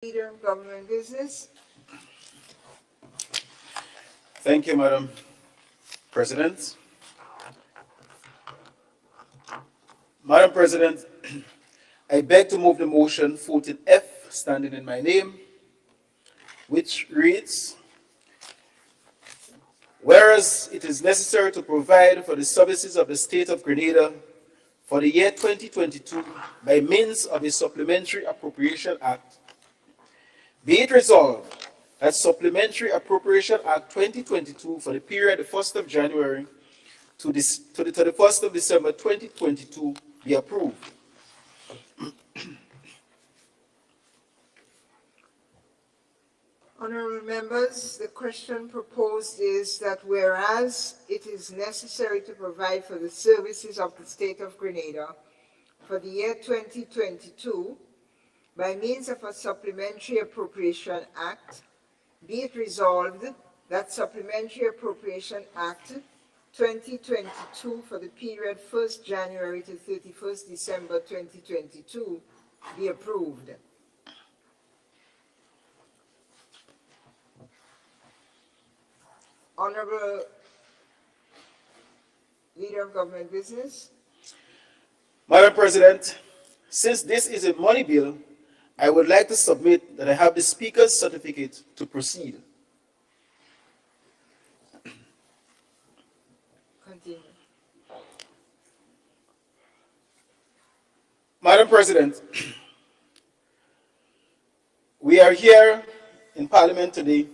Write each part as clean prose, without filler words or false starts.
Leader of Government Business. Thank you, Madam President. Madam President, I beg to move the motion 14F standing in my name, which reads, whereas it is necessary to provide for the services of the state of Grenada for the year 2022 by means of a Supplementary Appropriation Act, be it resolved that Supplementary Appropriation Act 2022 for the period the 1st of January to the 31st of December 2022 be approved. Honorable members, the question proposed is that whereas it is necessary to provide for the services of the state of Grenada for the year 2022 by means of a Supplementary Appropriation Act, be it resolved that Supplementary Appropriation Act 2022 for the period 1st January to 31st December 2022 be approved. Honorable Leader of Government Business. Madam President, since this is a money bill, I would like to submit that I have the Speaker's certificate to proceed. Continue. Madam President, we are here in Parliament today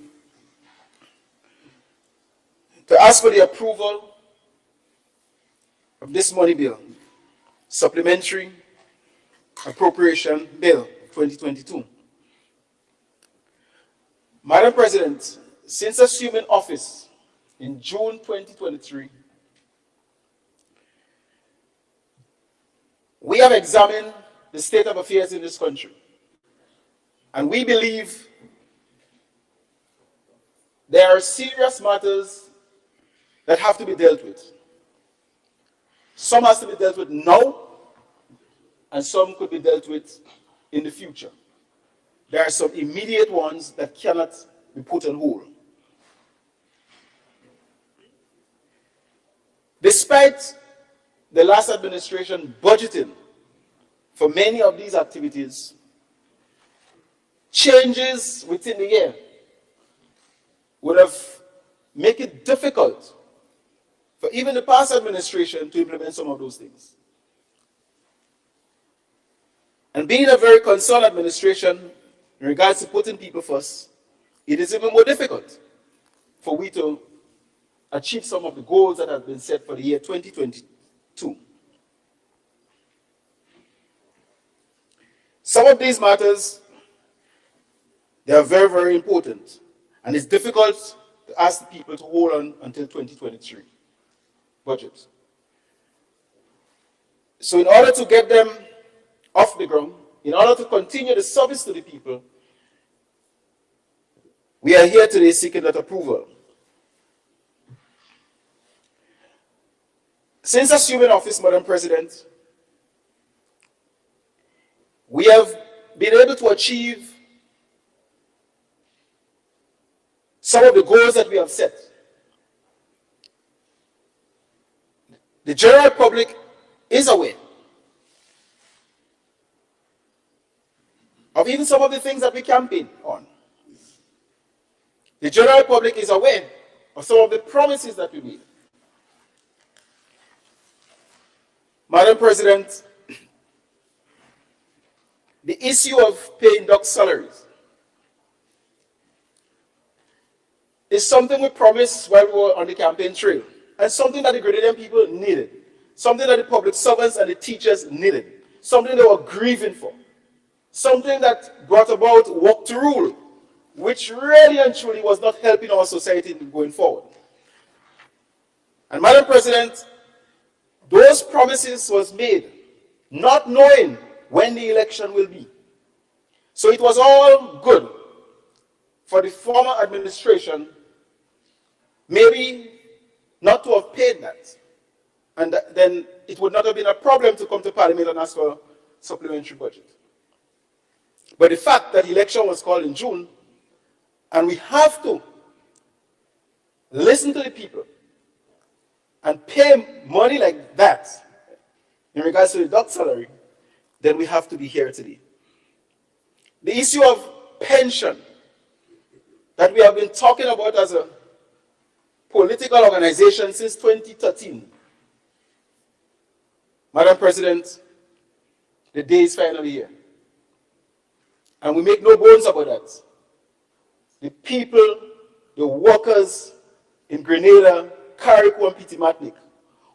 to ask for the approval of this money bill, Supplementary Appropriation Bill 2022. Madam President, since assuming office in June 2023, we have examined the state of affairs in this country, and we believe there are serious matters that have to be dealt with. Some has to be dealt with now, and some could be dealt with in the future. There are some immediate ones that cannot be put on hold. Despite the last administration budgeting for many of these activities, changes within the year would have made it difficult for even the past administration to implement some of those things. And being a very concerned administration in regards to putting people first, it is even more difficult for we to achieve some of the goals that have been set for the year 2022. Some of these matters, they are very, very important, and it's difficult to ask the people to hold on until 2023 budget. So in order to get them off the ground, in order to continue the service to the people, we are here today seeking that approval. Since assuming office, Madam President, we have been able to achieve some of the goals that we have set. The general public is aware of even some of the things that we campaign on. The general public is aware of some of the promises that we made. Madam President, the issue of paying doc salaries is something we promised while we were on the campaign trail, and something that the Grenadian people needed, something that the public servants and the teachers needed, something they were grieving for, something that brought about work to rule, which really and truly was not helping our society going forward. And Madam President, those promises was made not knowing when the election will be. So it was all good for the former administration maybe not to have paid that. And then it would not have been a problem to come to Parliament and ask for a supplementary budget. But the fact that the election was called in June, and we have to listen to the people and pay money like that in regards to the doc salary, then we have to be here today. The issue of pension that we have been talking about as a political organization since 2013. Madam President, the day is finally here. And we make no bones about that. The people, the workers in Grenada, Carriacou, and Petit-Martinique,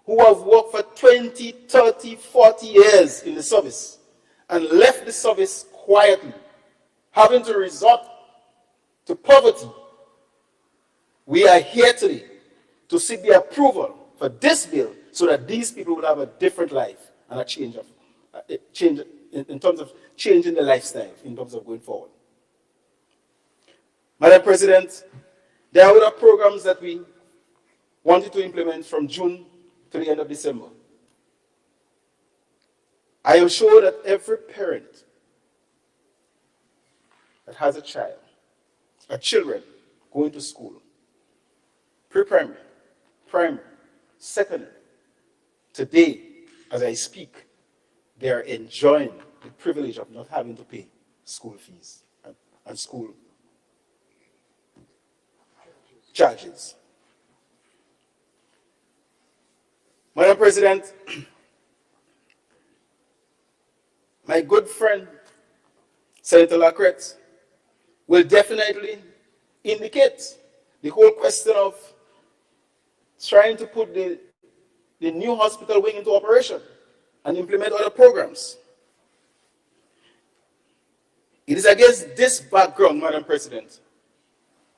who have worked for 20, 30, 40 years in the service and left the service quietly, having to resort to poverty. We are here today to seek the approval for this bill so that these people will have a different life and a change in terms of changing their lifestyle, in terms of going forward. Madam President, there are other programs that we wanted to implement from June to the end of December. I am sure that every parent that has a child, or children going to school, pre-primary, primary, secondary, today, as I speak, they are enjoying the privilege of not having to pay school fees and school charges. Madam President, my good friend, Senator Lacrette, will definitely indicate the whole question of trying to put the new hospital wing into operation and implement other programs. It is against this background, Madam President,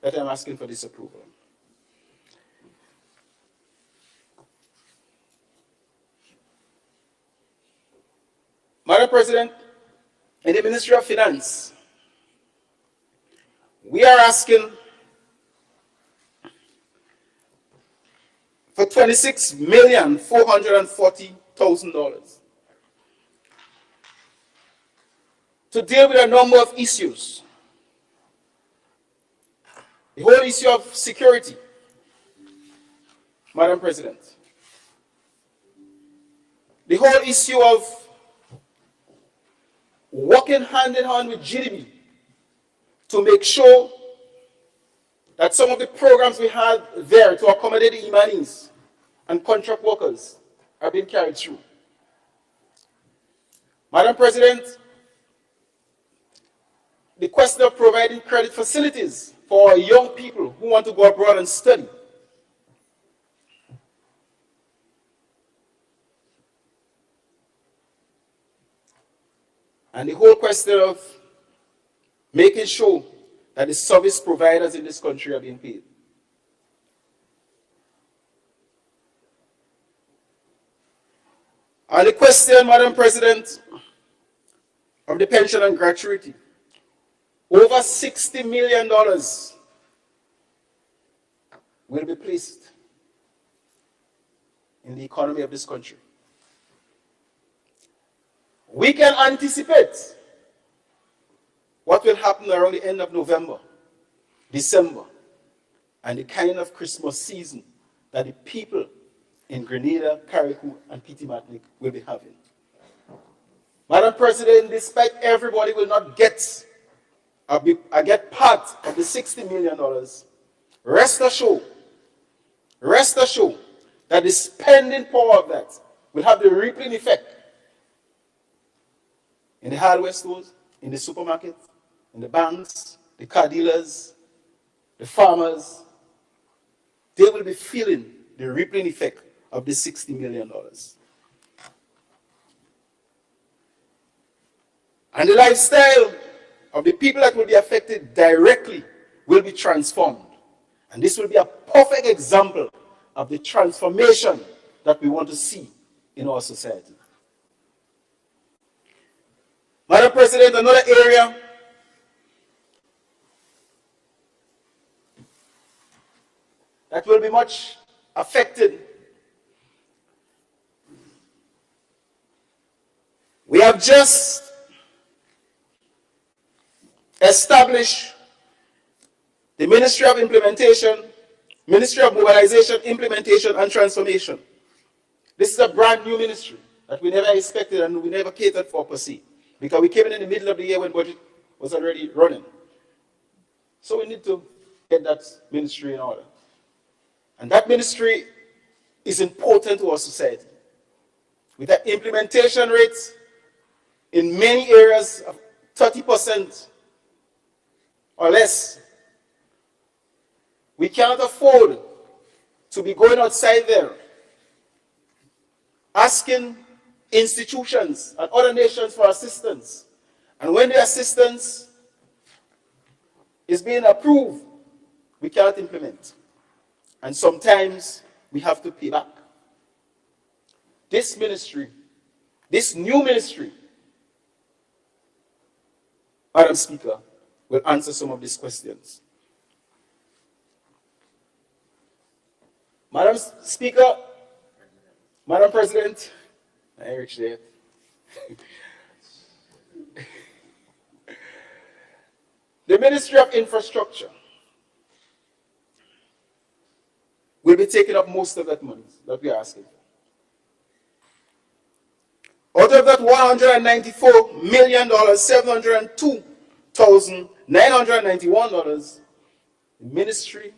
that I'm asking for this approval. Madam President, in the Ministry of Finance, we are asking for $26,440,000 to deal with a number of issues. The whole issue of security, Madam President. The whole issue of working hand in hand with GDB to make sure that some of the programs we had there to accommodate the Imanis and contract workers are being carried through. Madam President, the question of providing credit facilities for our young people who want to go abroad and study. And the whole question of making sure that the service providers in this country are being paid. And the question, Madam President, of the pension and gratuity. Over $60 million will be placed in the economy of this country. We can anticipate what will happen around the end of November, December, and the kind of Christmas season that the people in Grenada, Carriacou, and Petit-Martinique will be having. Madam President, despite everybody will not get part of the $60 million, rest assured that the spending power of that will have the rippling effect in the hardware stores, in the supermarket, in the banks, the car dealers, the farmers. They will be feeling the rippling effect of the $60 million. And the lifestyle of the people that will be affected directly will be transformed. And this will be a perfect example of the transformation that we want to see in our society. Madam President, another area that will be much affected. We have just establish the Ministry of Implementation, Ministry of Mobilization, Implementation, and Transformation. This is a brand new ministry that we never expected and we never catered for per se, because we came in the middle of the year when budget was already running. So we need to get that ministry in order. And that ministry is important to our society. With an implementation rate in many areas of 30% or less, we cannot afford to be going outside there asking institutions and other nations for assistance. And when the assistance is being approved, we cannot implement. And sometimes we have to pay back. This ministry, this new ministry, Madam Speaker, will answer some of these questions. Madam Speaker, Madam President, I reached there. The Ministry of Infrastructure will be taking up most of that money that we are asking for. Out of that $194,702,991, the Ministry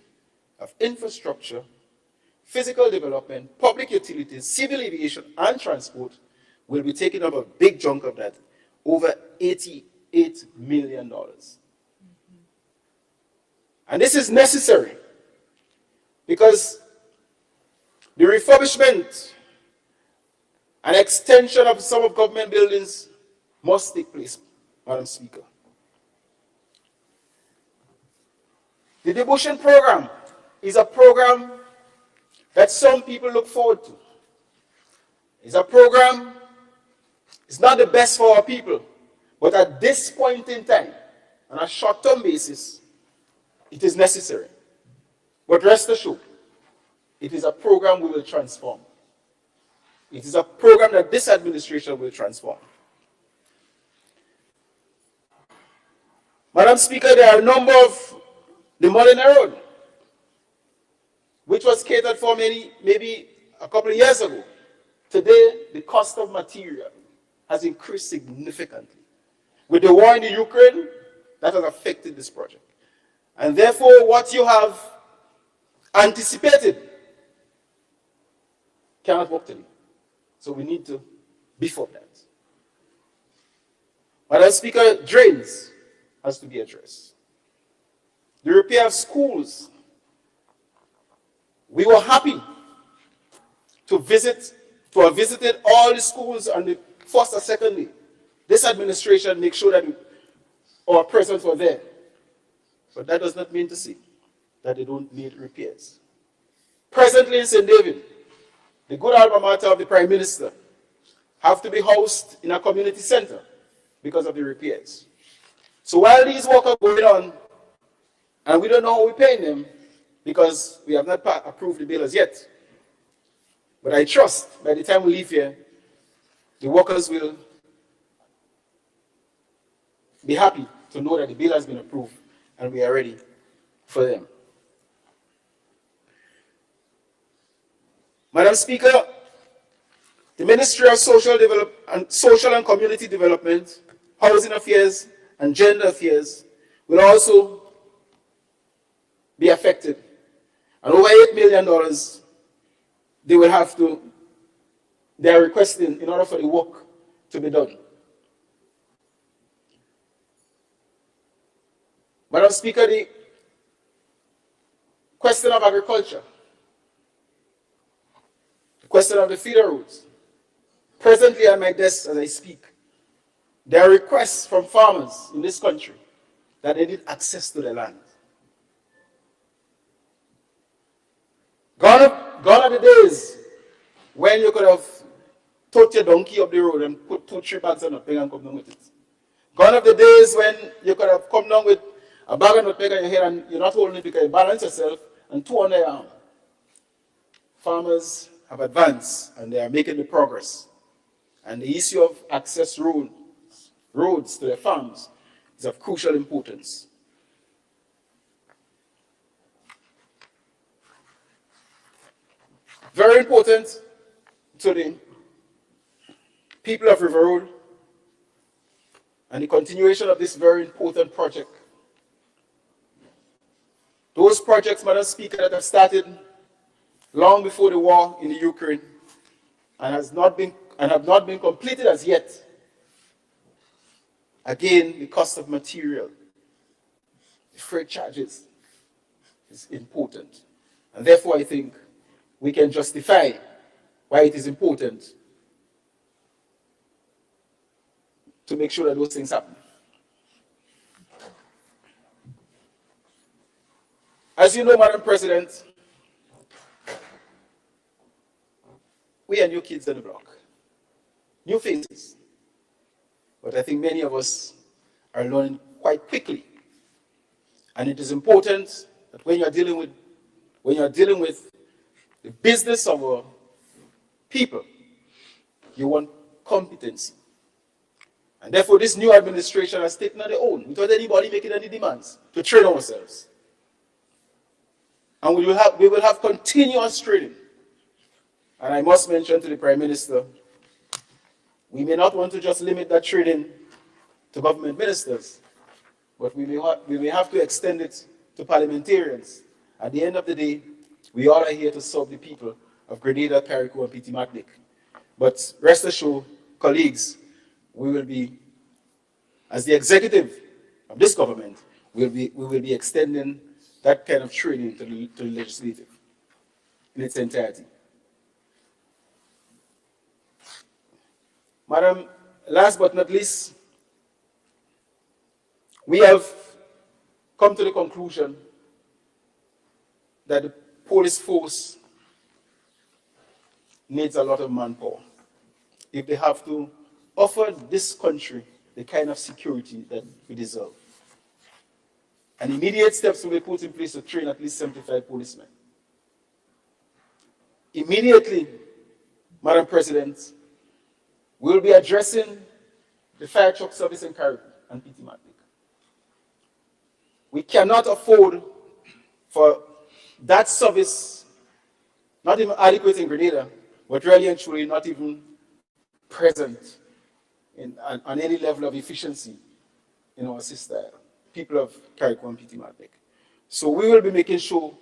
of Infrastructure, Physical Development, Public Utilities, Civil Aviation, and Transport will be taking up a big chunk of that, over $88 million. And this is necessary because the refurbishment and extension of some of government buildings must take place, Madam Speaker. The devotion program is a program that some people look forward to. It's a program, it's not the best for our people, but at this point in time, on a short-term basis, it is necessary. But rest assured, it is a program we will transform. It is a program that this administration will transform. Madam Speaker, there are a number of the Molina Road, which was catered for maybe a couple of years ago. Today, the cost of material has increased significantly. With the war in the Ukraine, that has affected this project. And therefore, what you have anticipated cannot work today. So we need to beef up that. Madam Speaker, drains has to be addressed. The repair of schools. We were happy to have visited all the schools on the first or second day. This administration makes sure that our presence were there. But that does not mean to say that they don't need repairs. Presently in St. David, the good alma mater of the Prime Minister have to be housed in a community center because of the repairs. So while these work are going on, and we don't know how we're paying them, because we have not approved the bill as yet. But I trust by the time we leave here, the workers will be happy to know that the bill has been approved and we are ready for them. Madam Speaker, the Ministry of Social and Community Development, Housing Affairs, and Gender Affairs will also be affected. And over $8 million they are requesting in order for the work to be done. Madam Speaker, the question of agriculture, the question of the feeder routes. Presently on my desk as I speak, there are requests from farmers in this country that they need access to their land. Gone are the days when you could have tote your donkey up the road and put 2-3 bags of nutmeg and come down with it. Gone are the days when you could have come down with a bag of nutmeg on your head and you're not holding it because you balance yourself and 2 under your arm. Farmers have advanced and they are making the progress. And the issue of access roads to their farms is of crucial importance. Very important to the people of River Road and the continuation of this very important project. Those projects, Madam Speaker, that have started long before the war in the Ukraine and have not been completed as yet. Again, the cost of material, the freight charges is important. And therefore, I think we can justify why it is important to make sure that those things happen. As you know, Madam President, we are new kids on the block, new faces. But I think many of us are learning quite quickly. And it is important that when you're dealing with the business of our people, you want competency. And therefore, this new administration has taken on their own, without anybody making any demands, to train ourselves. And we will have continuous training. And I must mention to the Prime Minister, we may not want to just limit that training to government ministers, but we may have to extend it to parliamentarians. At the end of the day, we all are here to serve the people of Grenada, Carriacou, and Petit Martinique. But rest assured, colleagues, we will be, as the executive of this government, we will be extending that kind of training to the legislative in its entirety. Madam, last but not least, we have come to the conclusion that the police force needs a lot of manpower if they have to offer this country the kind of security that we deserve. And immediate steps will be put in place to train at least 75 policemen. Immediately, Madam President, we'll be addressing the fire truck service in Carriacou and Petit Martinique. We cannot afford for that service not even adequate in Grenada, but really and truly not even present on any level of efficiency in our sister people of Carriacou and Petit Martinique. So we will be making sure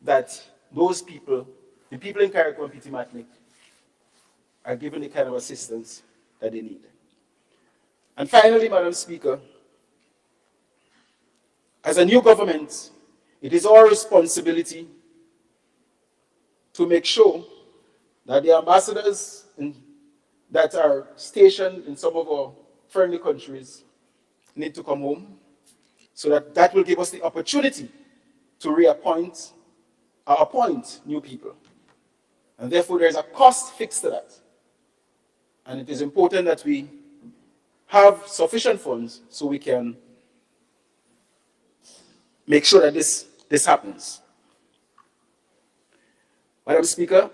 that those people, the people in Carriacou and Petit Martinique, are given the kind of assistance that they need. And finally, Madam Speaker, as a new government, it is our responsibility to make sure that the ambassadors that are stationed in some of our friendly countries need to come home, so that will give us the opportunity to reappoint or appoint new people. And therefore, there is a cost fixed to that. And it is important that we have sufficient funds so we can make sure that this happens. Madam Speaker,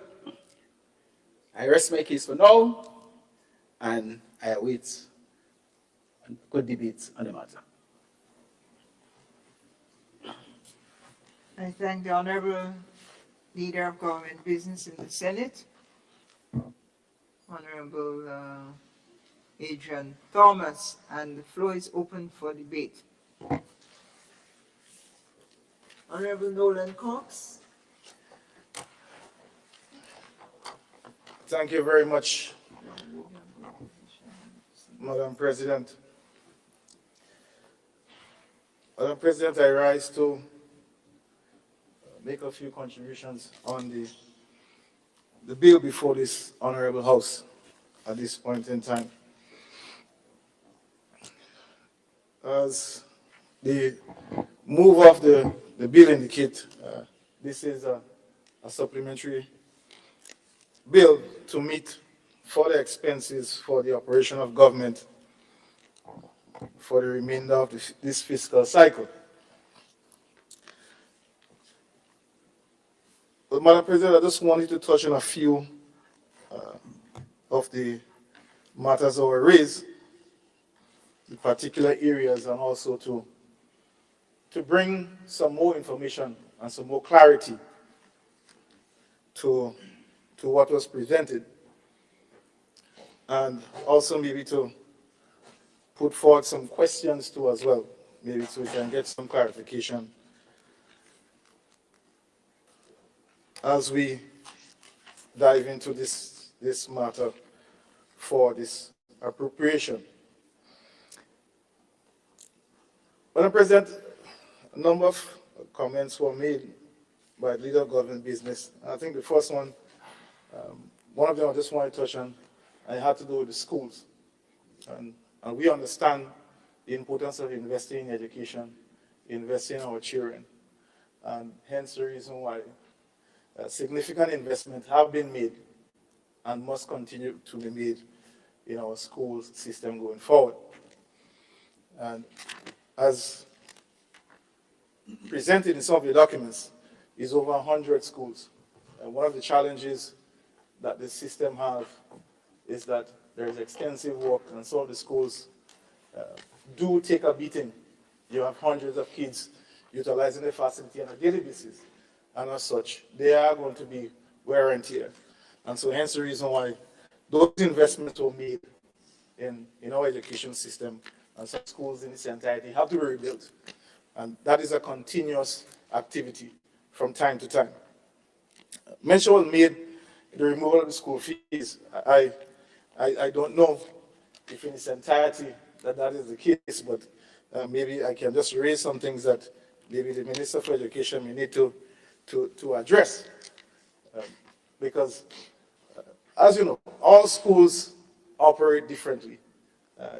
I rest my case for now, and I await a good debate on the matter. I thank the Honorable Leader of Government Business in the Senate, Honorable Adrian Thomas, and the floor is open for debate. Honorable Nolan Cox. Thank you very much, Madam President. Madam President, I rise to make a few contributions on the bill before this Honorable House at this point in time. As the move of the bill indicate, this is a supplementary bill to meet further expenses for the operation of government for the remainder of this fiscal cycle. But Madam President, I just wanted to touch on a few of the matters that were raised. the particular areas, and also to bring some more information and some more clarity to what was presented, and also maybe to put forward some questions too as well, maybe so we can get some clarification as we dive into this matter for this appropriation. Madam President, a number of comments were made by the leader of government business. I think the first one of them I just want to touch on, and it had to do with the schools. And we understand the importance of investing in education, investing in our children, and hence the reason why significant investments have been made and must continue to be made in our school system going forward. And as presented in some of the documents, is over 100 schools. And one of the challenges that the system has is that there is extensive work, and some of the schools do take a beating. You have hundreds of kids utilizing the facility on a daily basis, and as such, they are going to be wear and tear. And so hence the reason why those investments were made in our education system, and some schools in its entirety have to be rebuilt. And that is a continuous activity from time to time. Mention was made the removal of the school fees. I don't know if in its entirety that is the case, but maybe I can just raise some things that maybe the Minister for Education may need to address. Because, as you know, all schools operate differently.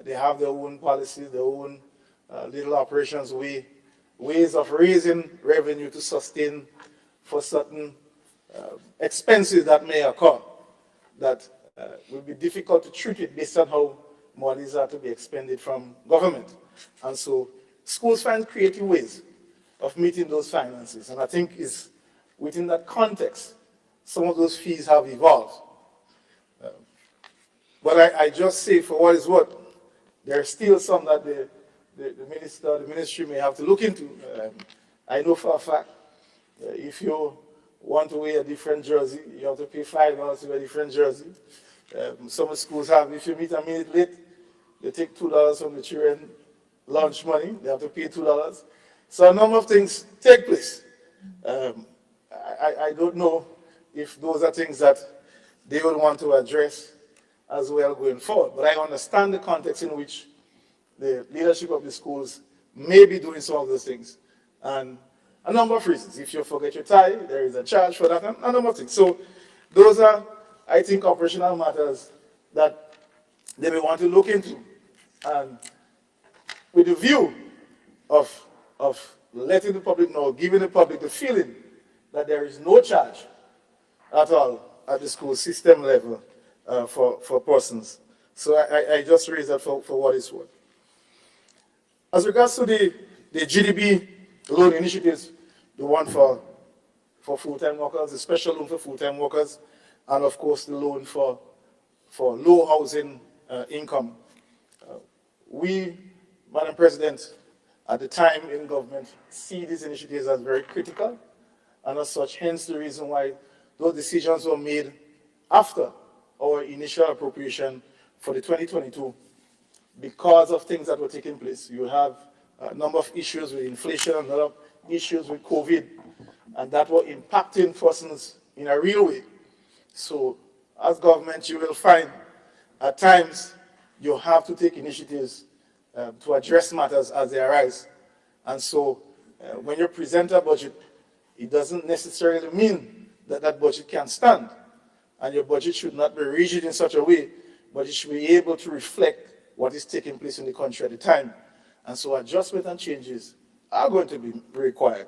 They have their own policies, their own little operations, ways of raising revenue to sustain for certain expenses that may occur that will be difficult to treat it based on how monies are to be expended from government. And so schools find creative ways of meeting those finances. And I think is within that context, some of those fees have evolved. But I just say, for what is what, there are still some that the ministry may have to look into. I know for a fact, if you want to wear a different jersey, you have to pay $5 to wear a different jersey. Some schools have, if you meet a minute late, they take $2 from the children lunch money, they have to pay $2. So a number of things take place. I don't know if those are things that they would want to address as well going forward, but I understand the context in which the leadership of the schools may be doing some of those things. And a number of reasons. If you forget your tie, there is a charge for that, and a number of things. So those are, I think, operational matters that they may want to look into. And with the view of letting the public know, giving the public the feeling that there is no charge at all at the school system level for persons. So I just raise that for what it's worth. As regards to the GDP loan initiatives, the one for full-time workers, the special loan for full-time workers, and of course the loan for low housing income. We, Madam President, at the time in government, see these initiatives as very critical, and as such, hence the reason why those decisions were made after our initial appropriation for the 2022, because of things that were taking place. You have a number of issues with inflation, a lot of issues with COVID, and that were impacting persons in a real way. So as government, you will find at times you have to take initiatives to address matters as they arise. And so when you present a budget, it doesn't necessarily mean that that budget can stand. And your budget should not be rigid in such a way, but it should be able to reflect what is taking place in the country at the time. And so adjustment and changes are going to be required.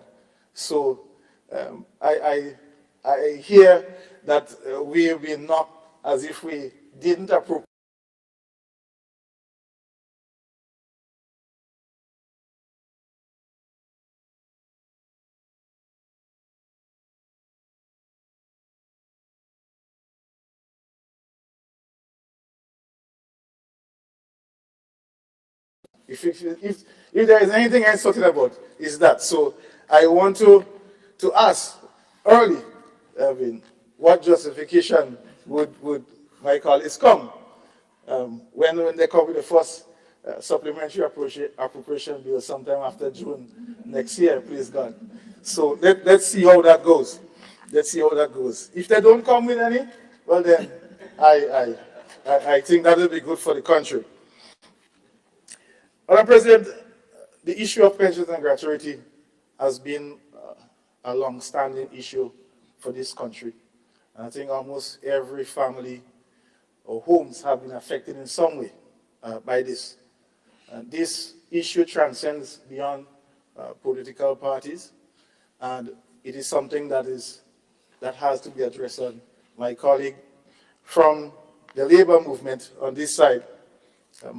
So I hear that we have been knocked as if we didn't appropriate. If there is anything I'm talking about, is that. So I want to ask early, I mean, what justification would my colleagues come when they come with the first supplementary appropriation bill sometime after June next year, please God. So let's see how that goes. Let's see how that goes. If they don't come with any, well then, I think that will be good for the country. Madam President, the issue of pensions and gratuity has been a long-standing issue for this country. And I think almost every family or homes have been affected in some way by this. This issue transcends beyond political parties, and it is something that has to be addressed. On my colleague from the labor movement on this side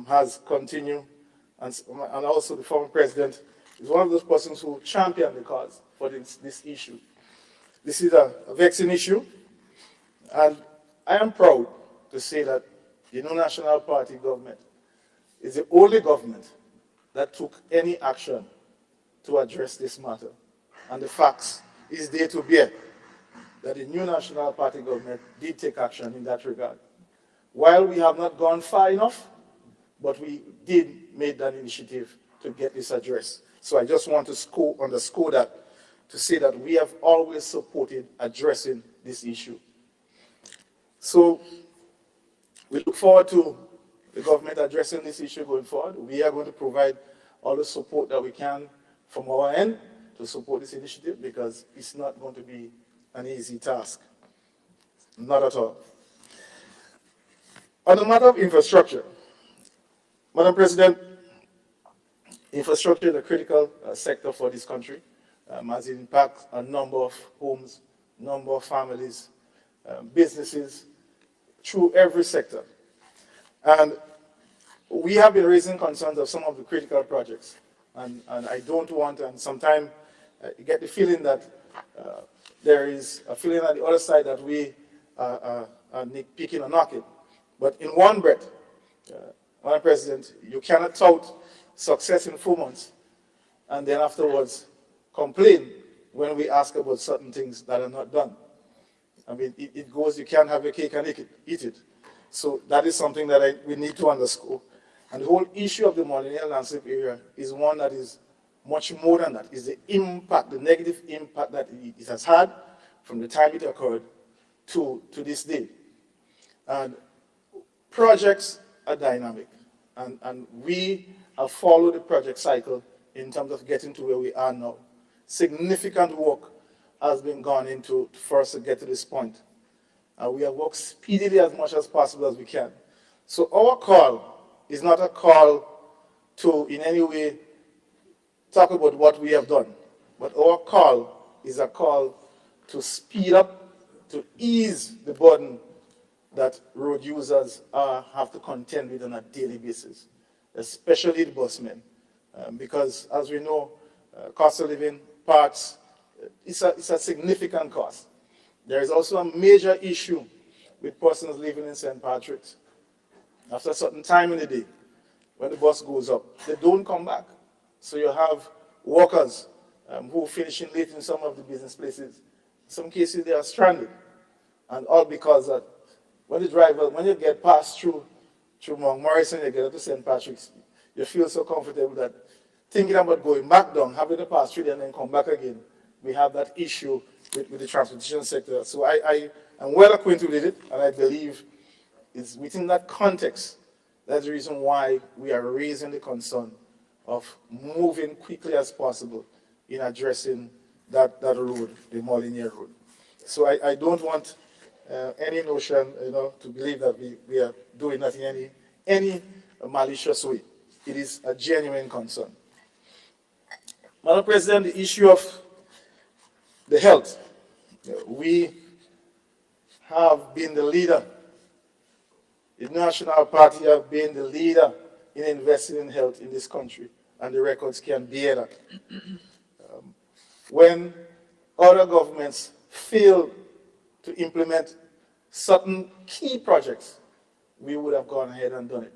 has continued, and also the former president is one of those persons who championed the cause for this issue. This is a vexing issue, and I am proud to say that the New National Party government is the only government that took any action to address this matter. And the facts is there to bear that the New National Party government did take action in that regard. While we have not gone far enough, but we did make that initiative to get this addressed. So I just want to underscore that, to say that we have always supported addressing this issue. So we look forward to the government addressing this issue going forward. We are going to provide all the support that we can from our end to support this initiative, because it's not going to be an easy task. Not at all. On the matter of infrastructure, Madam President, infrastructure is a critical sector for this country, as it impacts a number of homes, number of families, businesses, through every sector. And we have been raising concerns of some of the critical projects. And I don't want, and sometimes you get the feeling that there is a feeling on the other side that we are nitpicking or knocking. But in one breath, Madam President, you cannot tout success in 4 months and then afterwards complain when we ask about certain things that are not done. I mean, it goes, you can't have a cake and eat it. So that is something that we need to underscore. And the whole issue of the Molyneux landscape area is one that is much more than that. Is the impact, the negative impact that it has had from the time it occurred to this day. And projects are dynamic. And we have followed the project cycle in terms of getting to where we are now. Significant work has been gone into for us to get to this point. We have worked speedily as much as possible as we can. So our call is not a call to in any way talk about what we have done, but our call is a call to speed up, to ease the burden that road users have to contend with on a daily basis, especially the busmen. Because as we know, cost of living, parts, it's a significant cost. There is also a major issue with persons living in St. Patrick's. After a certain time in the day, when the bus goes up, they don't come back. So you have workers who are finishing late in some of the business places. In some cases, they are stranded. And all because that when you get passed through Mount Morrison, you get up to St. Patrick's, you feel so comfortable that thinking about going back down, having to pass through there and then come back again, we have that issue with the transportation sector. So I am well acquainted with it, and I believe it's within that context, that's the reason why we are raising the concern of moving quickly as possible in addressing that road, the Molyneux Road. So I don't want any notion, to believe that we are doing that in any malicious way. It is a genuine concern. Madam President, the issue of the health. We have been the leader. The National Party have been the leader in investing in health in this country, and the records can bear that. When other governments fail to implement certain key projects, we would have gone ahead and done it.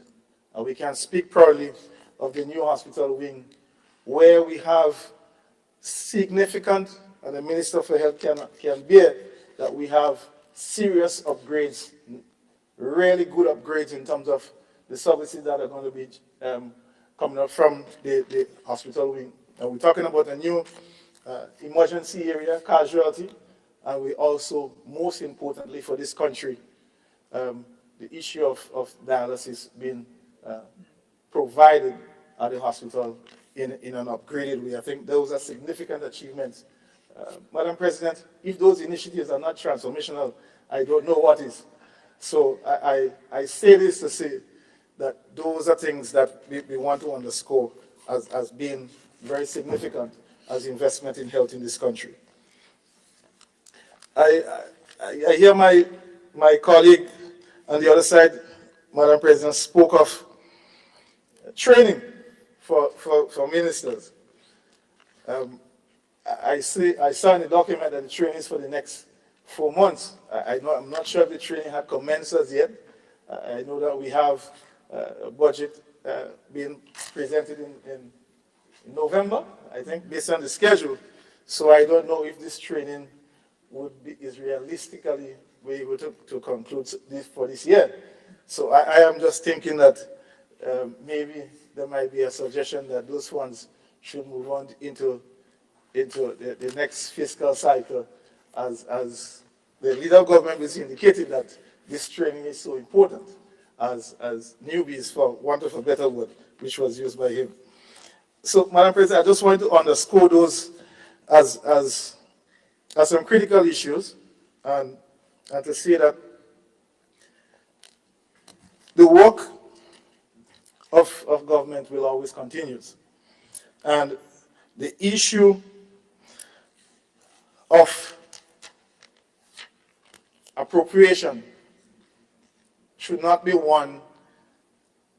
And we can speak proudly of the new hospital wing, where we have significant, and the Minister for Health can bear, that we have serious upgrades, really good upgrades in terms of the services that are going to be coming up from the hospital wing. And we're talking about a new emergency area, casualty, and we also, most importantly for this country, the issue of dialysis being provided at the hospital in an upgraded way. I think those are significant achievements. Madam President, if those initiatives are not transformational, I don't know what is. So I say this to say that those are things that we want to underscore as being very significant as investment in health in this country. I hear my colleague on the other side, Madam President, spoke of training for ministers. I saw in the document that the training is for the next 4 months. I'm not sure if the training had commenced as yet. I know that we have a budget being presented in November, I think, based on the schedule. So I don't know if this training is realistically able to conclude this for this year. So I am just thinking that maybe there might be a suggestion that those funds should move on into the next fiscal cycle, as the leader of government has indicated that this training is so important as newbies, for want of a better word, which was used by him. So, Madam President, I just want to underscore those as some critical issues, and to say that the work of government will always continue. And the issue of appropriation should not be one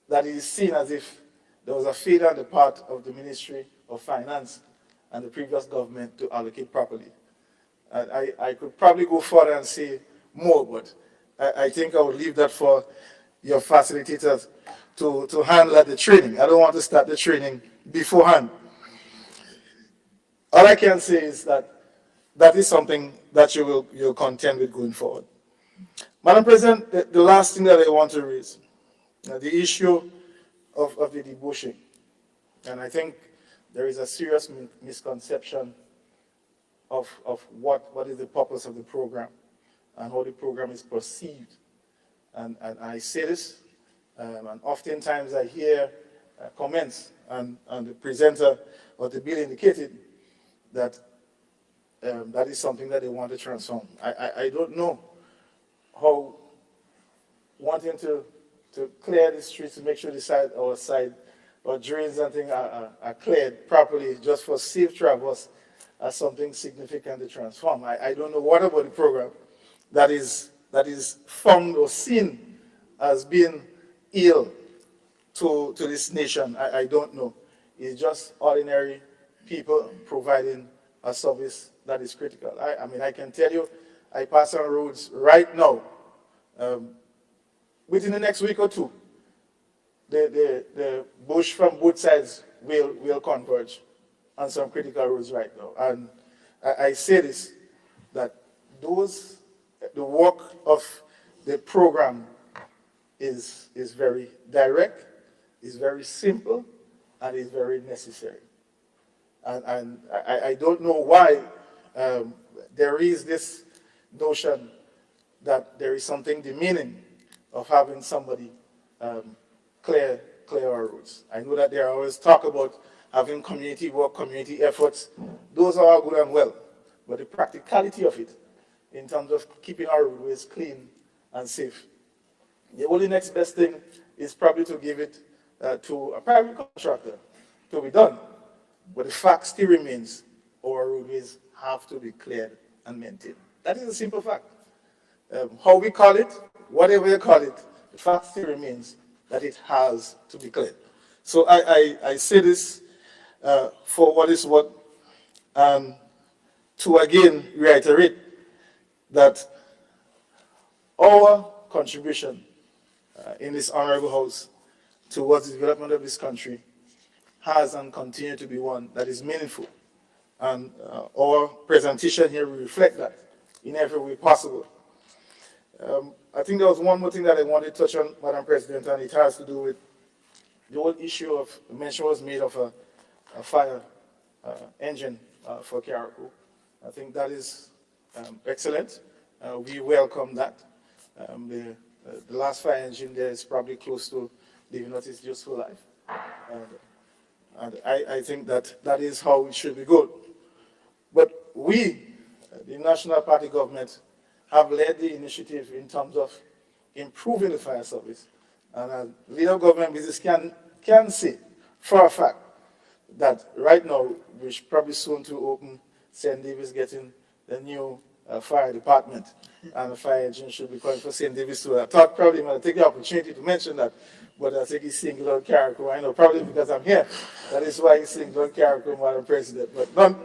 that is seen as if there was a failure on the part of the Ministry of Finance and the previous government to allocate properly. I could probably go further and say more, but I think I would leave that for your facilitators to handle the training. I don't want to start the training beforehand. All I can say is that that is something that you'll contend with going forward. Madam President, the last thing that I want to raise, the issue of the debushing. And I think there is a serious misconception of what is the purpose of the program and how the program is perceived. And I say this, and oftentimes I hear comments, and the presenter of the bill indicated that that is something that they want to transform. I don't know how wanting to clear the streets to make sure our side or drains and things are cleared properly just for safe travels as something significant to transform. I don't know what about the program that is found or seen as being ill to this nation. I don't know. It's just ordinary people providing a service that is critical. I mean, I can tell you, I pass on roads right now. Within the next week or two, the bush from both sides will converge on some critical roads right now. And I say this, that the work of the program is very direct, is very simple, and is very necessary. And I don't know why there is this notion that there is something demeaning of having somebody clear our roads. I know that there always talk about having community work, community efforts. Those are all good and well, but the practicality of it, in terms of keeping our roadways clean and safe, the only next best thing is probably to give it to a private contractor to be done. But the fact still remains, our roadways have to be cleared and maintained. That is a simple fact. How we call it, whatever you call it, the fact still remains that it has to be cleared. So I say this for what is what, to again reiterate that our contribution in this honorable house towards the development of this country has and continue to be one that is meaningful. And our presentation here will reflect that in every way possible. I think there was one more thing that I wanted to touch on, Madam President, and it has to do with the whole issue of, mention was made of a fire engine for Carriacou. I think that is excellent. We welcome that. The last fire engine there is probably close to leaving out its useful life. And I think that that is how it should be good. But we, the National Party government, have led the initiative in terms of improving the fire service. And as leader of government business can say for a fact that right now, we're probably soon to open St. Davis getting the new fire department, and the fire engine should be calling for St. Davis too. I thought probably I'm going to take the opportunity to mention that, but I think he's singled out Carriacou. I know probably because I'm here. That is why he's singled out Carriacou, Madam President. But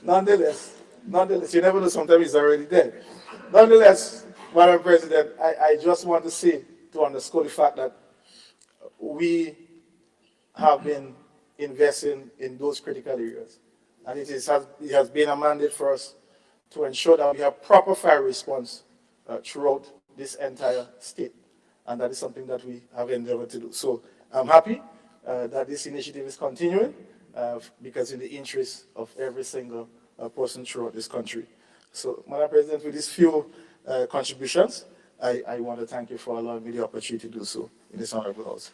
nonetheless, you never know, sometimes he's already dead. Nonetheless, Madam President, I just want to say, to underscore the fact that we have been investing in those critical areas. And it has been a mandate for us to ensure that we have proper fire response throughout this entire state. And that is something that we have endeavored to do. So I'm happy that this initiative is continuing because in the interest of every single person throughout this country. So, Madam President, with these few contributions, I want to thank you for allowing me the opportunity to do so in this honorable house.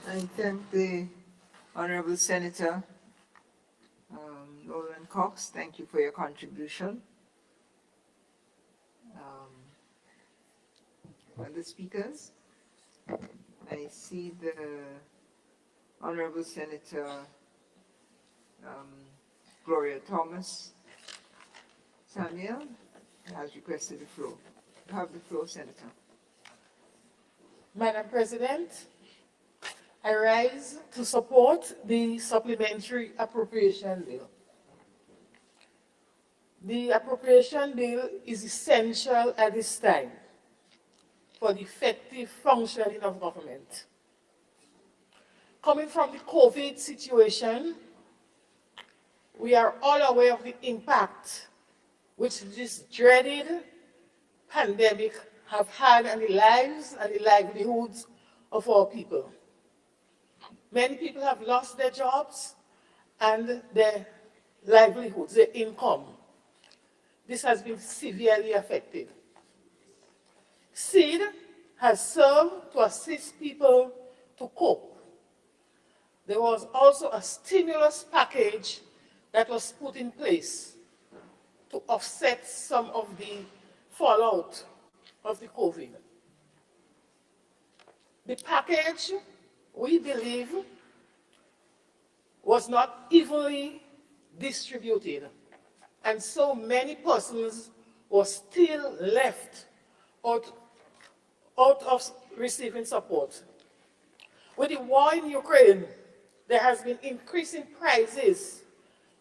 I thank the Honorable Senator Nolan Cox. Thank you for your contribution. Other speakers? I see the Honorable Senator Gloria Thomas Samuel has requested the floor. You have the floor, Senator. Madam President, I rise to support the Supplementary Appropriation Bill. The Appropriation Bill is essential at this time for the effective functioning of government. Coming from the COVID situation, we are all aware of the impact which this dreaded pandemic have had on the lives and the livelihoods of our people. Many people have lost their jobs and their livelihoods, their income. This has been severely affected. SEED has served to assist people to cope. There was also a stimulus package that was put in place to offset some of the fallout of the COVID. The package, we believe, was not evenly distributed, and so many persons were still left out of receiving support. With the war in Ukraine, there has been increasing prices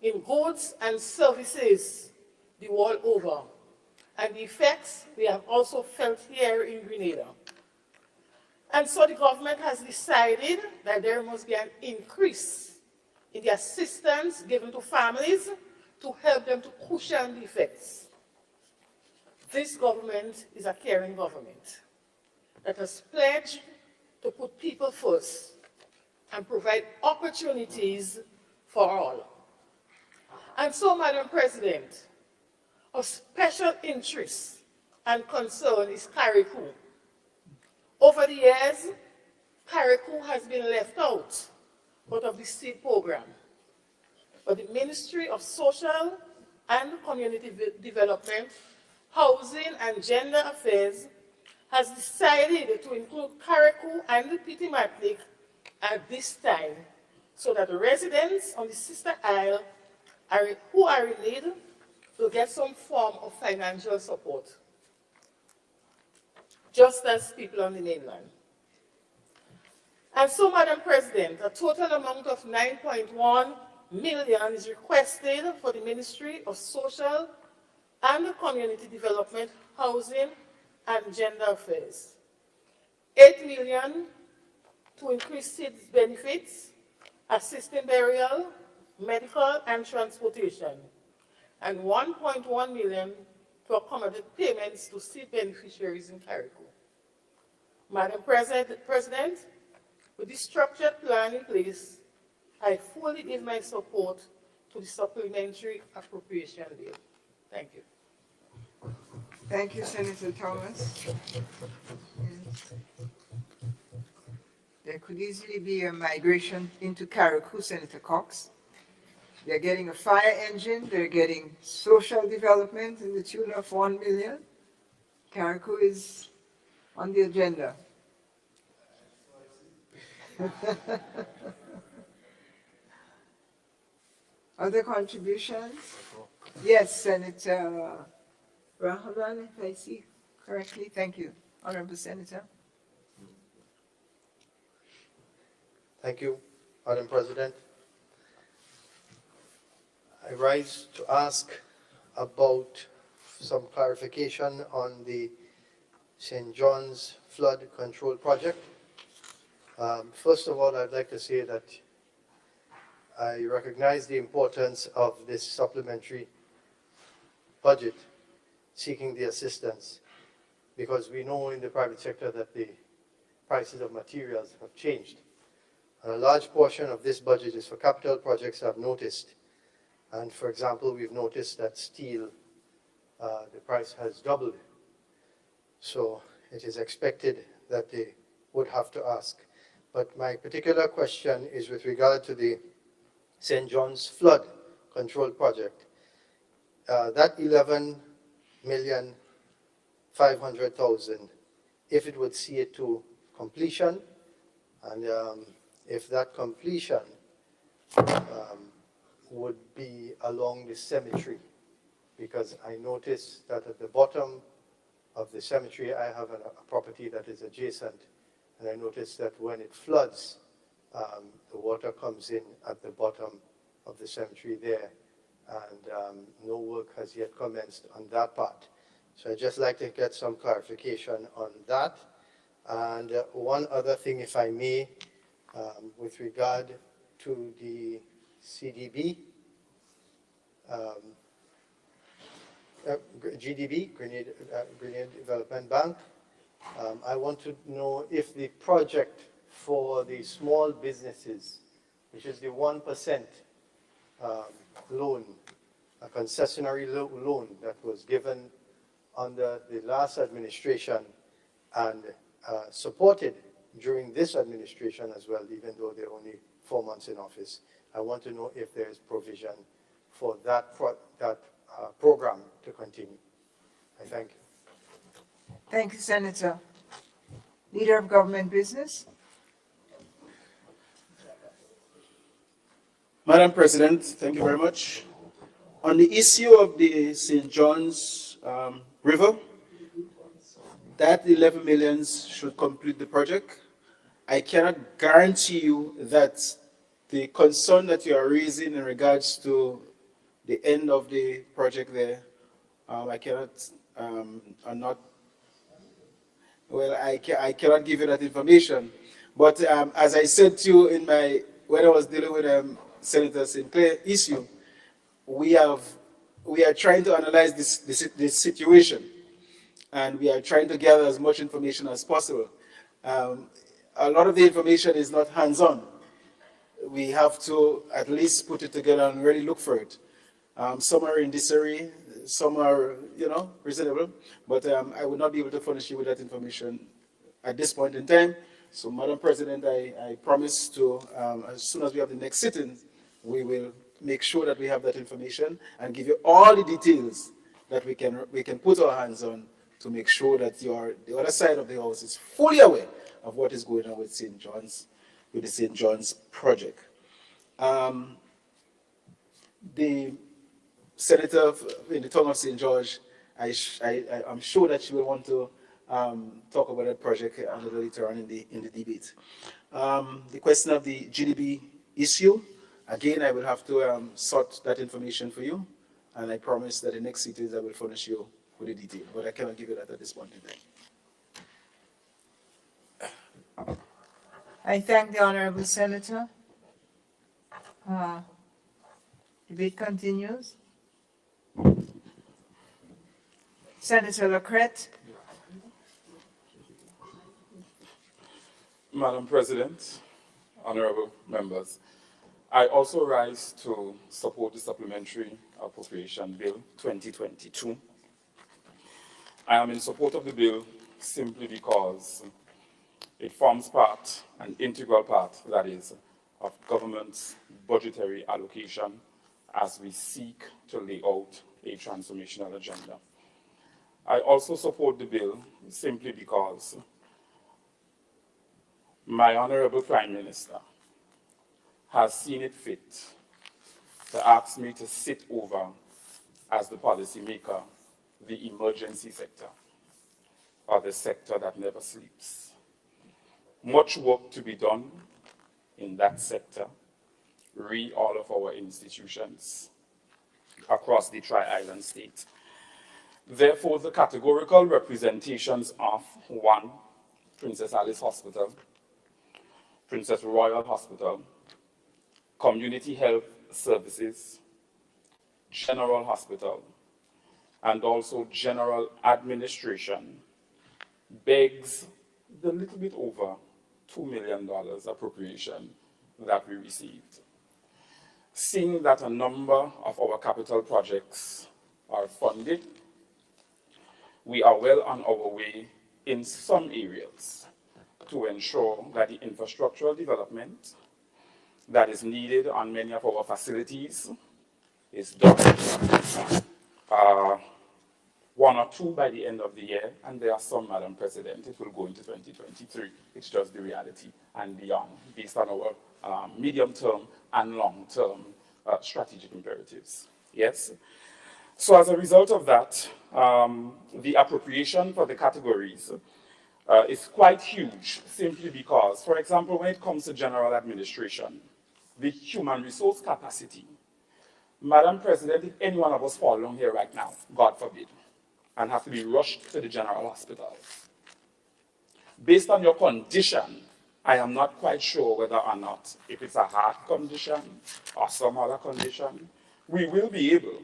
in goods and services the world over, and the effects we have also felt here in Grenada. And so the government has decided that there must be an increase in the assistance given to families to help them to cushion the effects. This government is a caring government that has pledged to put people first and provide opportunities for all. And so, Madam President, of special interest and concern is Carriacou. Over the years, Carriacou has been left out of the SEED program. But the Ministry of Social and Community Development, Housing and Gender Affairs has decided to include Carriacou and Pitimatlik at this time so that the residents on the Sister Isle who are in need will get some form of financial support, just as people on the mainland. And so, Madam President, a total amount of 9.1 million is requested for the Ministry of Social and Community Development, Housing and Gender Affairs. 8 million to increase SIDS benefits, assisting burial, medical, and transportation, and 1.1 million to accommodate payments to SID beneficiaries in Carriacou. Madam President, with this structured plan in place, I fully give my support to the Supplementary Appropriation Bill. Thank you. Thank you, Senator Thomas. There could easily be a migration into Carriacou, Senator Cox. They're getting a fire engine, they're getting social development in the tune of 1 million. Carriacou is on the agenda. Other contributions? Yes, Senator Rahman, if I see correctly. Thank you, Honorable Senator. Thank you, Madam President. I rise to ask about some clarification on the St. John's Flood Control Project. First of all, I'd like to say that I recognize the importance of this supplementary budget seeking the assistance, because we know in the private sector that the prices of materials have changed. And a large portion of this budget is for capital projects I've noticed. And for example, we've noticed that steel, the price has doubled. So it is expected that they would have to ask. But my particular question is with regard to the St. John's Flood Control Project. That 11,500,000, if it would see it to completion, and if that completion would be along the cemetery, because I noticed that at the bottom of the cemetery I have a property that is adjacent, and I noticed that when it floods, the water comes in at the bottom of the cemetery there, and no work has yet commenced on that part. So I'd just like to get some clarification on that. And one other thing, if I may, with regard to the CDB, GDB, Grenada Development Bank. I want to know if the project for the small businesses, which is the 1% loan, a concessionary loan that was given under the last administration and supported during this administration as well, even though they're only 4 months in office. I want to know if there is provision for that program to continue. I thank you. Thank you, Senator. Leader of Government Business. Madam President, thank you very much. On the issue of the St. John's River, that 11 millions should complete the project. I cannot guarantee you that the concern that you are raising in regards to the end of the project there, I cannot, I'm not, well, I cannot give you that information. But as I said to you in when I was dealing with Senator Sinclair issue, we are trying to analyze this situation, and we are trying to gather as much information as possible. A lot of the information is not hands-on. We have to at least put it together and really look for it. Some are in disarray, some are, reasonable, but I would not be able to furnish you with that information at this point in time. So, Madam President, I promise to, as soon as we have the next sitting, we will make sure that we have that information and give you all the details that we can put our hands on to make sure that the other side of the house is fully aware of what is going on with St. John's, with the St. John's project. The Senator in the tongue of St. George, I'm sure that she will want to talk about that project a little later on in the debate. The question of the GDB issue, again, I will have to sort that information for you, and I promise that the next sittings I will furnish you with the detail, but I cannot give you that at this point in time. I thank the Honorable Senator. Debate continues. Senator Lacrette. Madam President, honorable members, I also rise to support the Supplementary Appropriation Bill 2022. I am in support of the bill simply because it forms part, an integral part, that is, of government's budgetary allocation as we seek to lay out a transformational agenda. I also support the bill simply because my Honorable Prime Minister has seen it fit to ask me to sit over, as the policymaker, the emergency sector, or the sector that never sleeps. Much work to be done in that sector, all of our institutions across the Tri-Island state. Therefore, the categorical representations of 1, Princess Alice Hospital, Princess Royal Hospital, Community Health Services, General Hospital, and also General Administration begs the little bit over $2 million appropriation that we received. Seeing that a number of our capital projects are funded, we are well on our way in some areas to ensure that the infrastructural development that is needed on many of our facilities is done. 1 or 2 by the end of the year, and there are some, Madam President, it will go into 2023. It's just the reality and beyond, based on our medium-term and long-term strategic imperatives. Yes? So as a result of that, the appropriation for the categories is quite huge, simply because, for example, when it comes to general administration, the human resource capacity, Madam President, if any one of us fall down here right now, God forbid, and have to be rushed to the general hospital, based on your condition, I am not quite sure whether or not, if it's a heart condition or some other condition, we will be able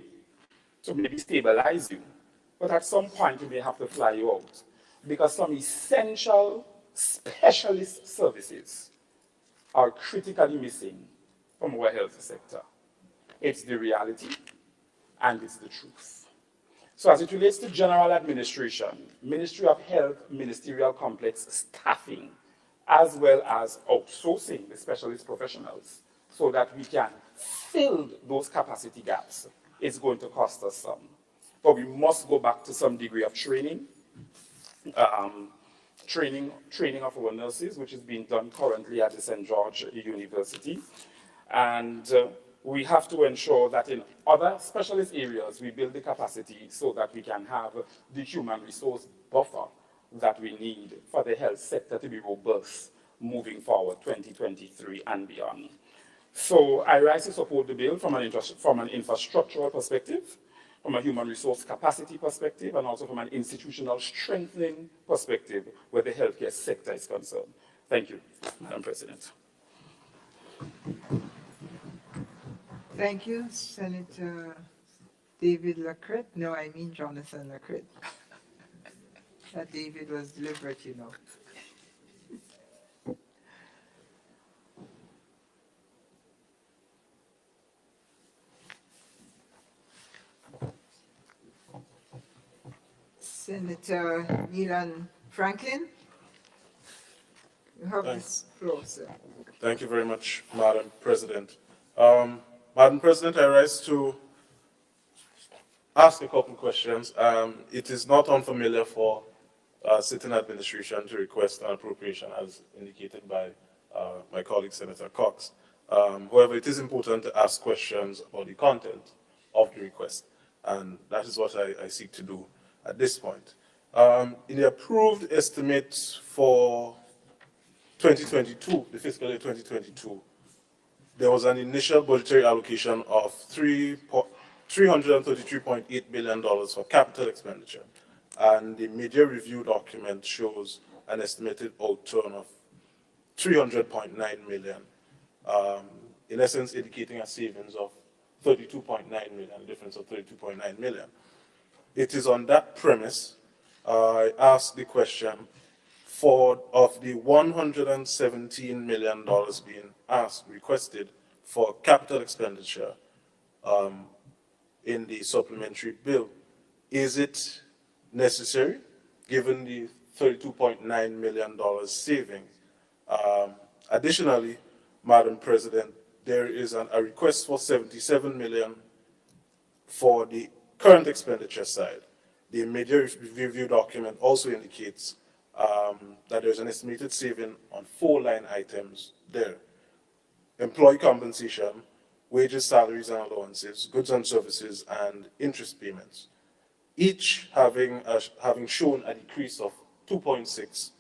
to maybe stabilize you, but at some point we may have to fly you out, because some essential specialist services are critically missing from our health sector. It's the reality and it's the truth. So as it relates to general administration, Ministry of Health ministerial complex staffing, as well as outsourcing the specialist professionals so that we can fill those capacity gaps, it's going to cost us some. But we must go back to some degree of training, training of our nurses, which is being done currently at the St. George University. And we have to ensure that in other specialist areas, we build the capacity so that we can have the human resource buffer that we need for the health sector to be robust moving forward 2023 and beyond. So I rise to support the bill from an infrastructural perspective, from a human resource capacity perspective, and also from an institutional strengthening perspective where the healthcare sector is concerned. Thank you, Madam President. Thank you, Senator David Lacrette. No, I mean Jonathan Lacrette. That David was deliberate, you know. Senator Neelan Franklin, you have this floor, sir. Thank you very much, Madam President. Madam President, I rise to ask a couple questions. It is not unfamiliar for sitting administration to request an appropriation, as indicated by my colleague, Senator Cox. However, it is important to ask questions about the content of the request, and that is what I seek to do at this point. In the approved estimates for 2022, the fiscal year 2022, there was an initial budgetary allocation of $333.8 billion for capital expenditure. And the media review document shows an estimated outturn of 300.9 million, in essence indicating a savings of 32.9 million, a difference of 32.9 million. It is on that premise I asked the question of the $117 million being requested for capital expenditure in the supplementary bill. Is it necessary, given the $32.9 million savings? Additionally, Madam President, there is a request for $77 million for the current expenditure side. The media review document also indicates that there's an estimated saving on 4 line items there: employee compensation, wages, salaries and allowances, goods and services, and interest payments, each having shown a decrease of 2.6,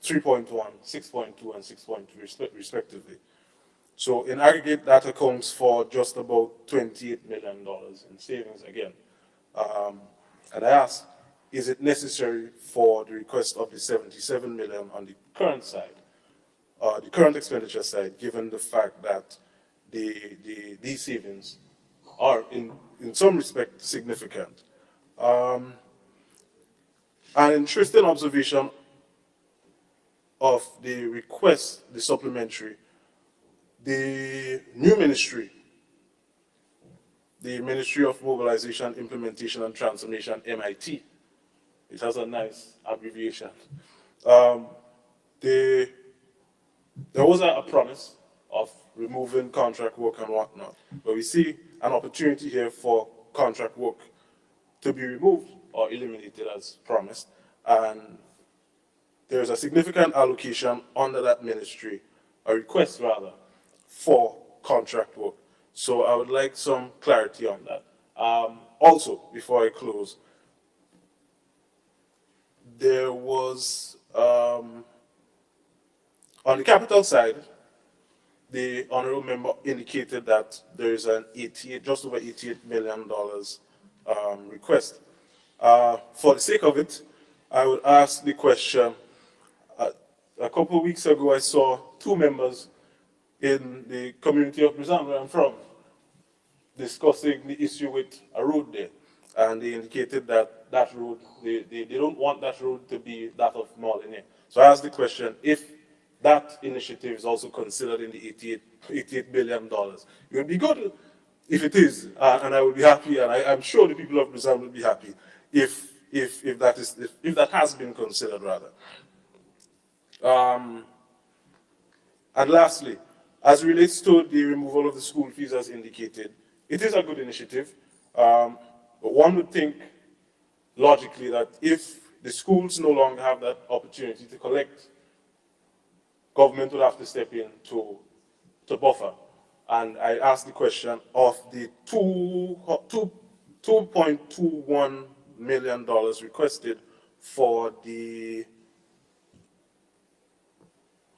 3.1, 6.2, and 6.2 respectively. So in aggregate, that accounts for just about $28 million in savings again. And I ask, is it necessary for the request of the $77 million on the current side, the current expenditure side, given the fact that these savings are in some respect significant? An interesting observation of the request, the supplementary, the new ministry, the Ministry of Mobilization, Implementation and Transformation, MIT. It has a nice abbreviation. There was a promise of removing contract work and whatnot, but we see an opportunity here for contract work to be removed or eliminated as promised, and there's a significant allocation under that ministry, a request rather, for contract work. So I would like some clarity on that. Also, before I close, there was, on the capital side, the honorable member indicated that there is an just over $88 million request. For the sake of it, I would ask the question. A couple of weeks ago, I saw 2 members in the community of Brazil, where I'm from, discussing the issue with a road there. And they indicated that that road, they don't want that road to be that of Molineux. So I asked the question, if that initiative is also considered in the $88 billion, it would be good if it is, and I would be happy, and I'm sure the people of Brazil will be happy if that has been considered rather. And lastly, as it relates to the removal of the school fees as indicated, it is a good initiative, but one would think logically that if the schools no longer have that opportunity to collect, government would have to step in to buffer. And I asked the question of the $2.21 million requested for the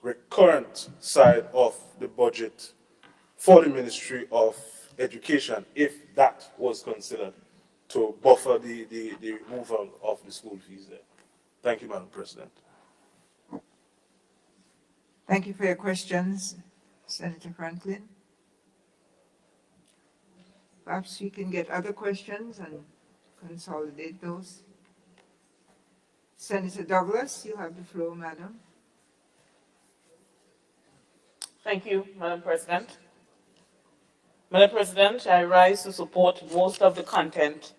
recurrent side of the budget for the Ministry of Education, if that was considered to buffer the removal of the school fees there. Thank you, Madam President. Thank you for your questions, Senator Franklin. Perhaps we can get other questions and consolidate those. Senator Douglas, you have the floor, madam. Thank you, Madam President. Madam President, I rise to support most of the content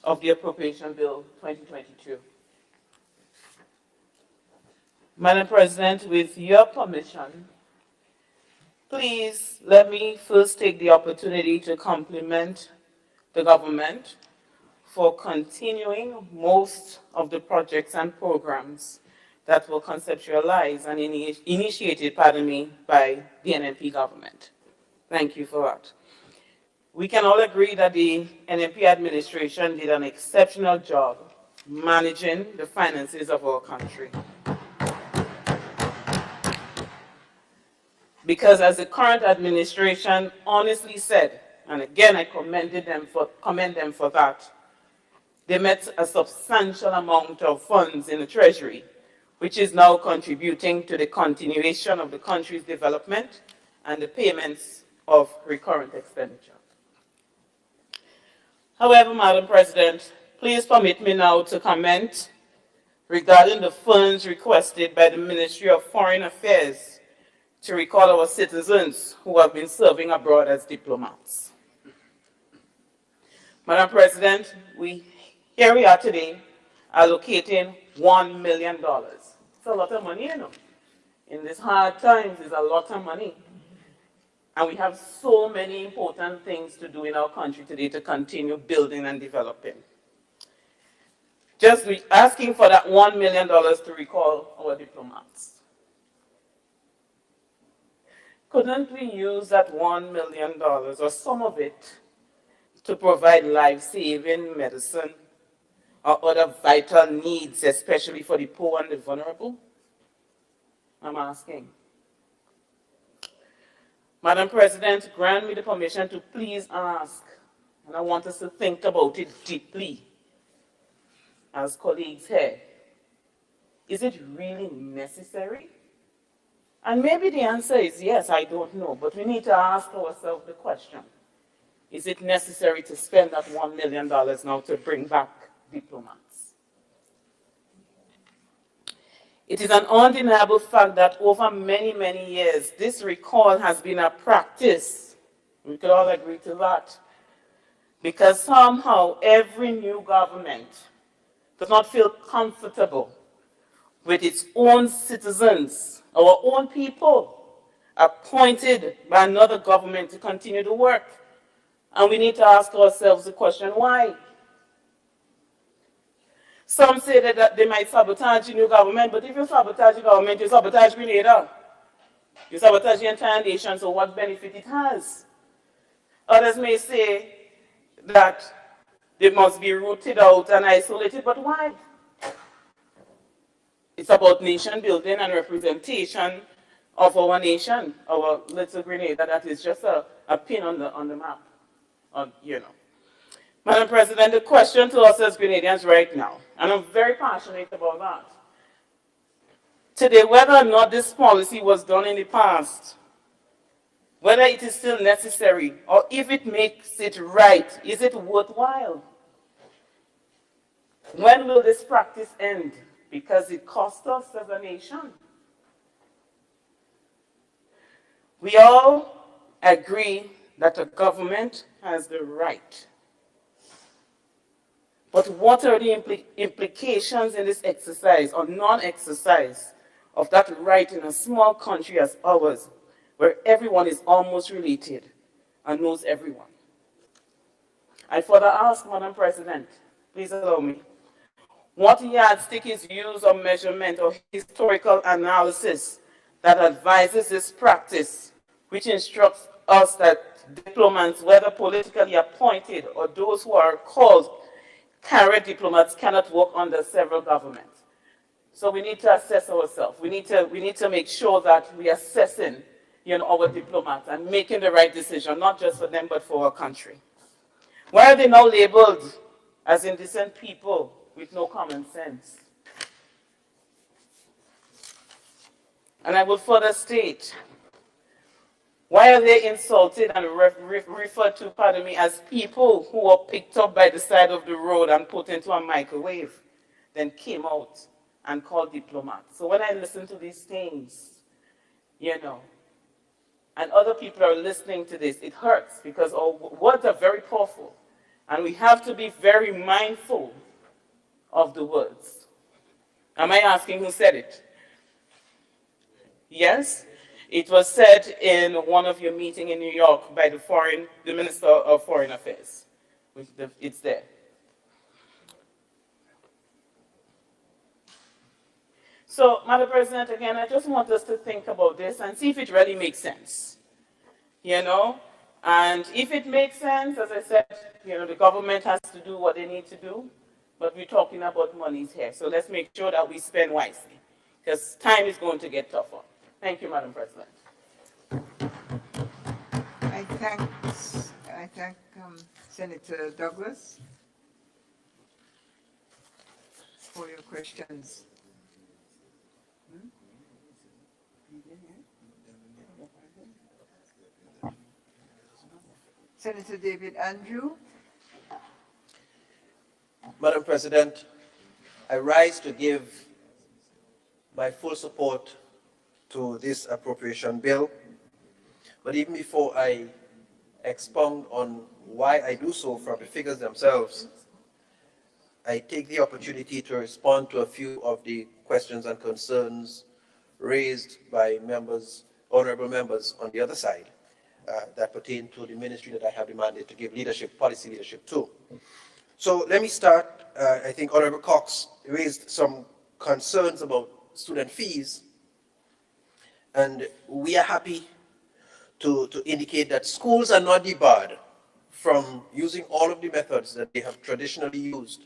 of the Appropriation Bill 2022. Madam President, with your permission, please let me first take the opportunity to compliment the government for continuing most of the projects and programs that were conceptualized and initiated by the NNP government. Thank you for that. We can all agree that the NNP administration did an exceptional job managing the finances of our country. Because as the current administration honestly said, and again I commend them for that, they met a substantial amount of funds in the Treasury, which is now contributing to the continuation of the country's development and the payments of recurrent expenditure. However, Madam President, please permit me now to comment regarding the funds requested by the Ministry of Foreign Affairs to recall our citizens who have been serving abroad as diplomats. Madam President, here we are today allocating $1 million. It's a lot of money, you know. In these hard times, it's a lot of money. And we have so many important things to do in our country today to continue building and developing. Just asking for that $1 million to recall our diplomats. Couldn't we use that $1 million or some of it to provide life-saving medicine or other vital needs, especially for the poor and the vulnerable? I'm asking. Madam President, grant me the permission to please ask, and I want us to think about it deeply as colleagues here. Is it really necessary? And maybe the answer is yes, I don't know, but we need to ask ourselves the question. Is it necessary to spend that $1 million now to bring back diplomats? It is an undeniable fact that over many, many years, this recall has been a practice. We could all agree to that. Because somehow every new government does not feel comfortable with its own citizens, our own people, appointed by another government to continue the work. And we need to ask ourselves the question, why? Some say that they might sabotage the new government, but if you sabotage the government, you sabotage Grenada. You sabotage the entire nation, so what benefit it has? Others may say that they must be rooted out and isolated, but why? It's about nation building and representation of our nation, our little Grenada that is just a pin on the map, you know. Madam President, the question to us as Grenadians right now, and I'm very passionate about that, today, whether or not this policy was done in the past, whether it is still necessary, or if it makes it right, is it worthwhile? When will this practice end? Because it cost us as a nation. We all agree that a government has the right. But what are the implications in this exercise or non-exercise of that right in a small country as ours, where everyone is almost related and knows everyone? I further ask, Madam President, please allow me, what yardstick is used or measurement or historical analysis that advises this practice, which instructs us that diplomats, whether politically appointed or those who are called career diplomats, cannot work under several governments? So we need to assess ourselves. We need to make sure that we are assessing, our diplomats and making the right decision, not just for them, but for our country. Why are they now labeled as indecent people with no common sense? And I will further state, why are they insulted and referred to, pardon me, as people who were picked up by the side of the road and put into a microwave, then came out and called diplomats? So when I listen to these things, and other people are listening to this, it hurts because our words are very powerful. And we have to be very mindful of the words. Am I asking who said it? Yes? It was said in one of your meetings in New York by the Minister of Foreign Affairs. It's there. So, Madam President, again, I just want us to think about this and see if it really makes sense. And if it makes sense, as I said, the government has to do what they need to do, but we're talking about monies here. So let's make sure that we spend wisely, because time is going to get tougher. Thank you, Madam President. I thank Senator Douglas for your questions. Senator David Andrew. Madam President, I rise to give my full support to this appropriation bill. But even before I expound on why I do so from the figures themselves, I take the opportunity to respond to a few of the questions and concerns raised by members, honorable members on the other side that pertain to the ministry that I have the mandate to give leadership, policy leadership to. So let me start. I think Honorable Cox raised some concerns about student fees, and we are happy to indicate that schools are not debarred from using all of the methods that they have traditionally used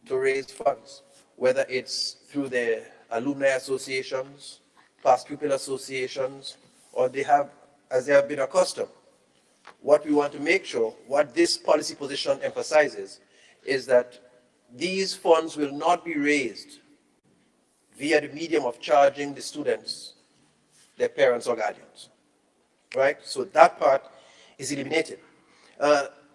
to raise funds, whether it's through their alumni associations, past pupil associations, or they have, as they have been accustomed. What we want to make sure, what this policy position emphasizes, is that these funds will not be raised via the medium of charging the students, their parents or guardians, right? So that part is eliminated.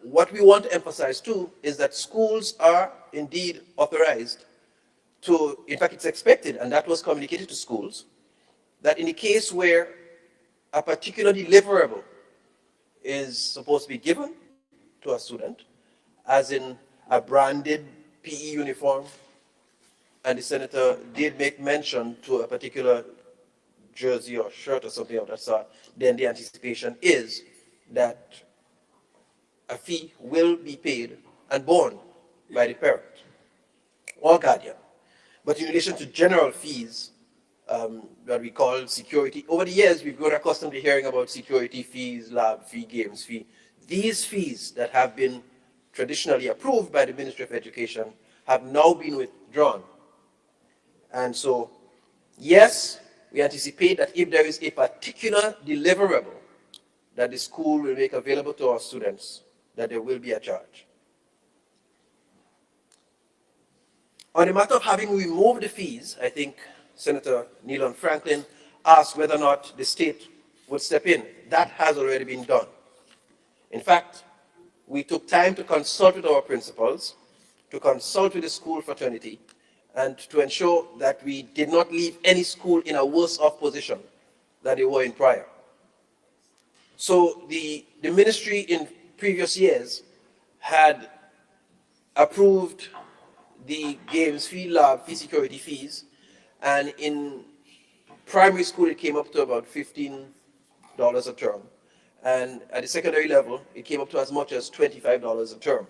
What we want to emphasize too is that schools are indeed authorized to, in fact it's expected, and that was communicated to schools, that in the case where a particular deliverable is supposed to be given to a student, as in a branded PE uniform, and the senator did make mention to a particular jersey or shirt or something of that sort, then the anticipation is that a fee will be paid and borne by the parent or guardian. But in relation to general fees, that we call security, over the years we've grown accustomed to hearing about security fees, lab fee, games fee. These fees that have been traditionally approved by the Ministry of Education have now been withdrawn. And so, yes, we anticipate that if there is a particular deliverable that the school will make available to our students, that there will be a charge. On the matter of having removed the fees, I think Senator Nealon Franklin asked whether or not the state would step in. That has already been done. In fact, we took time to consult with our principals, to consult with the school fraternity, and to ensure that we did not leave any school in a worse off position than they were in prior. So the ministry in previous years had approved the games fee, lab fee, security fees, and in primary school it came up to about $15 a term. And at the secondary level, it came up to as much as $25 a term.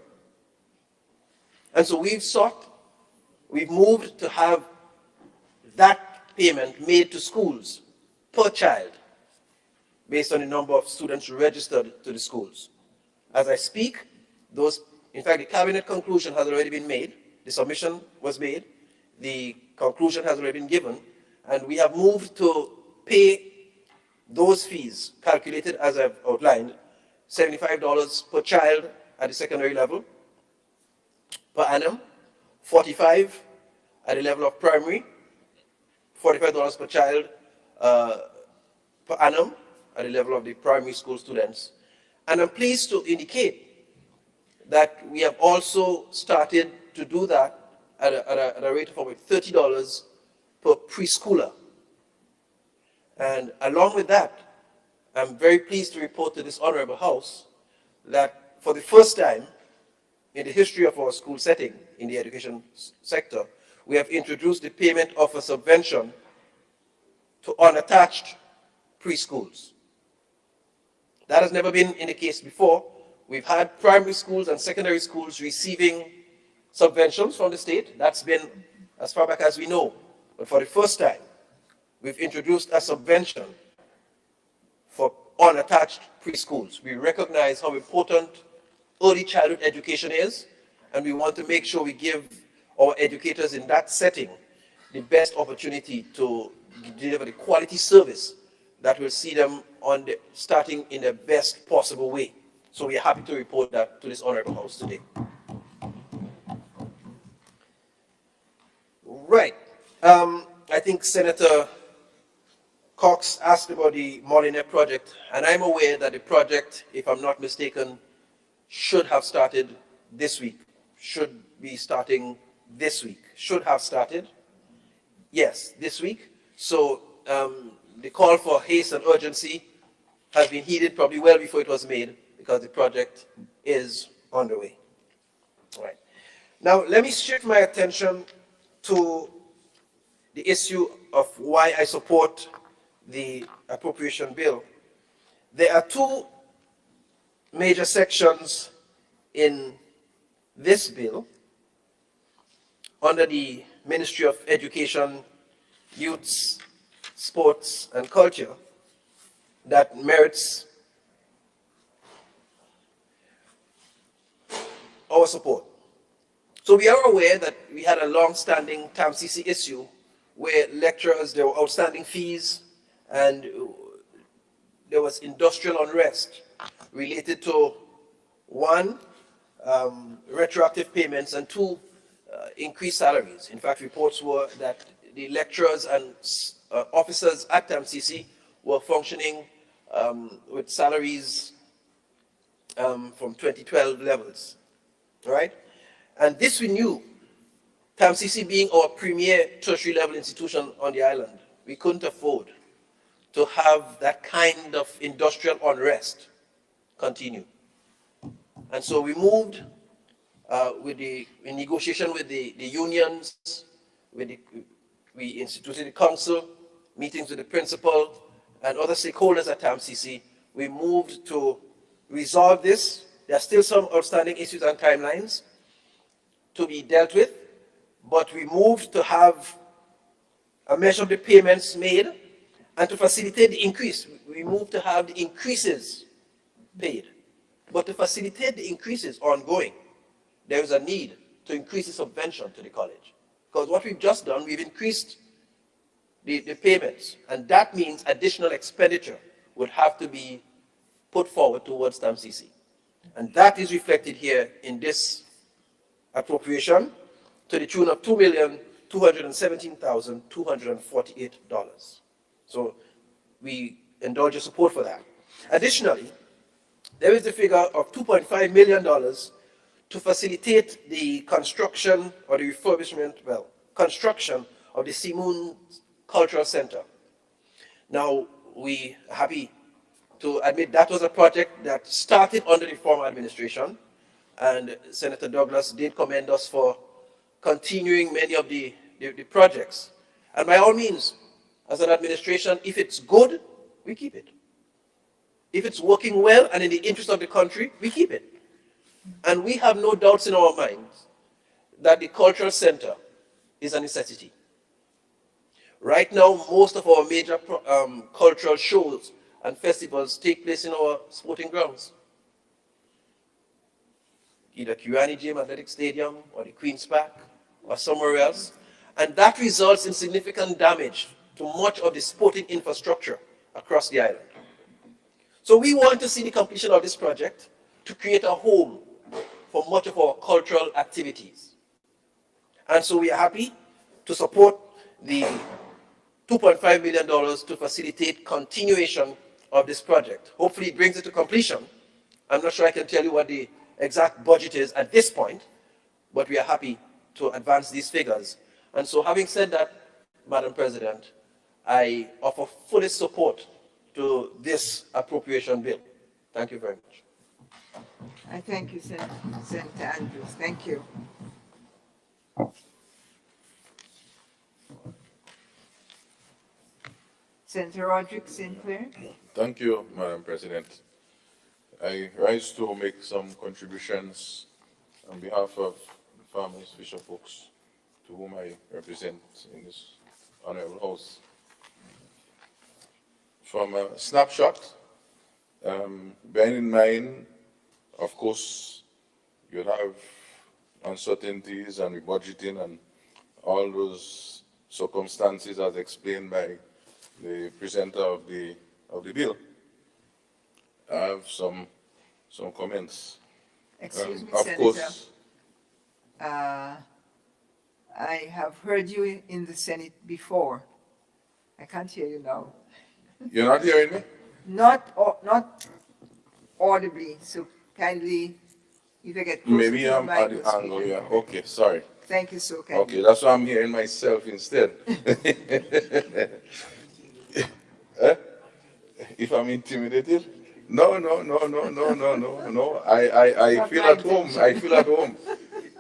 And so we've moved to have that payment made to schools per child based on the number of students registered to the schools. As I speak, in fact, the cabinet conclusion has already been made, the submission was made, the conclusion has already been given, and we have moved to pay those fees, calculated as I've outlined, $75 per child at the secondary level per annum, $45 at the level of primary, $45 per child per annum at the level of the primary school students. And I'm pleased to indicate that we have also started to do that at a rate of about $30 per preschooler. And along with that, I'm very pleased to report to this honorable House that for the first time in the history of our school setting in the education sector, we have introduced the payment of a subvention to unattached preschools. That has never been in the case before. We've had primary schools and secondary schools receiving subventions from the state. That's been as far back as we know. But for the first time, we've introduced a subvention for unattached preschools. We recognize how important early childhood education is, and we want to make sure we give our educators in that setting the best opportunity to deliver the quality service that will see them starting in the best possible way. So we are happy to report that to this honorable House today. Right. I think Senator Cox asked about the Molyneux project, and I'm aware that the project, if I'm not mistaken, should have started this week. Should be starting this week. Should have started, yes, this week. So the call for haste and urgency has been heeded probably well before it was made, because the project is underway. All right. Now, let me shift my attention to the issue of why I support the appropriation bill. There are two major sections in this bill under the Ministry of Education, Youths, Sports and Culture that merits our support. So we are aware that we had a long-standing TAMCC issue where lecturers, there were outstanding fees, and there was industrial unrest related to, one, retroactive payments, and two, increased salaries. In fact, reports were that the lecturers and officers at TAMCC were functioning with salaries from 2012 levels, right? And this we knew. TAMCC being our premier tertiary level institution on the island, we couldn't afford to have that kind of industrial unrest continue. And so we moved in negotiation with the unions, we instituted the council, meetings with the principal and other stakeholders at TAMCC. We moved to resolve this. There are still some outstanding issues and timelines to be dealt with, but we moved to have a measure of the payments made, and to facilitate the increase, we moved to have the increases paid. But to facilitate the increases ongoing, there is a need to increase the subvention to the college. Because what we've just done, we've increased the payments, and that means additional expenditure would have to be put forward towards TAMCC. And that is reflected here in this appropriation to the tune of $2,217,248. So we indulge your support for that. Additionally, there is the figure of $2.5 million to facilitate the construction or the refurbishment, well, construction of the Simoon Cultural Center. Now, we are happy to admit that was a project that started under the former administration, and Senator Douglas did commend us for continuing many of the projects. And by all means, as an administration, if it's good, we keep it. If it's working well and in the interest of the country, we keep it. And we have no doubts in our minds that the cultural center is a necessity. Right now, most of our major cultural shows and festivals take place in our sporting grounds. Either Kirani Gym Athletic Stadium or the Queen's Park or somewhere else. And that results in significant damage to much of the sporting infrastructure across the island. So we want to see the completion of this project to create a home for much of our cultural activities. And so we are happy to support the $2.5 million to facilitate continuation of this project. Hopefully it brings it to completion. I'm not sure I can tell you what the exact budget is at this point, but we are happy to advance these figures. And so having said that, Madam President, I offer fullest support to this appropriation bill. Thank you very much. I thank you, Senator Andrews. Thank you. Senator Roderick Sinclair. Thank you, Madam President. I rise to make some contributions on behalf of farmers, fisher folks, to whom I represent in this honorable house. From a snapshot, bearing in mind, of course, you have uncertainties and budgeting and all those circumstances as explained by the presenter of the bill. I have some comments. Excuse me, of Senator. Course, I have heard you in the Senate before. I can't hear you now. You're not hearing me? Not audibly, so kindly either get closer to Maybe the I'm mic at or the angle, speak. yeah. Okay, sorry. Thank you so kindly. Okay, that's why I'm hearing myself instead. Eh? If I'm intimidated? No, no, no, no, no, no, no, no. I Not feel my at home. I intention. feel at home.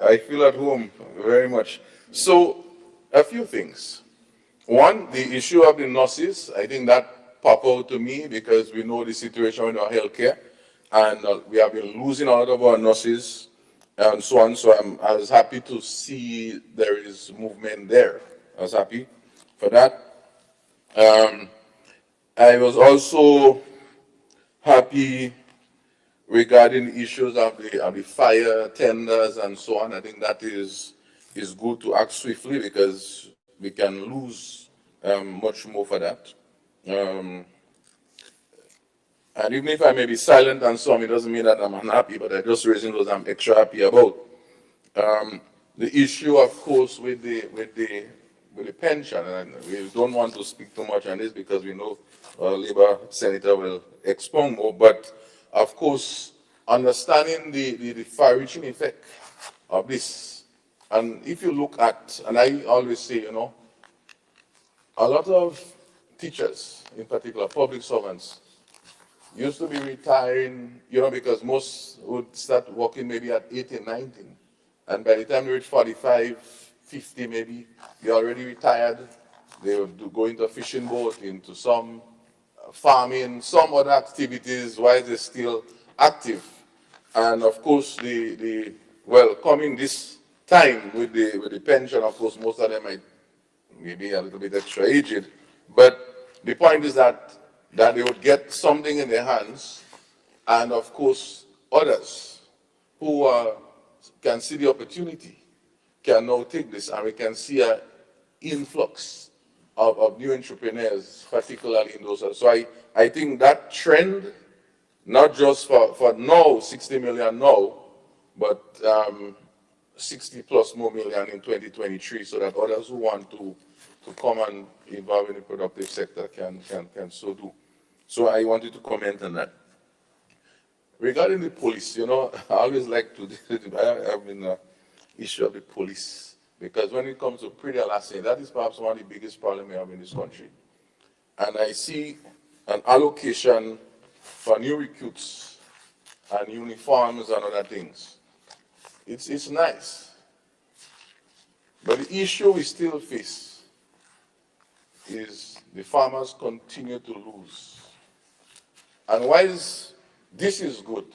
I feel at home very much. So, a few things. One, the issue of the nurses, I think that popped out to me because we know the situation in our healthcare, and we have been losing a lot of our nurses and so on. So I was happy to see there is movement there. I was happy for that. I was also happy regarding issues of the fire tenders and so on. I think that is good to act swiftly because we can lose much more for that. Um, and even if I may be silent on some, it doesn't mean that I'm unhappy, but I'm just raising those I'm extra happy about. The issue, of course, with the pension, and we don't want to speak too much on this because we know our Labour Senator will expound more, but of course, understanding the far-reaching effect of this. And if you look at, and I always say, a lot of teachers, in particular public servants, used to be retiring, because most would start working maybe at 18, 19. And by the time they reach 45, 50 maybe, they're already retired. They would go into a fishing boat, into some farming, some other activities while they're still active. And of course, coming this time with the pension, of course, most of them might maybe a little bit extra aged. But the point is that they would get something in their hands, and of course, others who can see the opportunity can now take this, and we can see an influx of new entrepreneurs, particularly in those. So I think that trend, not just for now, 60 million now, but 60 plus more million in 2023, so that others who want to come and involve in the productive sector can so do. So I wanted to comment on that. Regarding the police, I always like to, I have been issue of the police, because when it comes to pretty harassing, that is perhaps one of the biggest problems we have in this country. And I see an allocation for new recruits and uniforms and other things. It's nice. But the issue we still face is the farmers continue to lose. And whilst this is good,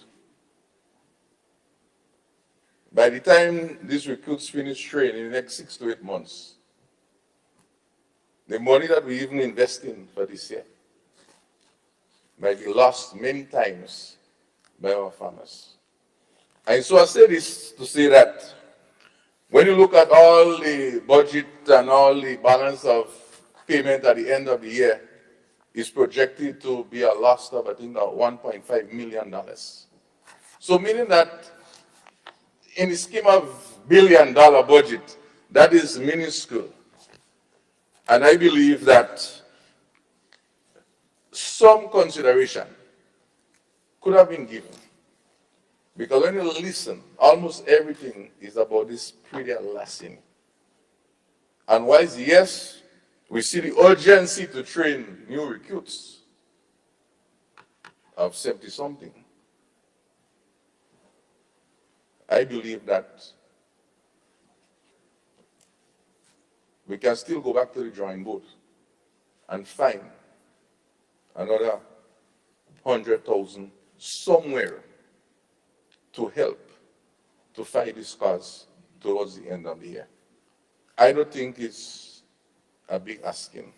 by the time these recruits finish training in the next 6 to 8 months, the money that we even invest in for this year might be lost many times by our farmers. And so I say this to say that when you look at all the budget and all the balance of payment at the end of the year, it's projected to be a loss of, I think, $1.5 million. So meaning that in the scheme of billion-dollar budget, that is minuscule. And I believe that some consideration could have been given. Because when you listen, almost everything is about this pretty lasting. And whilst, yes, we see the urgency to train new recruits of 70-something, I believe that we can still go back to the drawing board and find another 100,000 somewhere to help to fight this cause towards the end of the year. I don't think it's a big asking.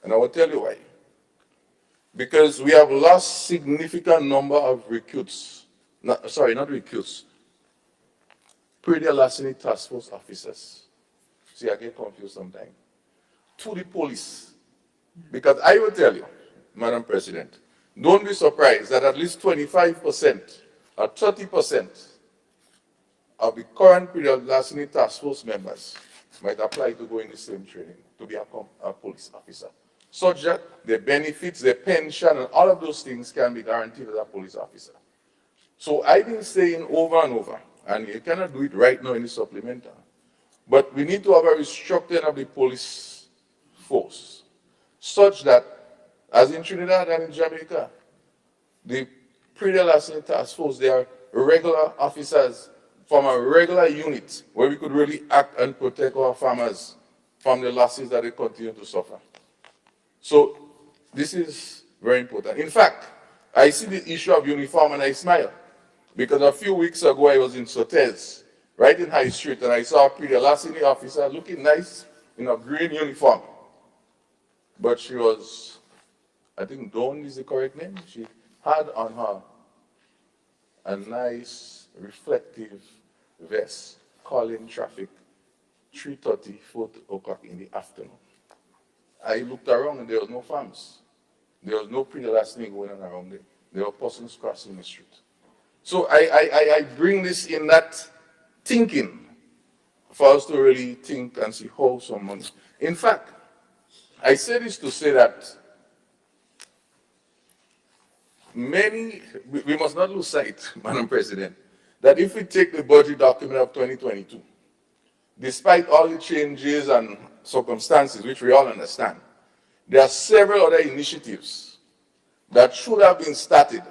And I will tell you why. Because we have lost significant number of recruits, not recruits, pretty larceny task force officers. See, I get confused sometimes. To the police. Because I will tell you, Madam President, don't be surprised that at least 25% or 30% of the current period larceny task force members might apply to go in the same training to be a police officer. such that their benefits, their pension, and all of those things can be guaranteed as a police officer. So I've been saying over and over, and you cannot do it right now in the supplemental, but we need to have a restructuring of the police force, such that, as in Trinidad and in Jamaica, the pre-larceny task force, they are regular officers from a regular unit where we could really act and protect our farmers from the losses that they continue to suffer. So this is very important. In fact, I see the issue of uniform and I smile, because a few weeks ago I was in Sotez, right in High Street, and I saw a pre-larceny officer looking nice in a green uniform. But she was, I think Dawn is the correct name, she had on her a nice reflective vest calling traffic 3:30, 4 o'clock in the afternoon. I looked around and there was no farms. There was no pre-larceny going on around there. There were persons crossing the street. So I bring this in that thinking for us to really think and see how some money. In fact, I say this to say that we must not lose sight, Madam President, that if we take the budget document of 2022, despite all the changes and circumstances, which we all understand, there are several other initiatives that should have been started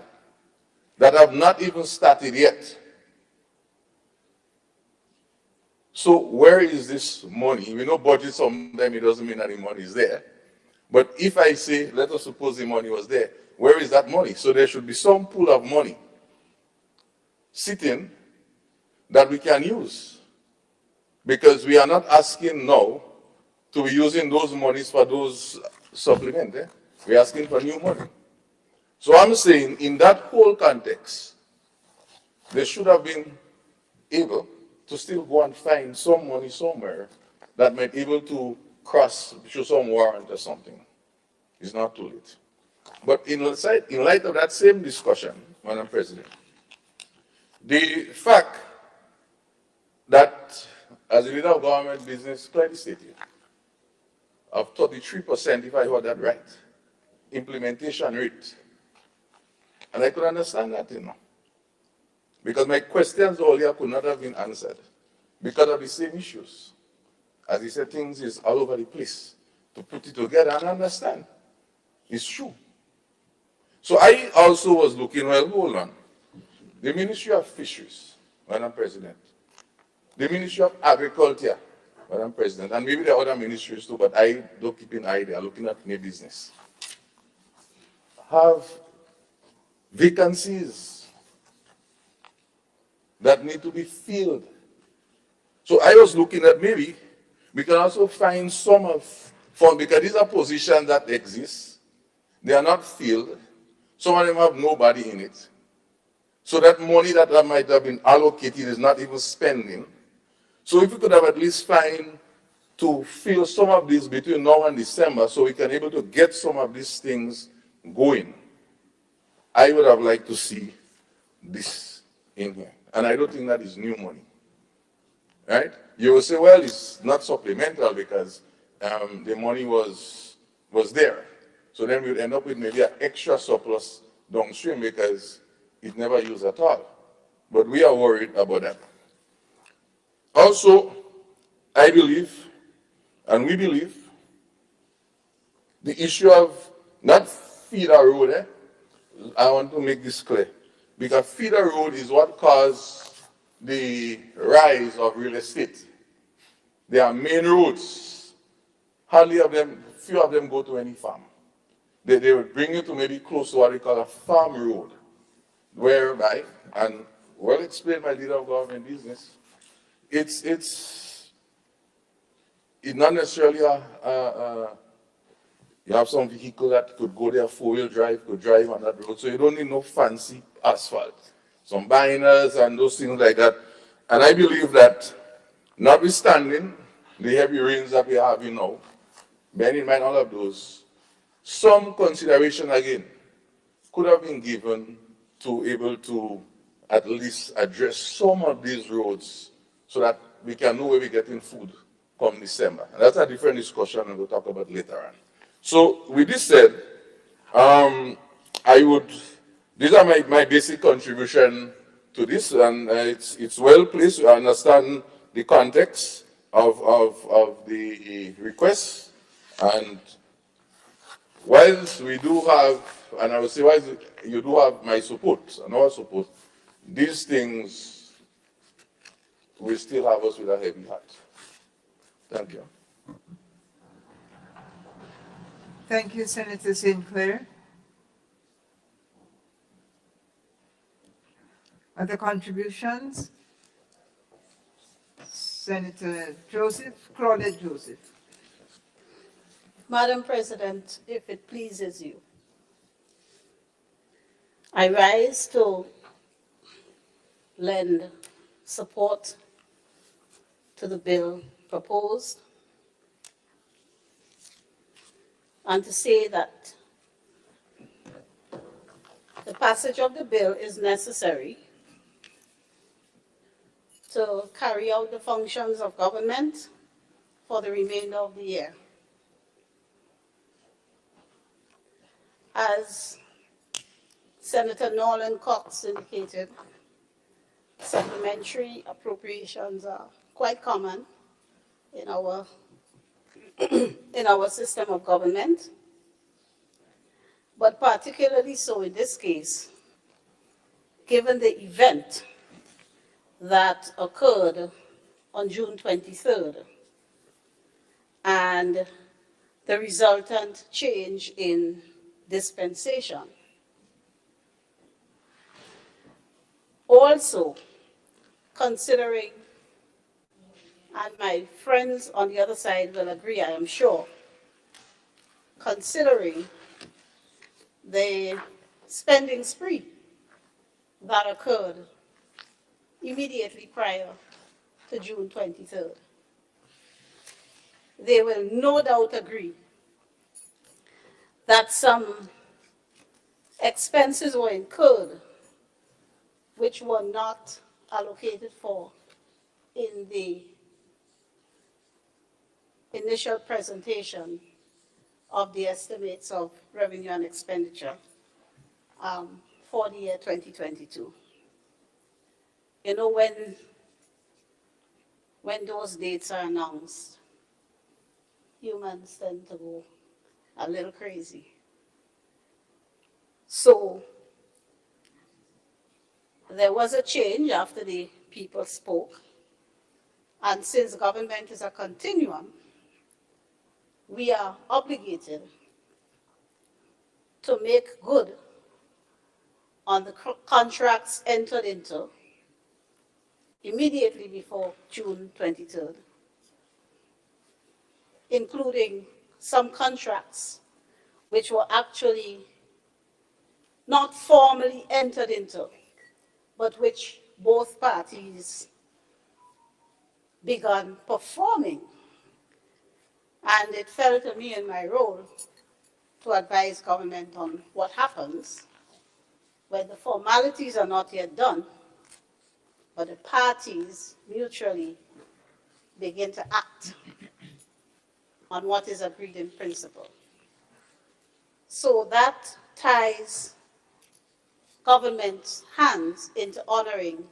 that have not even started yet. So where is this money? We know budget sometimes it doesn't mean that the money is there. But if I say, let us suppose the money was there, where is that money? So there should be some pool of money sitting that we can use. Because we are not asking now to be using those monies for those supplements. We're asking for new money. So I'm saying in that whole context, they should have been able to still go and find some money somewhere that might be able to cross, show some warrant or something. It's not too late. But in light of that same discussion, Madam President, the fact that as a leader of government business clearly stated, of 33%, if I heard that right, implementation rate. And I could understand that, because my questions earlier could not have been answered because of the same issues. As he said, things is all over the place. To put it together and understand, it's true. So I also was looking, well, hold on. The Ministry of Fisheries, Madam President, the Ministry of Agriculture, Madam President, and maybe there are other ministries too, but I don't keep an eye there, looking at my business, have vacancies that need to be filled. So I was looking at maybe we can also find some of, because these are positions that exist, they are not filled, some of them have nobody in it. So that money that might have been allocated is not even spending. So if we could have at least find to fill some of these between now and December so we can able to get some of these things going, I would have liked to see this in here. And I don't think that is new money. Right? You will say, well, it's not supplemental because the money was there. So then we would end up with maybe an extra surplus downstream because it's never used at all. But we are worried about that. Also, I believe, and we believe, the issue of not feeder road, I want to make this clear, because feeder road is what caused the rise of real estate. They are main roads. Hardly of them, few of them go to any farm. They would bring you to maybe close to what we call a farm road, whereby, and well explained by leader of government business, it's not necessarily you have some vehicle that could go there, four-wheel drive, could drive on that road, so you don't need no fancy asphalt. Some binders and those things like that. And I believe that, notwithstanding the heavy rains that we are having now, bearing in mind all of those, some consideration again could have been given to able to at least address some of these roads so that we can know where we're getting food come December. And that's a different discussion and we'll talk about later on. So with this said, these are my basic contribution to this, and it's well placed. I understand the context of the request, and whilst we do have, and I will say whilst you do have my support and our support, these things will still have us with a heavy heart. Thank you. Thank you, Senator Sinclair. Other contributions? Senator Joseph, Claudette Joseph. Madam President, if it pleases you, I rise to lend support to the bill proposed and to say that the passage of the bill is necessary to carry out the functions of government for the remainder of the year. As Senator Norland Cox indicated, supplementary appropriations are quite common in our in our system of government, but particularly so in this case, given the event that occurred on June 23rd and the resultant change in dispensation. Also, considering, and my friends on the other side will agree, I am sure, considering the spending spree that occurred immediately prior to June 23rd. They will no doubt agree that some expenses were incurred which were not allocated for in the initial presentation of the estimates of revenue and expenditure for the year 2022. You know, when those dates are announced, humans tend to go a little crazy. So there was a change after the people spoke, and since government is a continuum, we are obligated to make good on the contracts entered into immediately before June 23rd, including some contracts which were actually not formally entered into, but which both parties began performing. And it fell to me in my role to advise government on what happens when the formalities are not yet done, but the parties mutually begin to act on what is agreed in principle. So that ties government's hands into honoring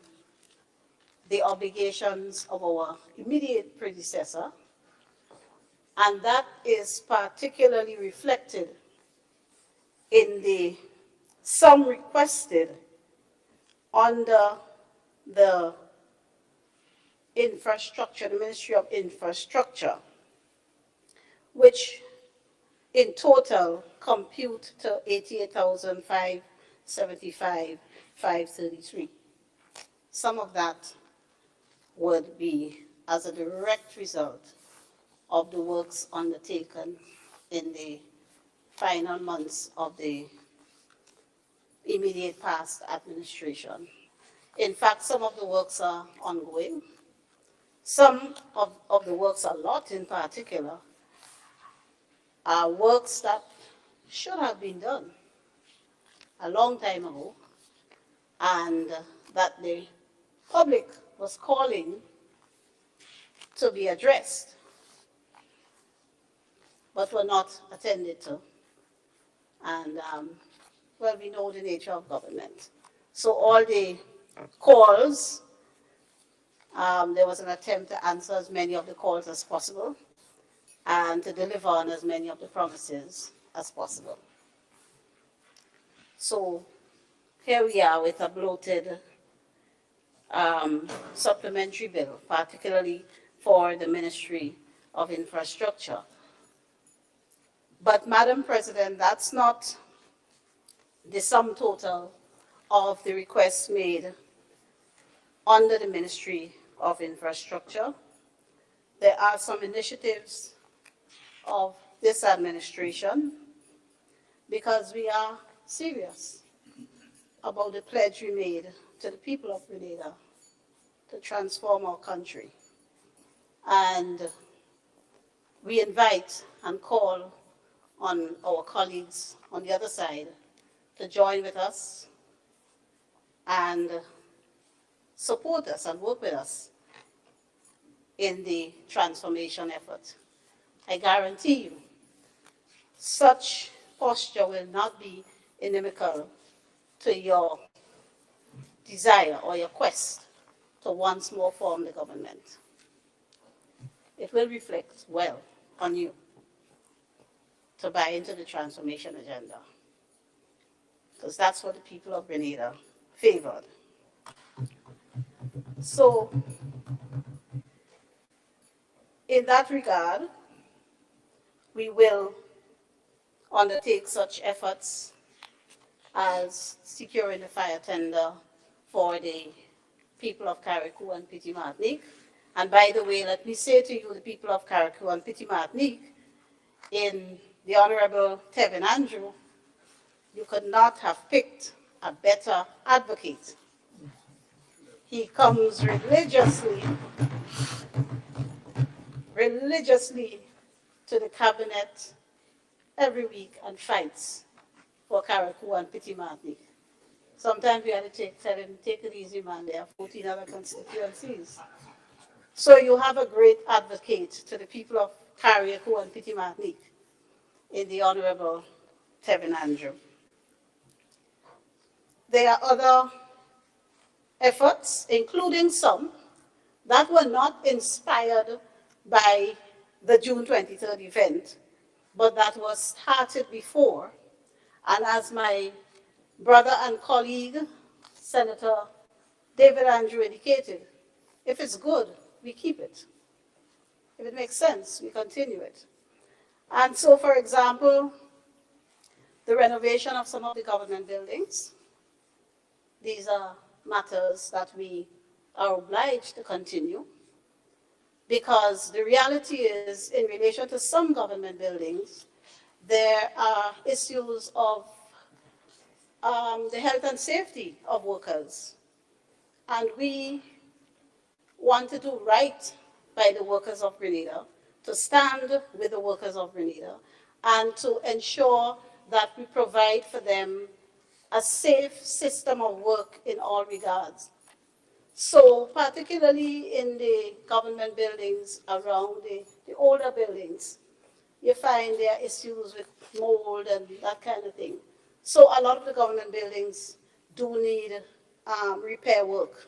the obligations of our immediate predecessor, and that is particularly reflected in the sum requested under the infrastructure, the Ministry of Infrastructure, which in total compute to 88,575,533. Some of that would be as a direct result of the works undertaken in the final months of the immediate past administration. In fact, some of the works are ongoing. Some of the works, a lot in particular, are works that should have been done a long time ago, and that the public was calling to be addressed. but were not attended to. And, well, we know the nature of government. So all the calls, there was an attempt to answer as many of the calls as possible and to deliver on as many of the promises as possible. So here we are with a bloated supplementary bill, particularly for the Ministry of Infrastructure. But, Madam President, that's not the sum total of the requests made under the Ministry of Infrastructure. There are some initiatives of this administration because we are serious about the pledge we made to the people of Grenada to transform our country. And we invite and call on our colleagues on the other side to join with us and support us and work with us in the transformation effort. I guarantee you, such posture will not be inimical to your desire or your quest to once more form the government. It will reflect well on you to buy into the transformation agenda, because that's what the people of Grenada favored. So, in that regard, we will undertake such efforts as securing the fire tender for the people of Carriacou and Petit Martinique. And by the way, let me say to you, the people of Carriacou and Petit Martinique, in the Honorable Tevin Andrew, you could not have picked a better advocate. He comes religiously to the cabinet every week and fights for Carriacou and Petit Martinique. Sometimes we had to tell him, take it easy, man, there are 14 other constituencies. So you have a great advocate to the people of Carriacou and Petit Martinique in the Honorable Tevin Andrew. There are other efforts, including some that were not inspired by the June 23rd event, but that was started before. And as my brother and colleague, Senator David Andrew indicated, if it's good, we keep it. If it makes sense, we continue it. And so, for example, the renovation of some of the government buildings, these are matters that we are obliged to continue, because the reality is, in relation to some government buildings, there are issues of the health and safety of workers. And we want to do right by the workers of Grenada, to stand with the workers of Grenada, and to ensure that we provide for them a safe system of work in all regards. So particularly in the government buildings around the older buildings, you find there are issues with mold and that kind of thing. So a lot of the government buildings do need repair work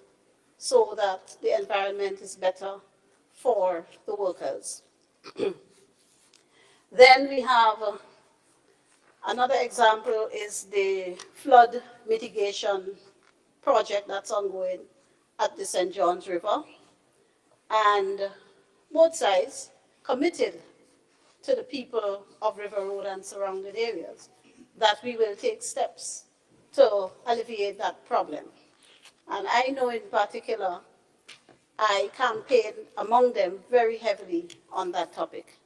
so that the environment is better for the workers. Then we have another example is the flood mitigation project that's ongoing at the St. John's River. And both sides committed to the people of River Road and surrounding areas that we will take steps to alleviate that problem. And I know in particular, I campaigned among them very heavily on that topic.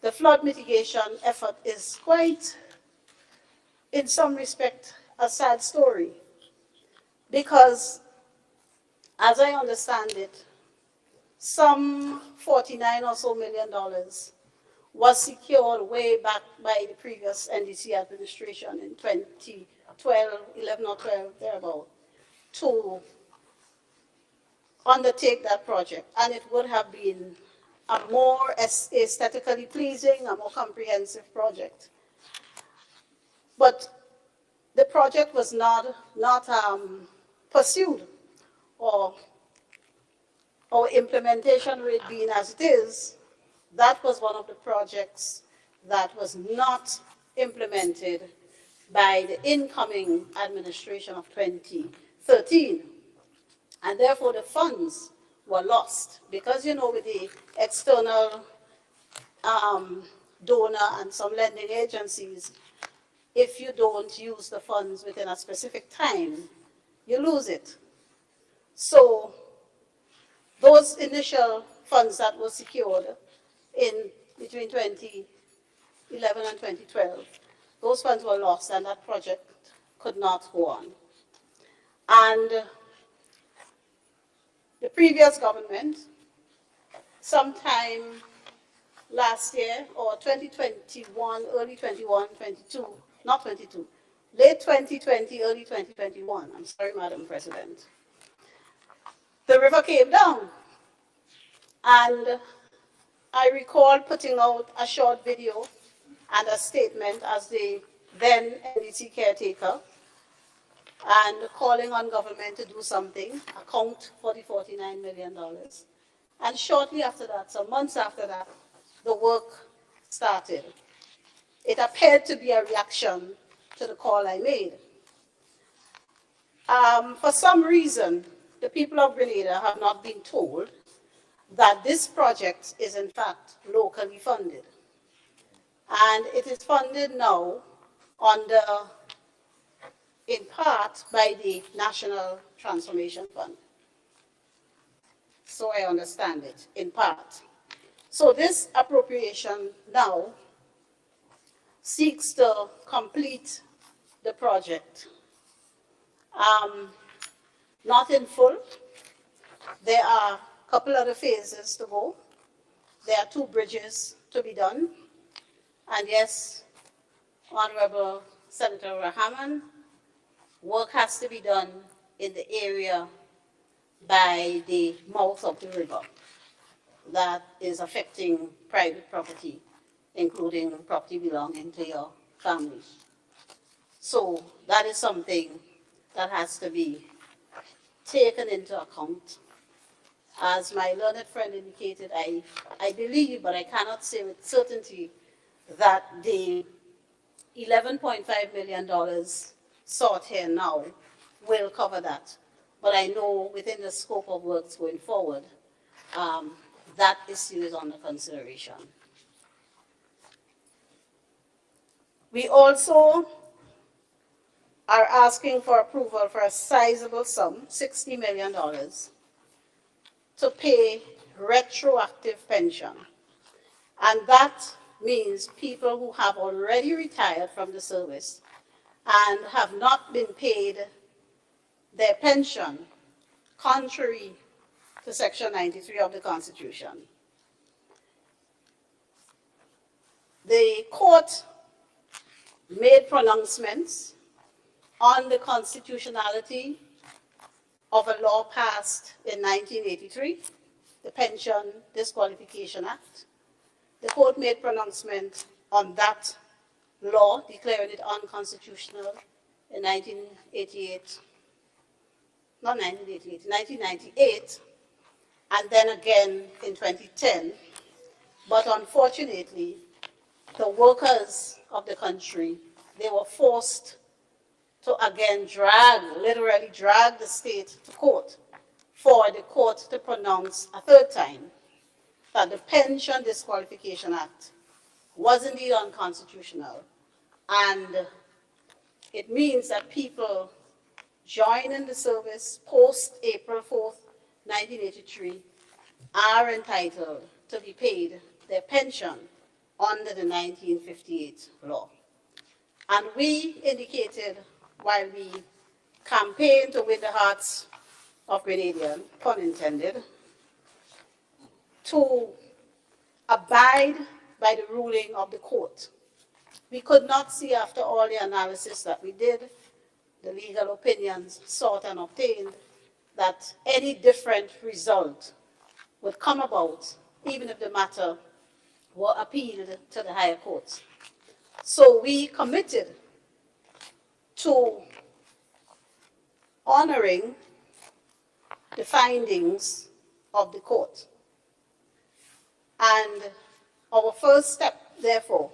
The flood mitigation effort is quite, in some respect, a sad story, because as I understand it, some $49 or so million was secured way back by the previous NDC administration in 2012, 11 or 12, thereabout, to undertake that project. And it would have been a more aesthetically pleasing, a more comprehensive project. But the project was not pursued, or implementation rate being as it is. That was one of the projects that was not implemented by the incoming administration of 2013. And therefore the funds were lost because, you know, with the external donor and some lending agencies, if you don't use the funds within a specific time, you lose it. So those initial funds that were secured in between 2011 and 2012, those funds were lost and that project could not go on. And the previous government, sometime last year, or 2021, early 21, 22, not 22, late 2020, early 2021, I'm sorry, Madam President, the river came down. And I recall putting out a short video and a statement as the then NDC caretaker and calling on government to do something, account for the $49 million. And shortly after that, some months after that, the work started. It appeared to be a reaction to the call I made. For some reason, the people of Grenada have not been told that this project is in fact locally funded. And it is funded now in part by the National Transformation Fund. So I understand it, in part. So this appropriation now seeks to complete the project. Not in full. There are a couple other phases to go. There are 2 bridges to be done. And yes, Honorable Senator Rahaman, work has to be done in the area by the mouth of the river that is affecting private property, including property belonging to your family. So that is something that has to be taken into account. As my learned friend indicated, I believe, but I cannot say with certainty, that the $11.5 million sought here now will cover that. But I know within the scope of works going forward, that issue is under consideration. We also are asking for approval for a sizable sum, $60 million, to pay retroactive pension. And that means people who have already retired from the service and have not been paid their pension, contrary to Section 93 of the Constitution. The court made pronouncements on the constitutionality of a law passed in 1983, the Pension Disqualification Act. The court made pronouncement on that law, declaring it unconstitutional in 1988, not 1988, 1998, and then again in 2010. But unfortunately, the workers of the country, they were forced to again literally drag the state to court for the court to pronounce a third time that the Pension Disqualification Act was indeed unconstitutional. And it means that people joining the service post April 4th, 1983 are entitled to be paid their pension under the 1958 law. And we indicated, while we campaigned to win the hearts of Grenadians, pun intended, to abide by the ruling of the court. We could not see, after all the analysis that we did, the legal opinions sought and obtained, that any different result would come about even if the matter were appealed to the higher courts. So we committed to honoring the findings of the court. And our first step, therefore,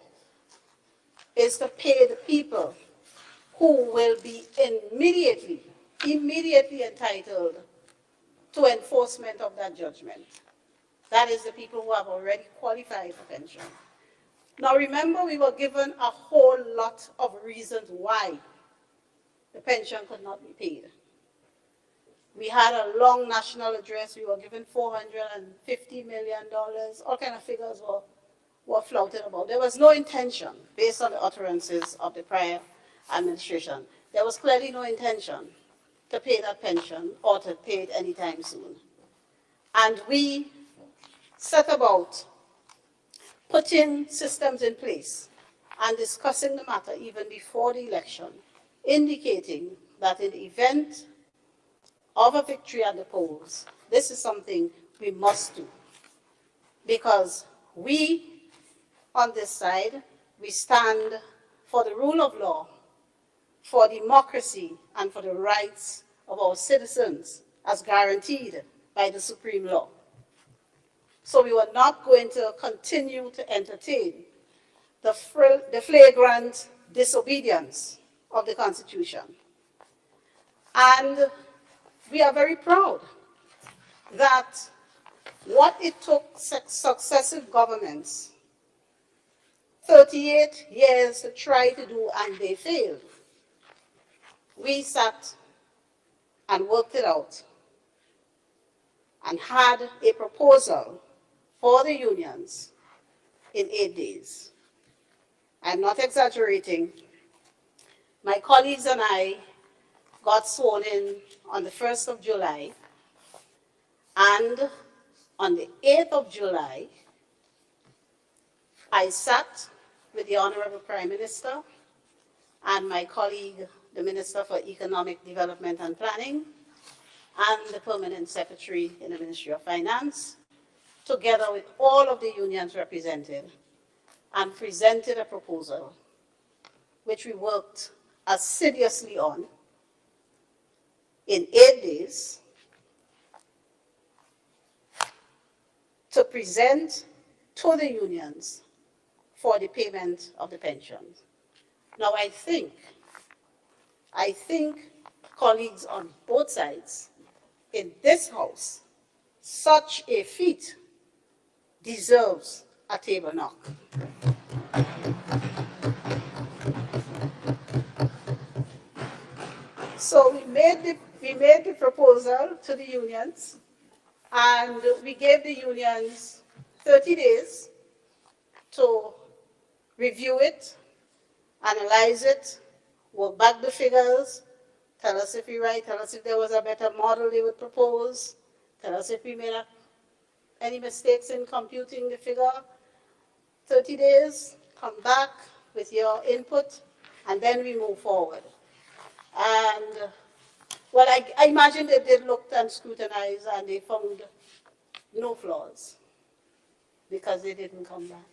is to pay the people who will be immediately entitled to enforcement of that judgment. That is the people who have already qualified for pension. Now remember, we were given a whole lot of reasons why the pension could not be paid. We had a long national address. We were given $450 million. All kind of figures were flouted about. There was no intention, based on the utterances of the prior administration, there was clearly no intention to pay that pension or to pay it anytime soon. And we set about putting systems in place and discussing the matter even before the election, indicating that in the event of a victory at the polls, this is something we must do. Because we, on this side, we stand for the rule of law, for democracy, and for the rights of our citizens as guaranteed by the supreme law. So we were not going to continue to entertain the flagrant disobedience of the Constitution. And we are very proud that what it took successive governments 38 years to try to do, and they failed, we sat and worked it out and had a proposal for the unions in 8 days. I'm not exaggerating. My colleagues and I got sworn in on the 1st of July, and on the 8th of July, I sat with the Honorable Prime Minister and my colleague, the Minister for Economic Development and Planning, and the Permanent Secretary in the Ministry of Finance, together with all of the unions represented, and presented a proposal which we worked assiduously on in 8 days to present to the unions for the payment of the pensions. Now I think colleagues on both sides in this House, such a feat deserves a table knock. So we made the proposal to the unions, and we gave the unions 30 days to review it, analyze it, work back the figures, tell us if we're right, tell us if there was a better model they would propose, tell us if we made any mistakes in computing the figure. 30 days, come back with your input, and then we move forward. And well, I imagine they did look and scrutinize, and they found no flaws because they didn't come back.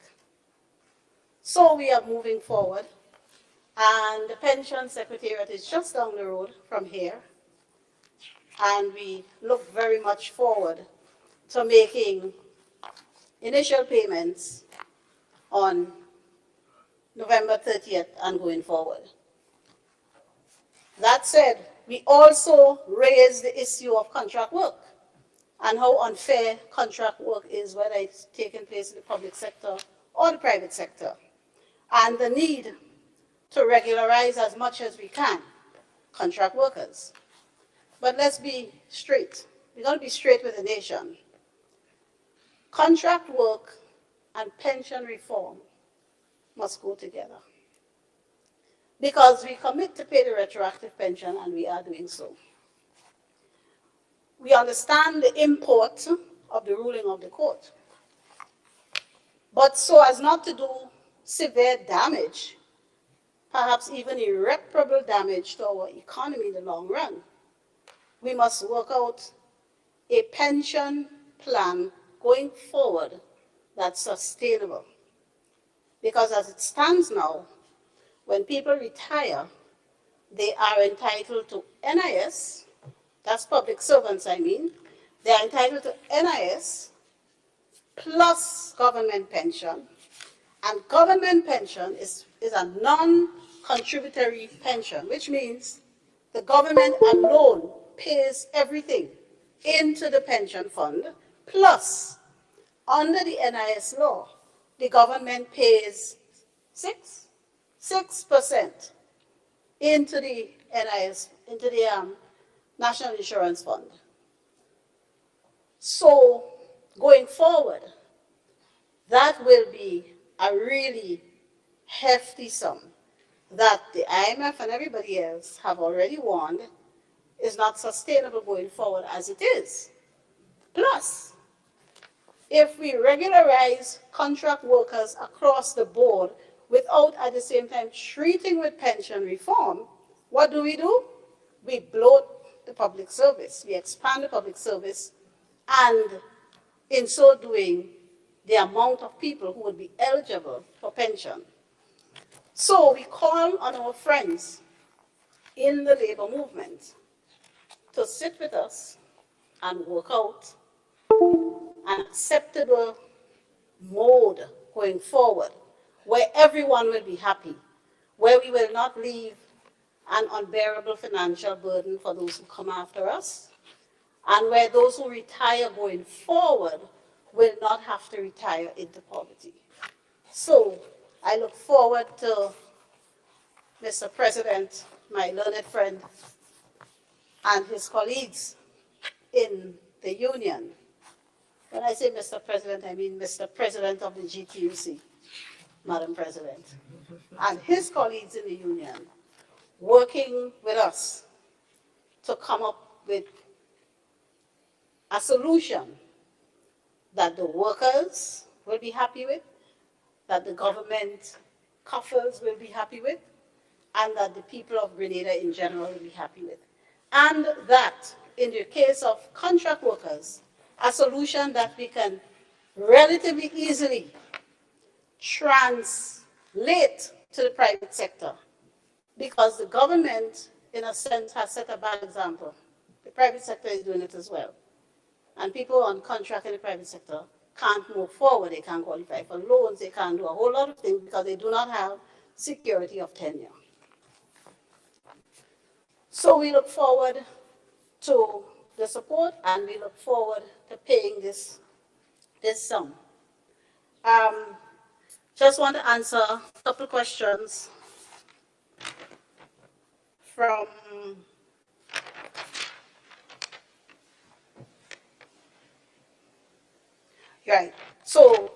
So we are moving forward, and the Pension Secretariat is just down the road from here, and we look very much forward to making initial payments on November 30th and going forward. That said, we also raised the issue of contract work and how unfair contract work is, whether it's taking place in the public sector or the private sector, and the need to regularize as much as we can contract workers. But let's be straight. We're going to be straight with the nation. Contract work and pension reform must go together, because we commit to pay the retroactive pension, and we are doing so. We understand the import of the ruling of the court, but so as not to do severe damage, perhaps even irreparable damage to our economy in the long run, we must work out a pension plan going forward that's sustainable. Because as it stands now, when people retire, they are entitled to NIS, that's public servants I mean, they are entitled to NIS plus government pension, and government pension is a non-contributory pension, which means the government alone pays everything into the pension fund, plus under the NIS law, the government pays 6% into the NIS, into the National Insurance Fund. So going forward, that will be a really hefty sum that the IMF and everybody else have already warned is not sustainable going forward as it is. Plus, if we regularize contract workers across the board without at the same time treating with pension reform, what do? We bloat the public service. We expand the public service, and in so doing, the amount of people who would be eligible for pension. So we call on our friends in the labor movement to sit with us and work out an acceptable mode going forward, where everyone will be happy, where we will not leave an unbearable financial burden for those who come after us, and where those who retire going forward will not have to retire into poverty. So I look forward to Mr. President, my learned friend, and his colleagues in the union. When I say Mr. President, I mean Mr. President of the GTUC, Madam President, and his colleagues in the union, working with us to come up with a solution that the workers will be happy with, that the government coffers will be happy with, and that the people of Grenada in general will be happy with. And that, in the case of contract workers, a solution that we can relatively easily translate to the private sector, because the government, in a sense, has set a bad example. The private sector is doing it as well. And people on contract in the private sector can't move forward. They can't qualify for loans. They can't do a whole lot of things because they do not have security of tenure. So we look forward to the support, and we look forward to paying this sum. Just want to answer a couple of questions from right. So,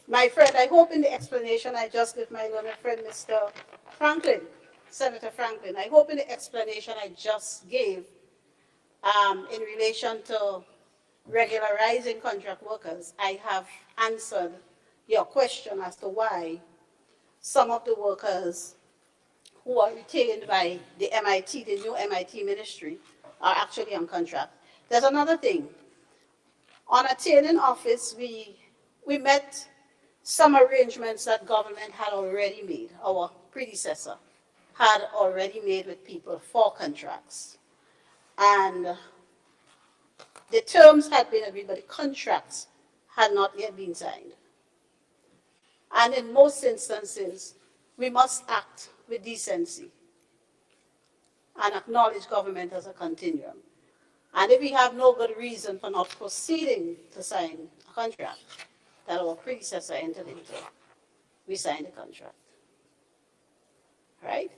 my friend, I hope in the explanation I just gave my learned friend, Mr. Franklin, Senator Franklin, I hope in the explanation I just gave in relation to regularizing contract workers, I have answered your question as to why some of the workers who are retained by the MIT, the new MIT ministry, are actually on contract. There's another thing. On attaining office, we met some arrangements that government had already made, our predecessor had already made with people for contracts. And the terms had been agreed, but the contracts had not yet been signed. And in most instances, we must act with decency and acknowledge government as a continuum. And if we have no good reason for not proceeding to sign a contract that our predecessor entered into, we sign the contract. Right?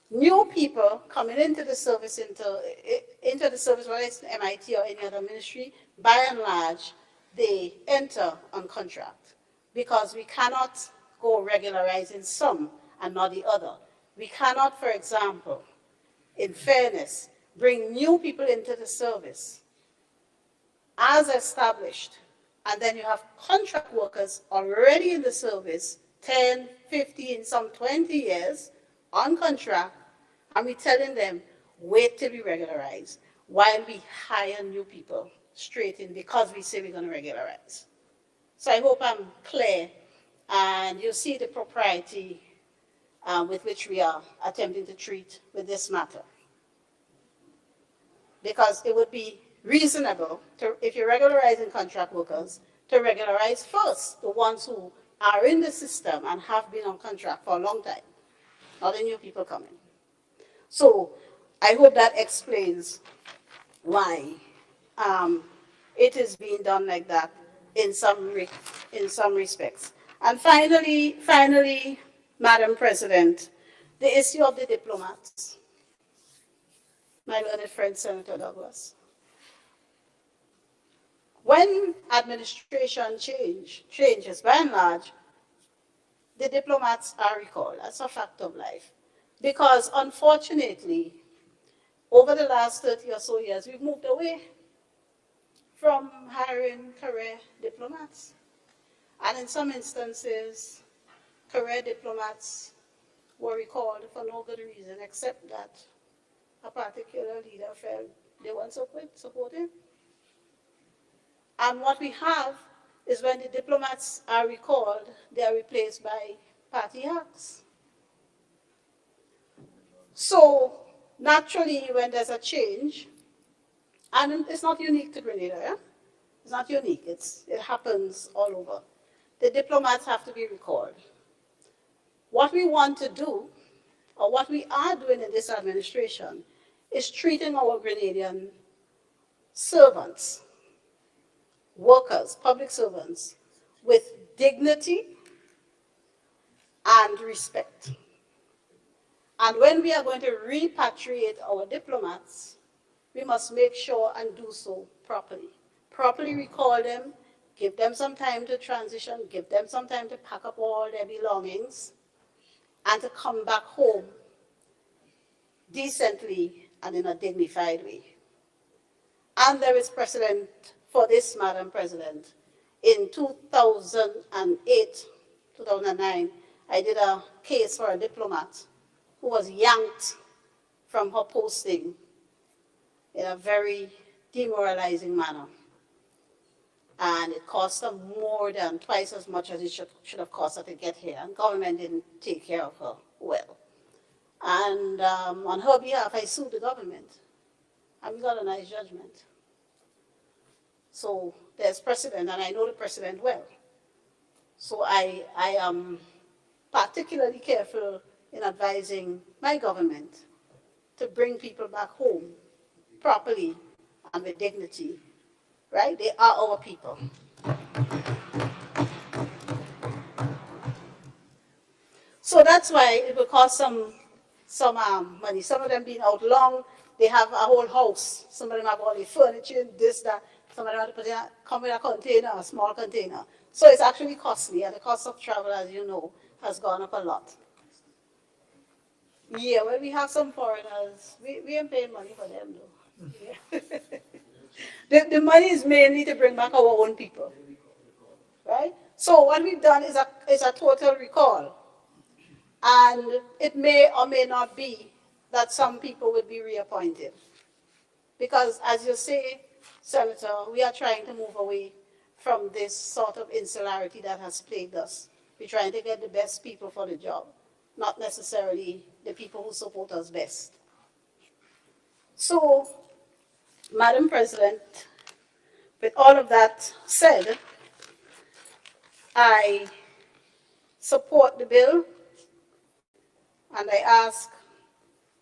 New people coming into the service, into the service, whether it's MIT or any other ministry, by and large, they enter on contract, because we cannot go regularizing some and not the other. We cannot, for example, in fairness, bring new people into the service as established, and then you have contract workers already in the service, 10, 15, some 20 years on contract, and we're telling them, wait till we regularize, while we hire new people straight in because we say we're going to regularize. So I hope I'm clear, and you see the propriety with which we are attempting to treat with this matter. Because it would be reasonable, if you're regularizing contract workers, to regularize first the ones who are in the system and have been on contract for a long time, not the new people coming. So I hope that explains why it is being done like that in some respects. And finally, Madam President, the issue of the diplomats. My learned friend, Senator Douglas. When administration changes, by and large, the diplomats are recalled. That's a fact of life. Because unfortunately, over the last 30 or so years, we've moved away from hiring career diplomats. And in some instances, career diplomats were recalled for no good reason, except that a particular leader felt they weren't supporting. And what we have is when the diplomats are recalled, they are replaced by party hacks. So naturally, when there's a change, and it's not unique to Grenada, yeah? It's not unique, it happens all over. The diplomats have to be recalled. What we want to do, or what we are doing in this administration, is treating our Grenadian servants, workers, public servants, with dignity and respect. And when we are going to repatriate our diplomats, we must make sure and do so properly. Properly recall them, give them some time to transition, give them some time to pack up all their belongings, and to come back home decently and in a dignified way. And there is precedent for this, Madam President. In 2008, 2009, I did a case for a diplomat who was yanked from her posting in a very demoralizing manner. And it cost her more than twice as much as it should have cost her to get here. And government didn't take care of her well. And on her behalf, I sued the government. And we got a nice judgment. So there's precedent, and I know the precedent well. So I am particularly careful in advising my government to bring people back home properly and with dignity, right? They are our people. So that's why it will cost some money. Some of them being out long, they have a whole house. Some of them have all the furniture, this, that. Some of them have to come in a container, a small container. So it's actually costly, and the cost of travel, as you know, has gone up a lot. Yeah, well, we have some foreigners. We ain't paying money for them, though. Yeah. the money is mainly to bring back our own people, right? So what we've done is a total recall. And it may or may not be that some people will be reappointed. Because as you say, Senator, we are trying to move away from this sort of insularity that has plagued us. We're trying to get the best people for the job, not necessarily the people who support us best. So, Madam President, with all of that said, I support the bill, and I ask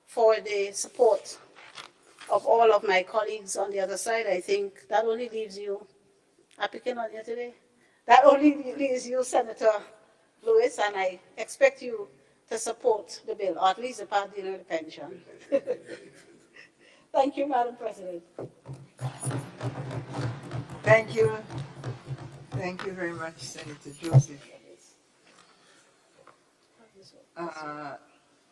for the support of all of my colleagues on the other side. I think that only leaves you, I'm picking on you today, that only leaves you, Senator Lewis, and I expect you to support the bill, or at least the part dealing with the pension. Thank you, Madam President. Thank you. Thank you very much, Senator Joseph.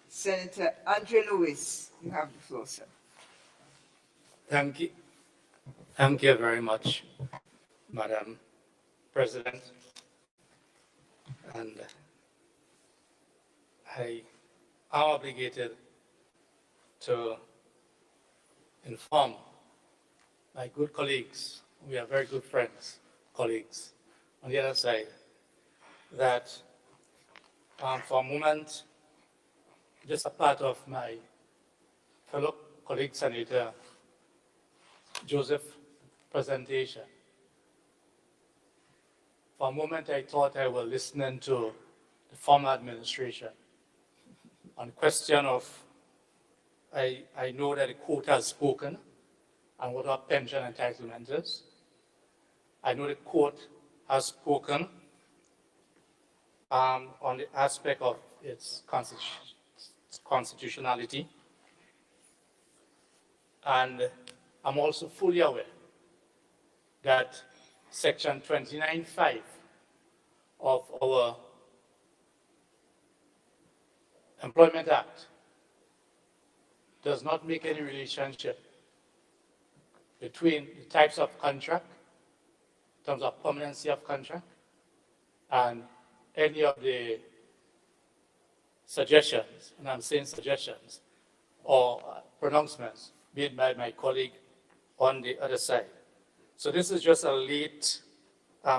Senator Andre Lewis, you have the floor, sir. Thank you. Thank you very much, Madam President. And I am obligated to inform my good colleagues, we are very good friends, colleagues, on the other side that for a moment, just a part of my fellow colleague Senator Joseph's presentation. For a moment, I thought I was listening to the former administration on the question of, I know that the court has spoken on what our pension entitlement is. I know the court has spoken on the aspect of its constitutionality. And I'm also fully aware that Section 29(5) of our Employment Act does not make any relationship between the types of contract, in terms of permanency of contract, and any of the suggestions, and I'm saying suggestions, or pronouncements made by my colleague on the other side. So this is just a late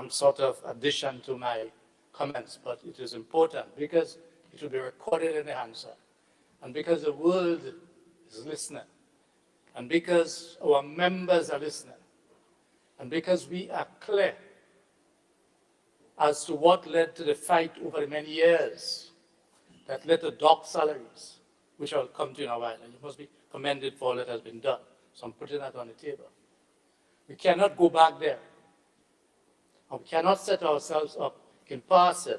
sort of addition to my comments, but it is important because it will be recorded in the answer. And because the world is listening, and because our members are listening, and because we are clear as to what led to the fight over the many years that led to dock salaries, which I'll come to in a while, and you must be commended for all that has been done. So I'm putting that on the table. We cannot go back there. And we cannot set ourselves up in person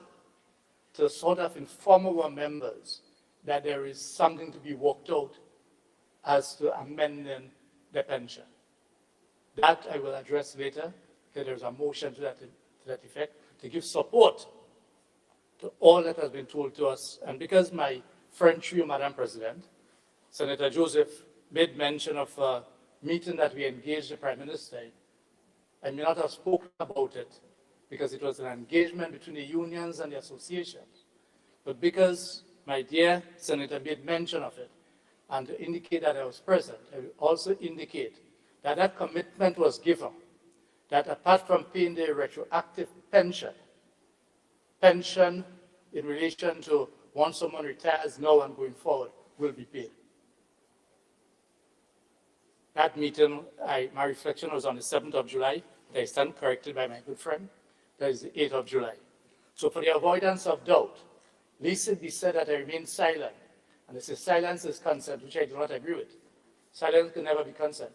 to sort of inform our members that there is something to be worked out as to amending the pension. That I will address later, because there's a motion to that effect, to give support to all that has been told to us. And because my friend through you, Madam President, Senator Joseph made mention of a meeting that we engaged the Prime Minister in, I may not have spoken about it because it was an engagement between the unions and the associations. But because my dear Senator made mention of it, and to indicate that I was present, I will also indicate that that commitment was given, that apart from paying the retroactive pension in relation to once someone retires now and going forward will be paid. That meeting, my reflection was on the 7th of July. I stand corrected by my good friend. That is the 8th of July. So for the avoidance of doubt, lest it be said that I remain silent, and they say silence is consent, which I do not agree with. Silence can never be consent.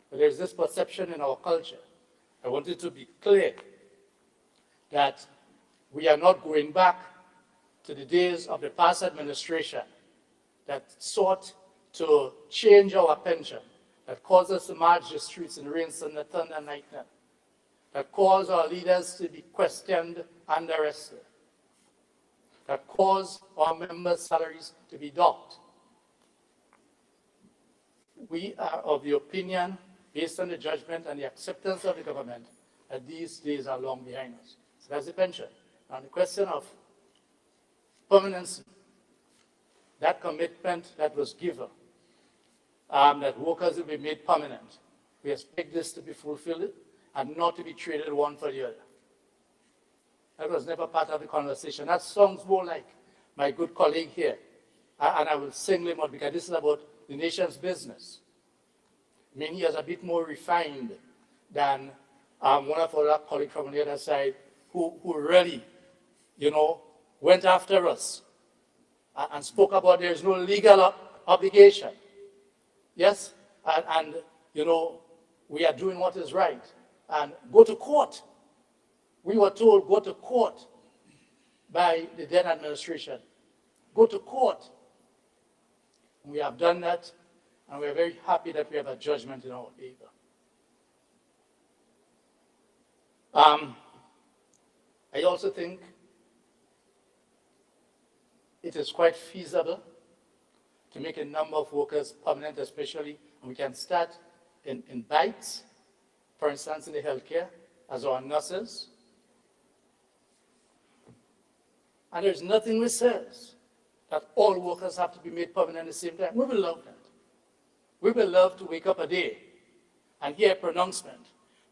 But there's this perception in our culture. I want it to be clear that we are not going back to the days of the past administration that sought to change our pension, that caused us to march the streets in rain, thunder, and lightning, that caused our leaders to be questioned and arrested, that caused our members' salaries to be docked. We are of the opinion, based on the judgment and the acceptance of the government, that these days are long behind us. So that's the pension. Now the question of permanency, that commitment that was given, that workers will be made permanent, we expect this to be fulfilled and not to be traded one for the other. That was never part of the conversation. That sounds more like my good colleague here, and I will single him out because this is about the nation's business. I mean, he is a bit more refined than one of our colleagues from the other side who really, went after us and spoke about there is no legal obligation. Yes? And we are doing what is right. And go to court. We were told go to court by the then administration. Go to court. We have done that, and we are very happy that we have a judgment in our favor. I also think it is quite feasible to make a number of workers permanent, especially, and we can start in bites, for instance, in the healthcare, as our nurses. And there's nothing which says that all workers have to be made permanent at the same time. We will love that. We will love to wake up a day and hear a pronouncement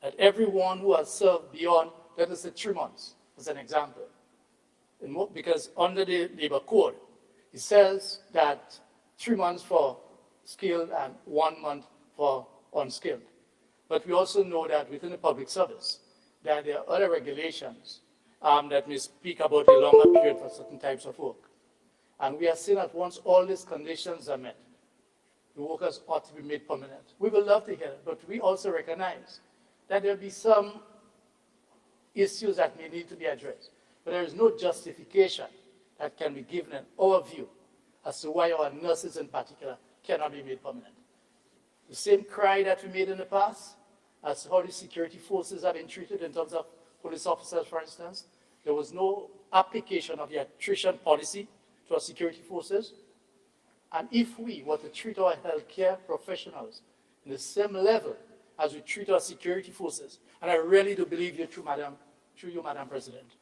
that everyone who has served beyond let us say 3 months, as an example. Because under the labor code, it says that 3 months for skilled and 1 month for unskilled. But we also know that within the public service, that there are other regulations that may speak about a longer period for certain types of work. And we are seeing that once all these conditions are met, the workers ought to be made permanent. We would love to hear it, but we also recognize that there will be some issues that may need to be addressed. But there is no justification that can be given in our view as to why our nurses in particular cannot be made permanent. The same cry that we made in the past as to how the security forces have been treated in terms of police officers, for instance. There was no application of the attrition policy to our security forces. And if we were to treat our healthcare professionals in the same level as we treat our security forces, and I really do believe you, through you, Madam President,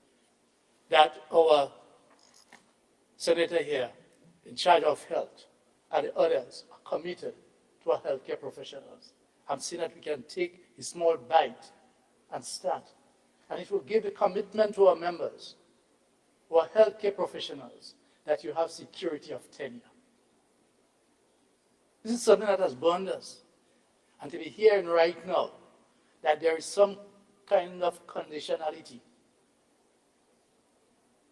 that our senator here in charge of health and the others are committed to our healthcare professionals. I'm seeing that we can take a small bite and start. And it will give a commitment to our members, to our healthcare professionals, that you have security of tenure. This is something that has burned us. And to be hearing right now that there is some kind of conditionality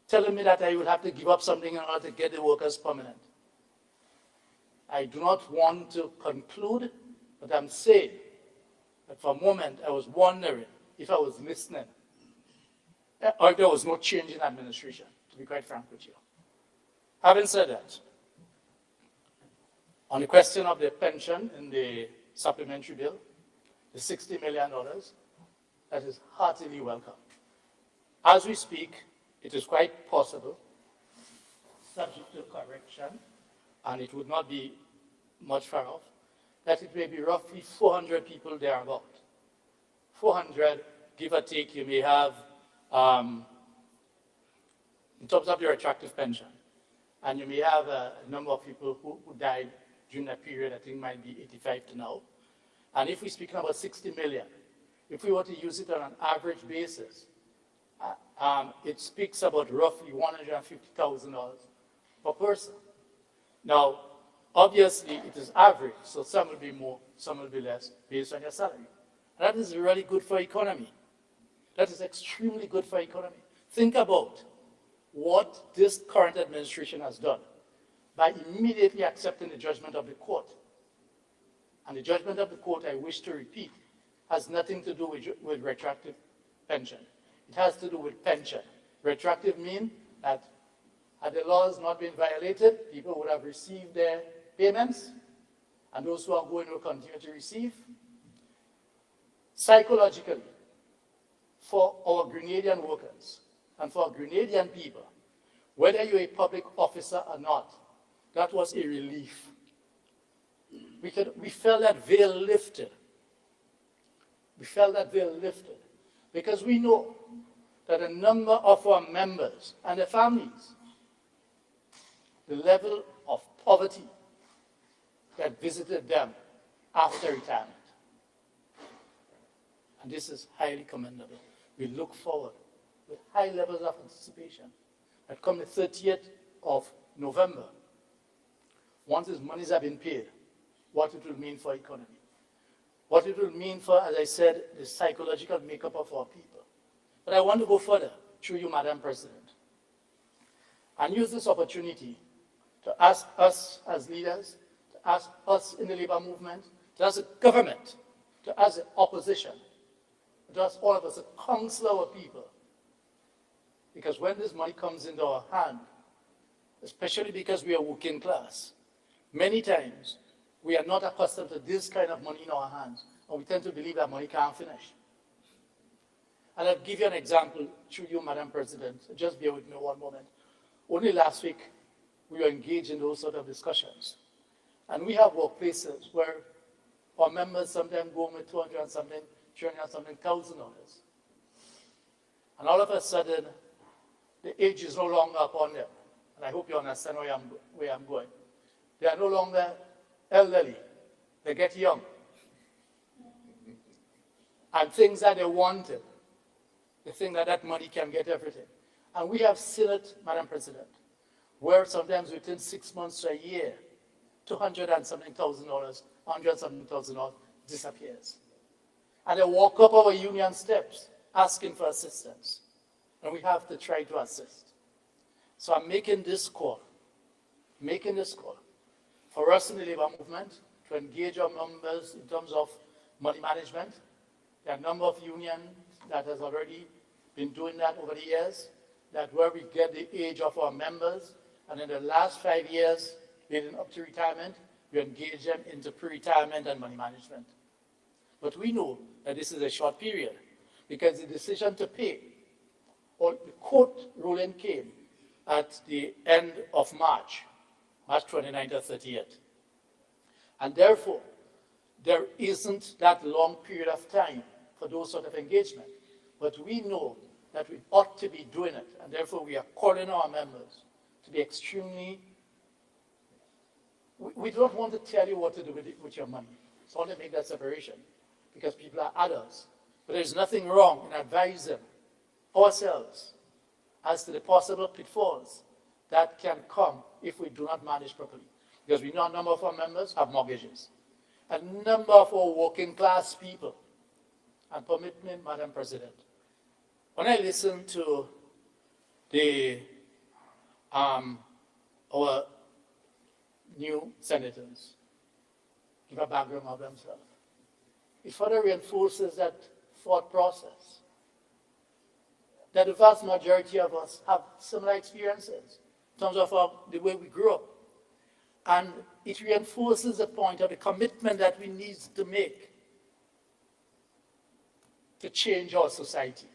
telling me that I will have to give up something in order to get the workers permanent. I do not want to conclude, but I'm saying that for a moment I was wondering if I was listening, or if there was no change in administration, to be quite frank with you. Having said that, on the question of the pension in the supplementary bill, the $60 million, that is heartily welcome. As we speak, it is quite possible, subject to correction, and it would not be much far off, that it may be roughly 400 people thereabout. 400, give or take, you may have, in terms of your attractive pension, and you may have a number of people who died during that period, I think might be 85 to now. And if we're speaking about 60 million, if we were to use it on an average basis, it speaks about roughly $150,000 per person. Now, obviously, it is average, so some will be more, some will be less, based on your salary. And that is really good for economy. That is extremely good for economy. Think about what this current administration has done by immediately accepting the judgment of the court. And the judgment of the court, I wish to repeat, has nothing to do with retroactive pension. It has to do with pension. Retroactive means that had the laws not been violated, people would have received their payments, and those who are going will continue to receive. Psychologically, for our Grenadian workers and for our Grenadian people, whether you're a public officer or not, that was a relief. We felt that veil lifted. We felt that veil lifted because we know that a number of our members and their families, the level of poverty that visited them after retirement. And this is highly commendable. We look forward with high levels of anticipation that come the 30th of November, once these monies have been paid, what it will mean for economy. What it will mean for, as I said, the psychological makeup of our people. But I want to go further, through you, Madam President, and use this opportunity to ask us as leaders, to ask us in the labor movement, to ask the government, to ask the opposition, to ask all of us, to counsel our people. Because when this money comes into our hand, especially because we are working class, many times we are not accustomed to this kind of money in our hands, and we tend to believe that money can't finish. And I'll give you an example through you, Madam President. Just bear with me one moment. Only last week, we were engaged in those sort of discussions. And we have workplaces where our members sometimes go with $200 and something, $300 and something $1,000. And all of a sudden, the age is no longer upon them. And I hope you understand where I'm going. They are no longer elderly. They get young. And things that they wanted, They think that that money can get everything. And we have seen it, Madam President, where sometimes within 6 months to a year, $200 and something thousand, $100 something thousand disappears. And they walk up our union steps asking for assistance. And we have to try to assist. So I'm making this call for us in the labor movement to engage our members in terms of money management. There are a number of unions that has already been doing that over the years, that where we get the age of our members, and in the last 5 years, leading up to retirement, we engage them into pre-retirement and money management. But we know that this is a short period, because the decision to pay, or the court ruling came at the end of March 29th or 30th. And therefore, there isn't that long period of time for those sort of engagement. But we know that we ought to be doing it, and therefore we are calling our members to be extremely, we don't want to tell you what to do with your money. So I want to make that separation, because people are adults. But there's nothing wrong in advising ourselves as to the possible pitfalls that can come if we do not manage properly. Because we know a number of our members have mortgages. A number of our working class people, and permit me, Madam President, when I listen to our new senators give a background of themselves, it further reinforces that thought process, that the vast majority of us have similar experiences in terms of the way we grew up. And it reinforces the point of the commitment that we need to make to change our society.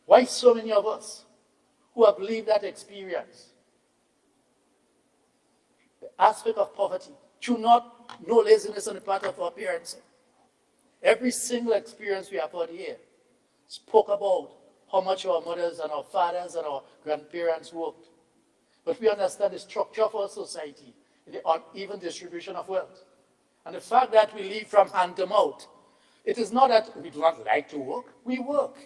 Why so many of us who have lived that experience, the aspect of poverty, through no laziness on the part of our parents? Every single experience we have out here spoke about how much our mothers and our fathers and our grandparents worked. But we understand the structure of our society, the uneven distribution of wealth. And the fact that we live from hand to mouth, it is not that we do not like to work, we work.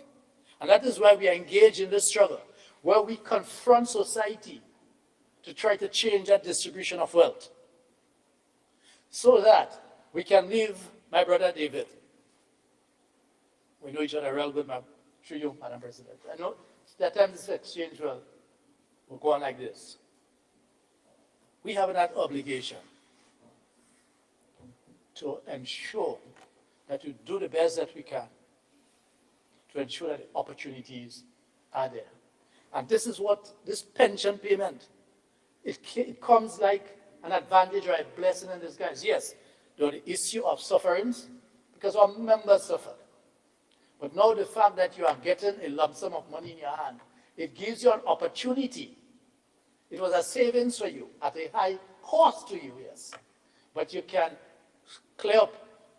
And that is why we are engaged in this struggle, where we confront society to try to change that distribution of wealth, so that we can live, my brother David. We know each other real good, through you, Madam President. I know that time this exchange will go on like this. We have that obligation to ensure that we do the best that we can to ensure that the opportunities are there. And this is what this pension payment, it comes like an advantage or a blessing in disguise. Yes, there are the issue of sufferings, because our members suffered. But now the fact that you are getting a lump sum of money in your hand, it gives you an opportunity. It was a savings for you at a high cost to you, yes. But you can clear up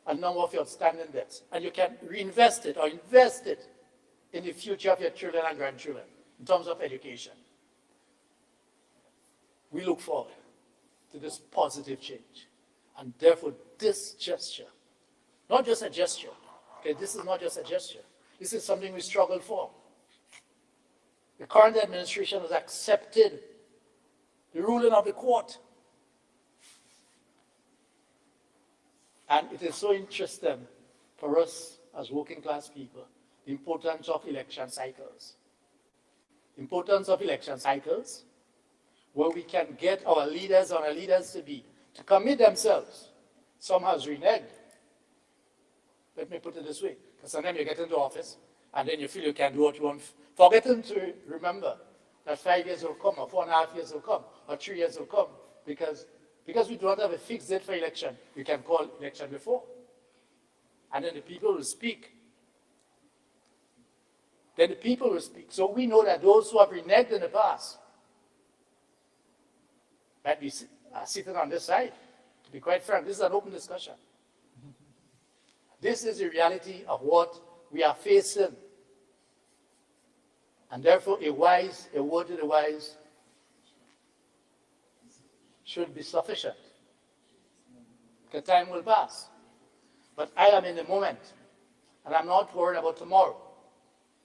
a number of your outstanding debts, and you can reinvest it or invest it in the future of your children and grandchildren in terms of education. We look forward to this positive change. And therefore, this gesture, not just a gesture, okay, this is not just a gesture, this is something we struggle for. The current administration has accepted the ruling of the court. And it is so interesting for us as working class people, the importance of election cycles. The importance of election cycles, where we can get our leaders or our leaders to commit themselves. Some has reneged. Let me put it this way, because sometimes you get into office and then you feel you can do what you want, forgetting to remember that 5 years will come, or 4.5 years will come, or 3 years will come, because we do not have a fixed date for election. We can call election before. And then the people will speak. Then the people will speak. So we know that those who have reneged in the past might be sitting on this side. To be quite frank, this is an open discussion. This is the reality of what we are facing. And therefore, a word to the wise should be sufficient. Because time will pass. But I am in the moment, and I'm not worried about tomorrow.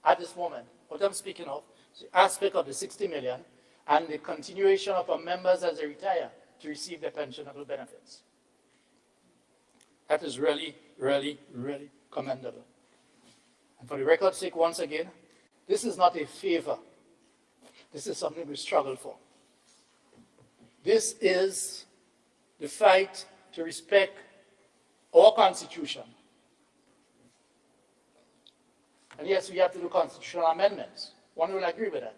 at this moment. What I'm speaking of is the aspect of the 60 million and the continuation of our members as they retire to receive their pensionable benefits. That is really, really, really commendable. And for the record's sake, once again, this is not a favor. This is something we struggle for. This is the fight to respect our Constitution. And yes, we have to do constitutional amendments. One will agree with that.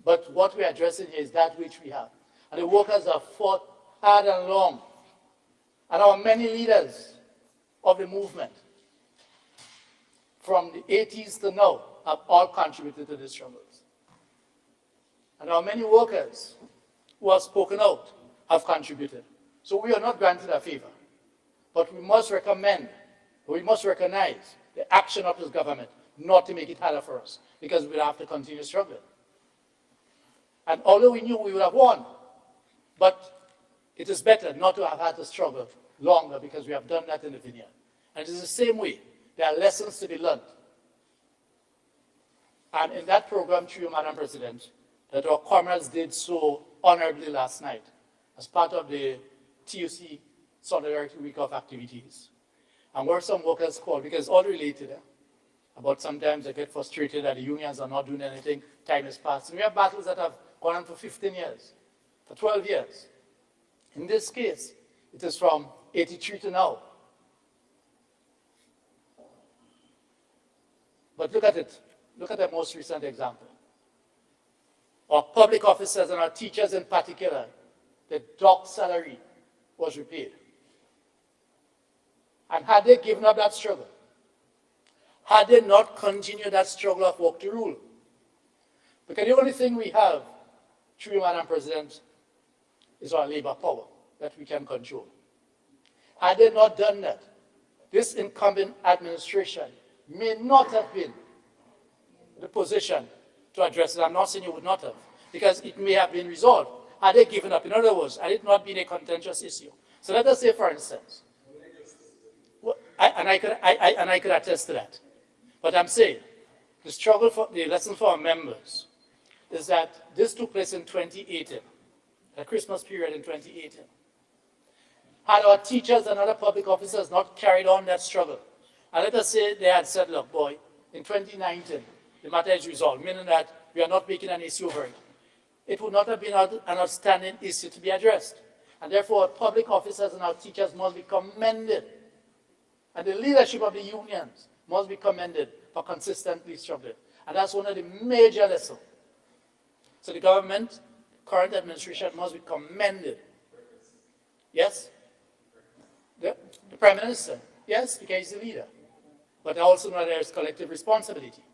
But what we're addressing here is that which we have. And the workers have fought hard and long. And our many leaders of the movement, from the 80s to now, have all contributed to these struggles. And our many workers who have spoken out have contributed. So we are not granted a favor. But we must recommend, we must recognize the action of this government not to make it harder for us, because we'll have to continue struggling. And although we knew we would have won, but it is better not to have had to struggle longer, because we have done that in the vineyard. And it is the same way. There are lessons to be learned. And in that program, through you, Madam President, that our comrades did so honorably last night as part of the TUC Solidarity Week of activities. And where some workers called, because all related, about sometimes they get frustrated that the unions are not doing anything, time has passed. And we have battles that have gone on for 15 years, for 12 years. In this case, it is from 83 to now. But look at it. Look at the most recent example. Our public officers and our teachers in particular, the dock salary was repaid. And had they given up that struggle, had they not continued that struggle of work to rule, because the only thing we have, through you, Madam President, is our labor power that we can control. Had they not done that, this incumbent administration may not have been in the position to address it. I'm not saying it would not have, because it may have been resolved had they given up. In other words, had it not been a contentious issue. So let us say, for instance, I could attest to that. But I'm saying, the struggle for the lesson for our members is that this took place in 2018, the Christmas period in 2018. Had our teachers and other public officers not carried on that struggle, and let us say they had said, look, boy, in 2019, the matter is resolved, meaning that we are not making an issue over it, it would not have been an outstanding issue to be addressed. And therefore, our public officers and our teachers must be commended. And the leadership of the unions must be commended for consistently struggling. And that's one of the major lessons. So the government, current administration, must be commended. Yes? The Prime Minister, yes, because he's the leader. But I also know there's collective responsibility.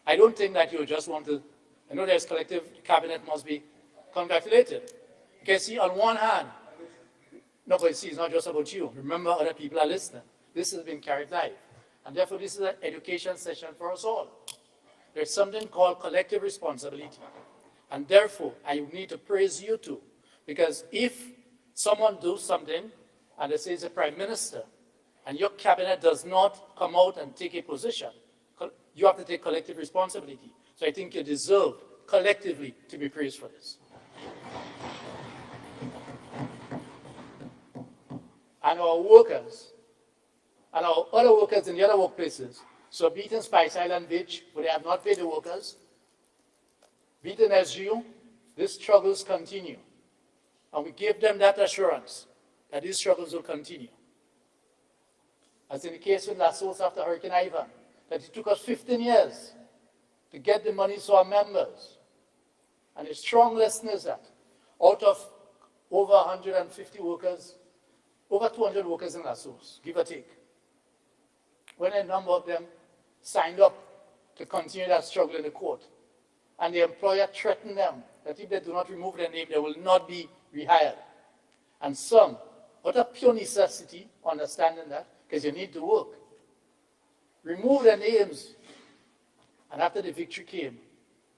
I don't think that you just want to, I know there's collective, the cabinet must be congratulated. Because see, on one hand, no, but see, it's not just about you. Remember, other people are listening. This has been carried live. And therefore, this is an education session for us all. There's something called collective responsibility. And therefore, I need to praise you too. Because if someone does something, and they say it's a prime minister, and your cabinet does not come out and take a position, you have to take collective responsibility. So I think you deserve collectively to be praised for this. And our workers, and our other workers in the other workplaces, so be it in Spice Island Beach, where they have not paid the workers, be it in SGU, these struggles continue. And we give them that assurance that these struggles will continue. As in the case with La Source after Hurricane Ivan, that it took us 15 years to get the money to our members. And the strong lesson is that out of over 150 workers, over 200 workers in La Source, give or take, when a number of them signed up to continue that struggle in the court, and the employer threatened them that if they do not remove their name, they will not be rehired. And some, out of pure necessity, understanding that, because you need to work, remove their names, and after the victory came,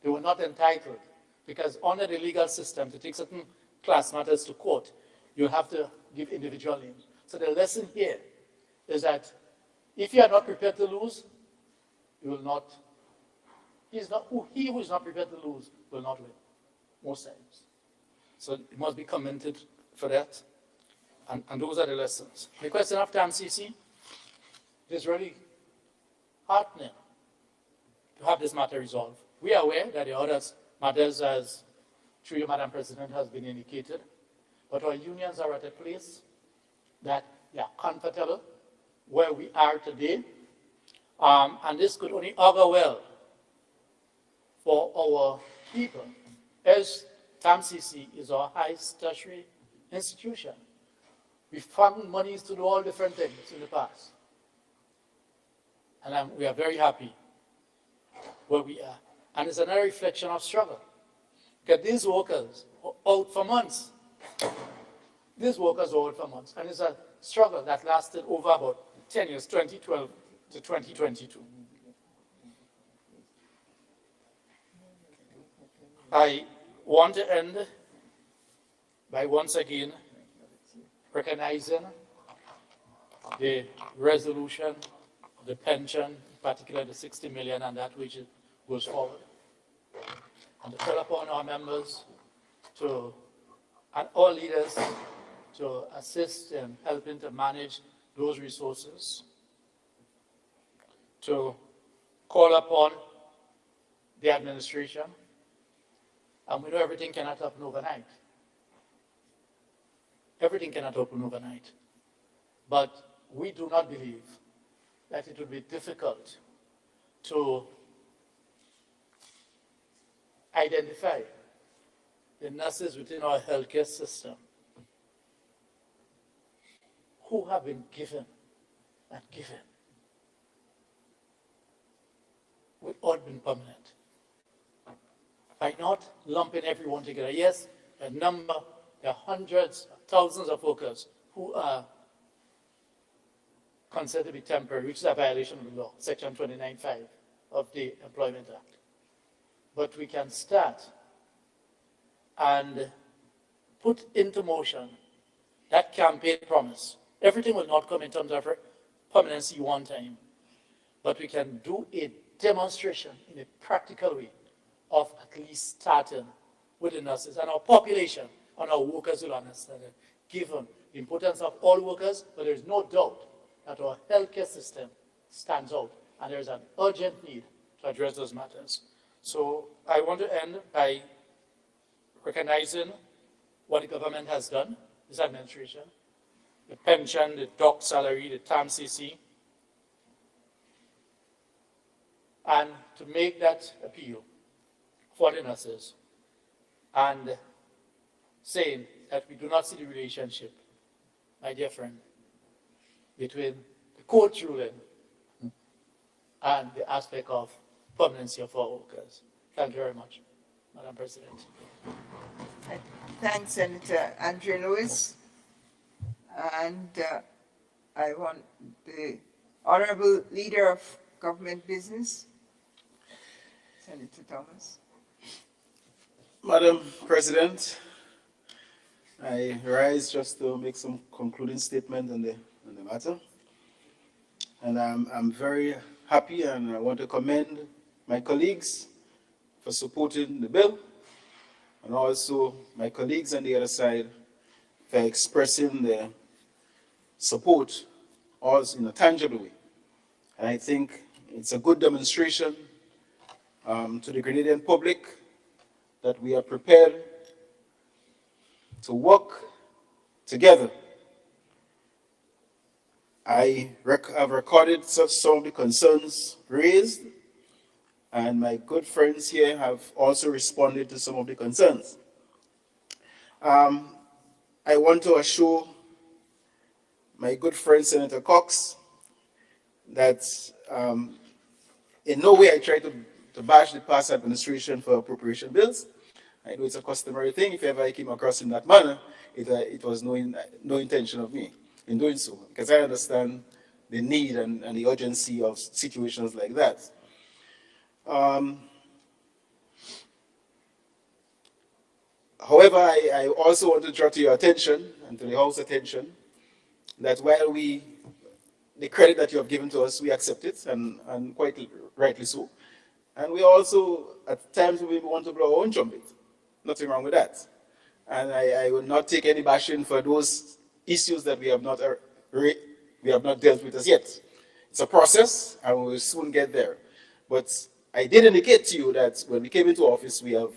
they were not entitled, because under the legal system, to take certain class matters to court, you have to give individual names. So the lesson here is that if you are not prepared to lose, you will not He who is not prepared to lose will not win, most times. So it must be commented for that. And those are the lessons. The question after MCC, it is really heartening to have this matter resolved. We are aware that the other matters, as through you, Madam President, has been indicated, but our unions are at a place that they are comfortable where we are today, and this could only augur well for our people, as TAMCC is our highest tertiary institution. We found monies to do all different things in the past. And we are very happy where we are. And it's another reflection of struggle. Because these workers are out for months. These workers are out for months. And it's a struggle that lasted over about 10 years, 2012 to 2022. I want to end by once again recognizing the resolution, the pension, particularly the 60 million, and that which goes forward. And to call upon our members to, and all leaders to assist in helping to manage those resources, to call upon the administration, and we know everything cannot happen overnight. Everything cannot happen overnight. But we do not believe that it would be difficult to identify the nurses within our healthcare system who have been given and given without being permanent. By not lumping everyone together. Yes, there are hundreds, thousands of workers who are considered to be temporary, which is a violation of the law, Section 29(5) of the Employment Act. But we can start and put into motion that campaign promise. Everything will not come in terms of permanency one time, but we can do a demonstration in a practical way of at least starting with the nurses and our population and our workers will understand it, given the importance of all workers, but there is no doubt that our healthcare system stands out and there is an urgent need to address those matters. So I want to end by recognizing what the government has done, this administration, the pension, the doc salary, the TAMCC, and to make that appeal for the nurses and saying that we do not see the relationship, my dear friend, between the court ruling and the aspect of permanency of our workers. Thank you very much, Madam President. Thanks, Senator Andre Lewis. And I want the Honorable Leader of Government Business, Senator Thomas. Madam President, I rise just to make some concluding statement on the matter. And I'm very happy and I want to commend my colleagues for supporting the bill and also my colleagues on the other side for expressing their support also in a tangible way. And I think it's a good demonstration to the Grenadian public that we are prepared to work together. I have recorded some of the concerns raised, and my good friends here have also responded to some of the concerns. I want to assure my good friend Senator Cox that in no way I try to bash the past administration for appropriation bills. I know it's a customary thing. If ever I came across in that manner, it was no intention of me in doing so, because I understand the need and the urgency of situations like that. However, I also want to draw to your attention and to the House's attention that while the credit that you have given to us, we accept it, and quite rightly so. And we also, at times, we want to blow our own trumpet. Nothing wrong with that. And I will not take any bashing for those issues that we have not dealt with as yet. It's a process, and we will soon get there. But I did indicate to you that when we came into office, we have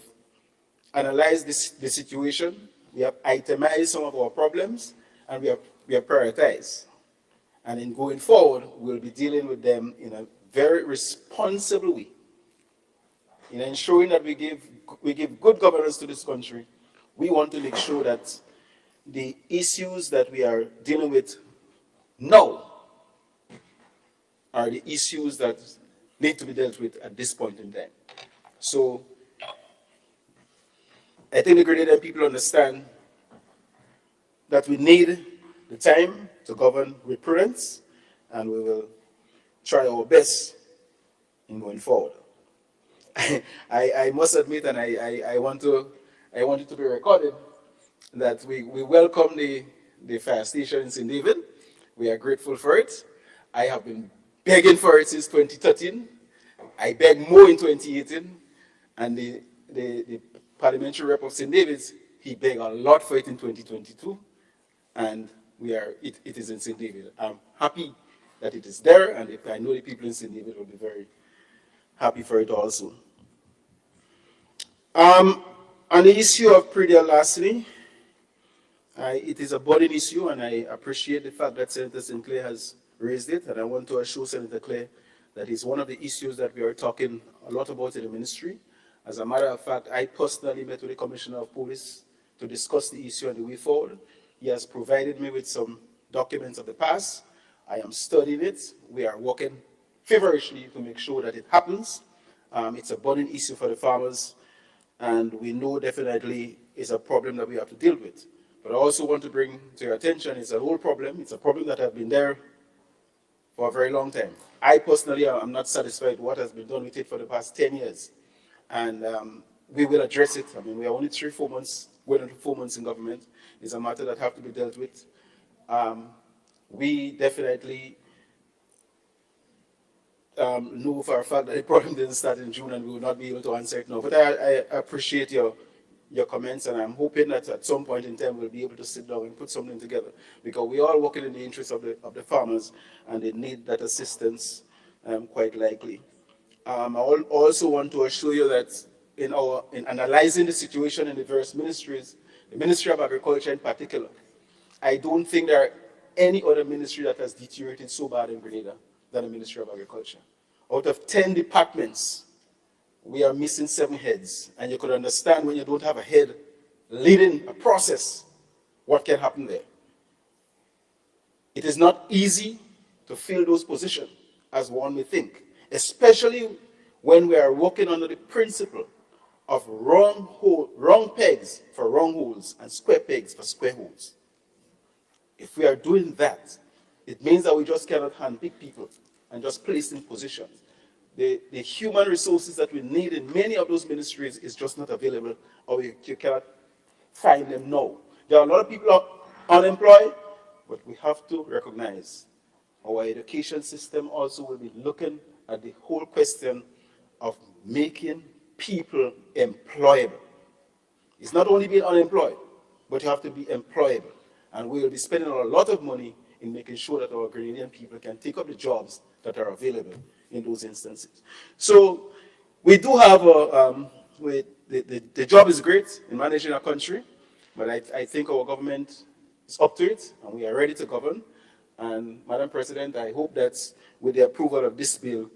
analyzed the situation, we have itemized some of our problems, and we have prioritized. And in going forward, we'll be dealing with them in a very responsible way, in ensuring that we give good governance to this country. We want to make sure that the issues that we are dealing with now are the issues that need to be dealt with at this point in time. So I think the Grenadian people understand that we need the time to govern with prudence, and we will try our best in going forward. I must admit, and I want it to be recorded, that we welcome the fire station in St. David. We are grateful for it. I have been begging for it since 2013. I begged more in 2018, and the parliamentary rep of St. David's, he begged a lot for it in 2022, and it is in St. David. I'm happy that it is there, and I know the people in St. David will be very happy for it also. On the issue of pre-deal larceny, it is a burning issue, and I appreciate the fact that Senator Sinclair has raised it, and I want to assure Senator Clare that it's one of the issues that we are talking a lot about in the ministry. As a matter of fact, I personally met with the Commissioner of Police to discuss the issue and the way forward. He has provided me with some documents of the past. I am studying it. We are working feverishly to make sure that it happens. It's a burning issue for the farmers, and we know definitely it's a problem that we have to deal with. But I also want to bring to your attention, it's an old problem. It's a problem that has been there for a very long time. I personally am not satisfied with what has been done with it for the past 10 years. And we will address it. I mean, we are only 4 months, going into 4 months in government. It's a matter that has to be dealt with. We definitely know for a fact that the problem didn't start in June, and we will not be able to answer it now. But I appreciate your comments, and I'm hoping that at some point in time we'll be able to sit down and put something together, because we are working in the interest of the farmers, and they need that assistance quite likely. I also want to assure you that in analyzing the situation in the various ministries, the Ministry of Agriculture in particular, I don't think there are any other ministry that has deteriorated so bad in Grenada than the Ministry of Agriculture. Out of 10 departments, we are missing 7 heads. And you could understand when you don't have a head leading a process, what can happen there. It is not easy to fill those positions, as one may think, especially when we are working under the principle of wrong pegs for wrong holes and square pegs for square holes. If we are doing that, it means that we just cannot handpick people and just place in positions. The human resources that we need in many of those ministries is just not available, or you cannot find them now. There are a lot of people unemployed, but we have to recognize our education system also will be looking at the whole question of making people employable. It's not only being unemployed, but you have to be employable. And we will be spending a lot of money in making sure that our Grenadian people can take up the jobs that are available in those instances. So we do have the job is great in managing our country, but I think our government is up to it, and we are ready to govern. And Madam President, I hope that with the approval of this bill,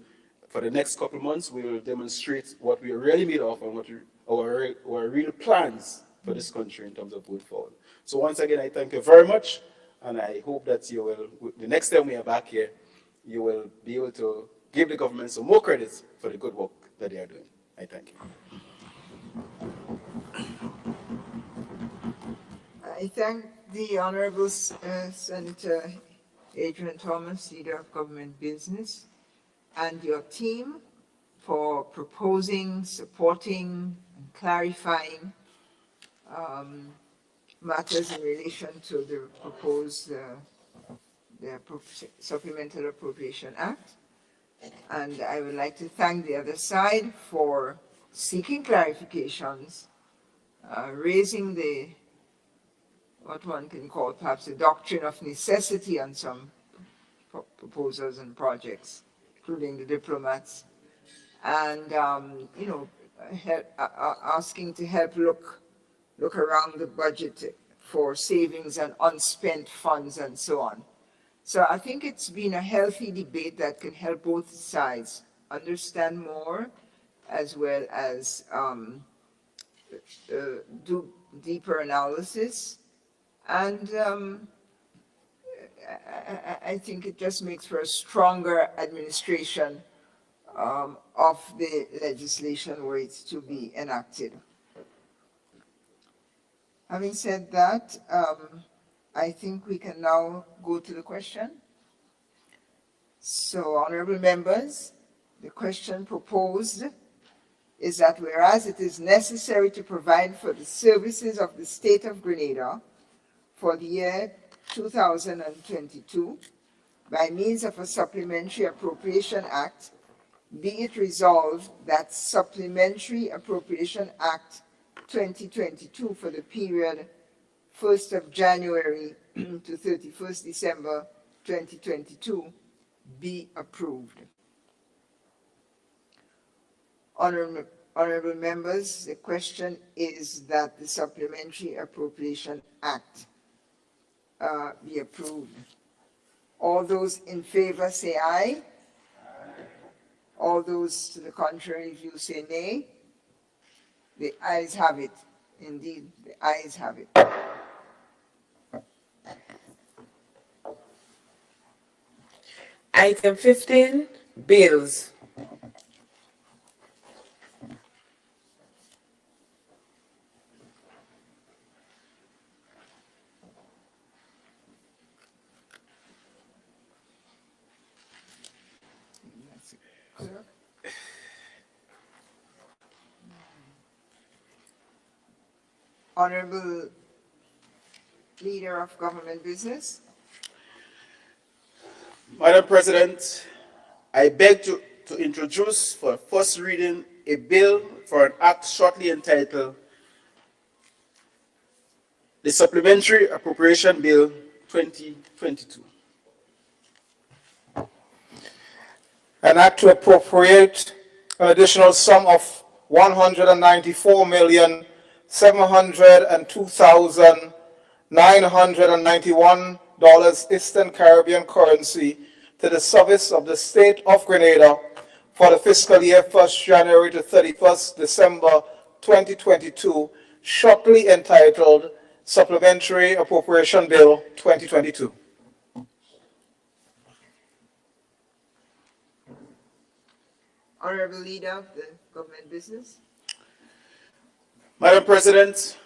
for the next couple of months, we will demonstrate what we are really made of and what our real plans for this country in terms of going forward. So once again, I thank you very much, and I hope that you will, the next time we are back here, you will be able to give the government some more credit for the good work that they are doing. I thank you. I thank the Honorable Senator Adrian Thomas, Leader of Government Business, and your team for proposing, supporting, and clarifying matters in relation to the proposed Supplementary Appropriation Act. And I would like to thank the other side for seeking clarifications, raising the, what one can call perhaps the doctrine of necessity on some proposals and projects, including the diplomats, and, asking to help look around the budget for savings and unspent funds and so on. So I think it's been a healthy debate that can help both sides understand more as well as do deeper analysis. And I think it just makes for a stronger administration of the legislation were it to be enacted. Having said that, I think we can now go to the question. So, honorable members, the question proposed is that whereas it is necessary to provide for the services of the state of Grenada for the year 2022 by means of a Supplementary Appropriation Act, be it resolved that Supplementary Appropriation Act 2022 for the period 1st of January to 31st December 2022 be approved. Honorable members, the question is that the Supplementary Appropriation Act be approved. All those in favor say aye. All those to the contrary view say nay. The ayes have it. Indeed, the ayes have it. Item 15, bills. Honorable Leader of Government Business. Madam President, I beg to introduce for first reading a bill for an act shortly entitled the Supplementary Appropriation Bill 2022. An act to appropriate an additional sum of $194,702,991 Eastern Caribbean currency to the service of the state of Grenada for the fiscal year 1st January to 31st December 2022, shortly entitled Supplementary Appropriation Bill 2022. Honorable Leader of the Government Business. Madam President,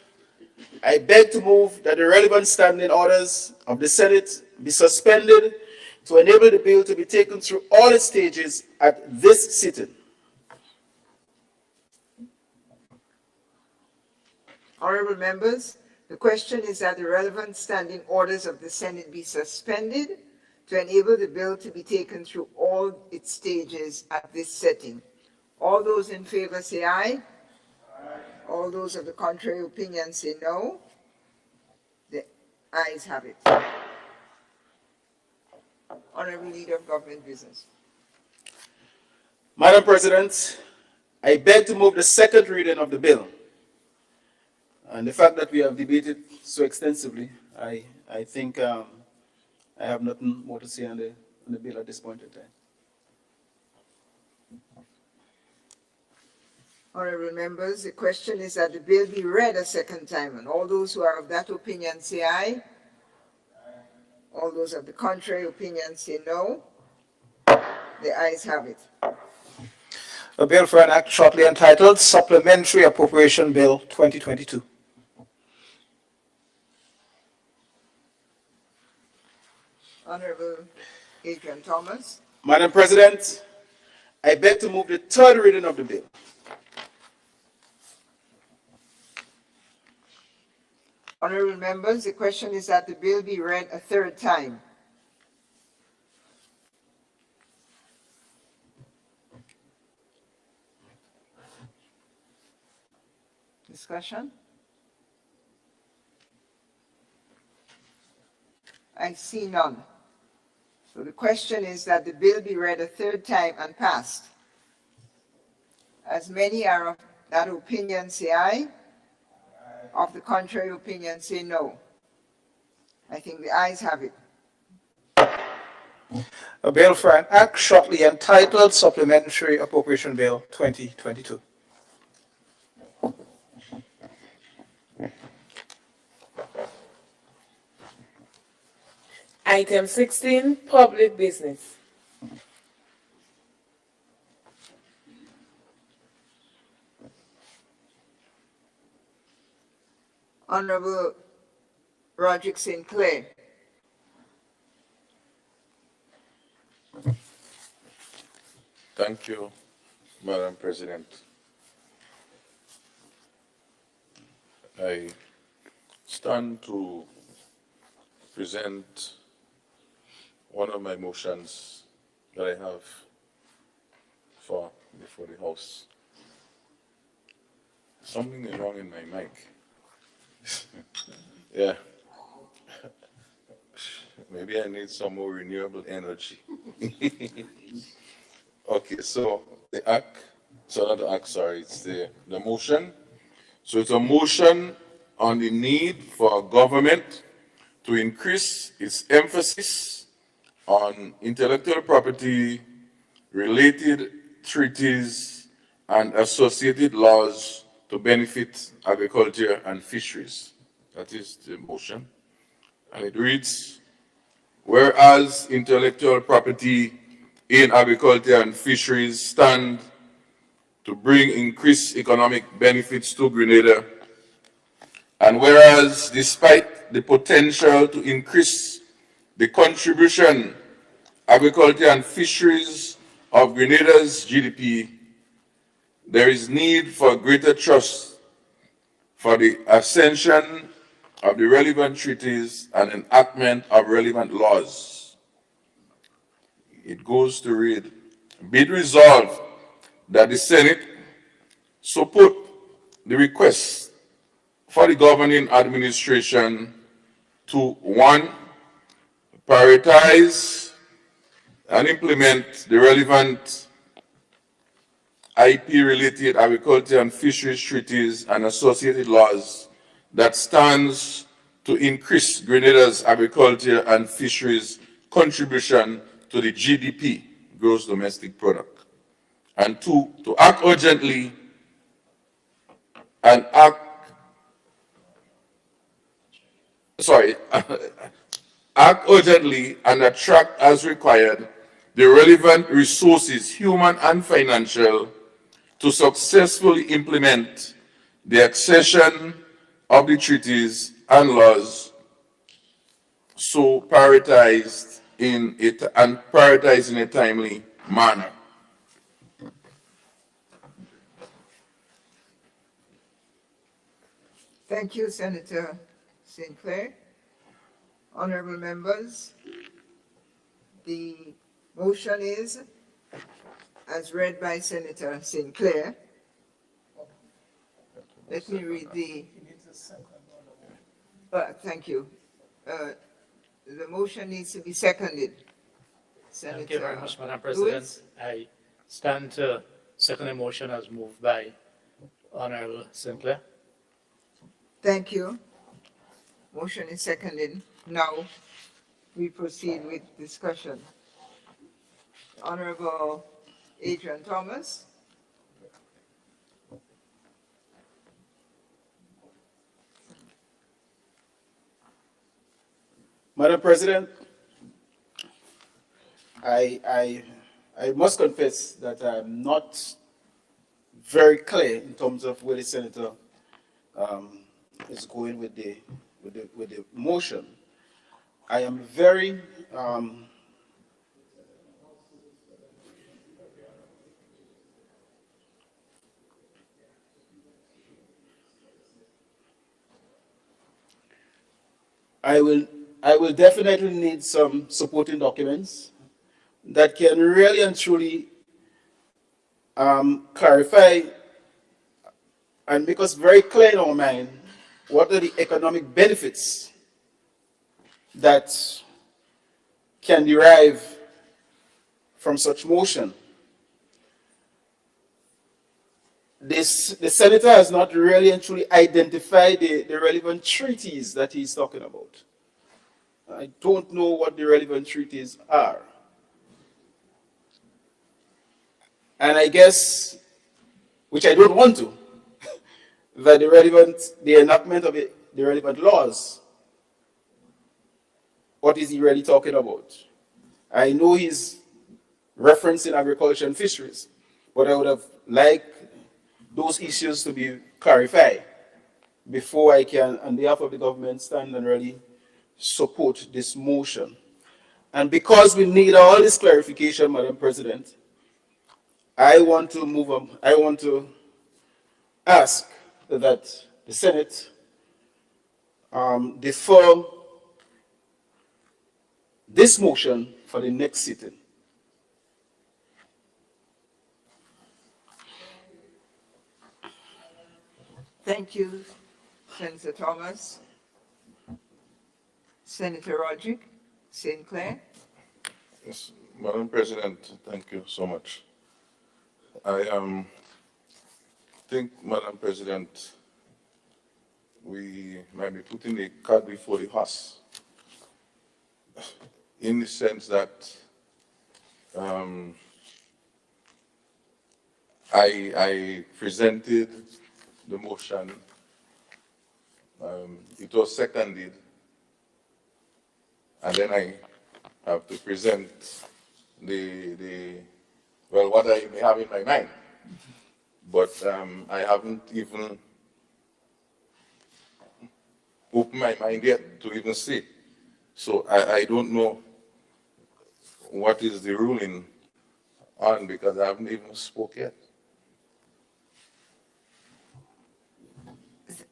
I beg to move that the relevant standing orders of the Senate be suspended to enable the bill to be taken through all its stages at this sitting. Honorable members, the question is that the relevant standing orders of the Senate be suspended to enable the bill to be taken through all its stages at this sitting. All those in favor say aye. All those of the contrary opinion say no. The ayes have it. Honorable Leader of Government Business. Madam President, I beg to move the second reading of the bill. And the fact that we have debated so extensively, I think I have nothing more to say on the bill at this point in time. Honorable members, the question is that the bill be read a second time, and all those who are of that opinion say aye. All those of the contrary opinion say no. The ayes have it. A bill for an act shortly entitled Supplementary Appropriation Bill 2022. Honorable Adrian Thomas. Madam President, I beg to move the third reading of the bill. Honorable members, the question is that the bill be read a third time. Discussion? I see none. So the question is that the bill be read a third time and passed. As many are of that opinion, say aye. Of the contrary opinion, say no. I think the ayes have it. A bill for an act shortly entitled Supplementary Appropriation Bill 2022. Item 16, public business. Honorable Roderick St. Clair. Thank you, Madam President. I stand to present one of my motions that I have before the House. Something is wrong in my mic. Yeah. Maybe I need some more renewable energy. Okay, so the act, so not the act, sorry, it's the motion. So it's a motion on the need for government to increase its emphasis on intellectual property, related treaties, and associated laws to benefit agriculture and fisheries. That is the motion. And it reads, whereas intellectual property in agriculture and fisheries stand to bring increased economic benefits to Grenada, and whereas despite the potential to increase the contribution agriculture and fisheries of Grenada's GDP, there is need for greater trust for the ascension of the relevant treaties and enactment of relevant laws. It goes to read, be it resolved that the Senate support the request for the governing administration to, one, prioritize and implement the relevant IP-related agriculture and fisheries treaties and associated laws that stands to increase Grenada's agriculture and fisheries contribution to the GDP, gross domestic product. And two, to act urgently and act urgently and attract as required the relevant resources, human and financial, to successfully implement the accession of the treaties and laws so prioritized in a timely manner. Thank you, Senator St. Clair. Honorable members, the motion is, as read by Senator St. Clair. Let me read the. Thank you. The motion needs to be seconded. Thank you very much, Madam President. Lewis? I stand to second the motion as moved by Honorable St. Clair. Thank you. Motion is seconded. Now we proceed with discussion. Honorable Adrian Thomas. Madam President, I must confess that I'm not very clear in terms of where the senator is going with the motion. I am very I will definitely need some supporting documents that can really and truly clarify and make us very clear in our mind what are the economic benefits that can derive from such motion. The senator has not really and truly identified the relevant treaties that he's talking about. I don't know what the relevant treaties are. And I guess, which I don't want to, that the enactment of the relevant laws, what is he really talking about? I know he's referencing agriculture and fisheries, but I would have liked those issues to be clarified before I can, on behalf of the government, stand and really support this motion. And because we need all this clarification, Madam President, I want to ask that the Senate defer this motion for the next sitting. Thank you, Senator Thomas. Senator Roderick St. Clair. Yes, Madam President, thank you so much. I think, Madam President, we might be putting the cart before the horse, in the sense that I presented the motion, it was seconded, and then I have to present what I may have in my mind. But I haven't even opened my mind yet to even see. So I don't know what is the ruling on, because I haven't even spoke yet.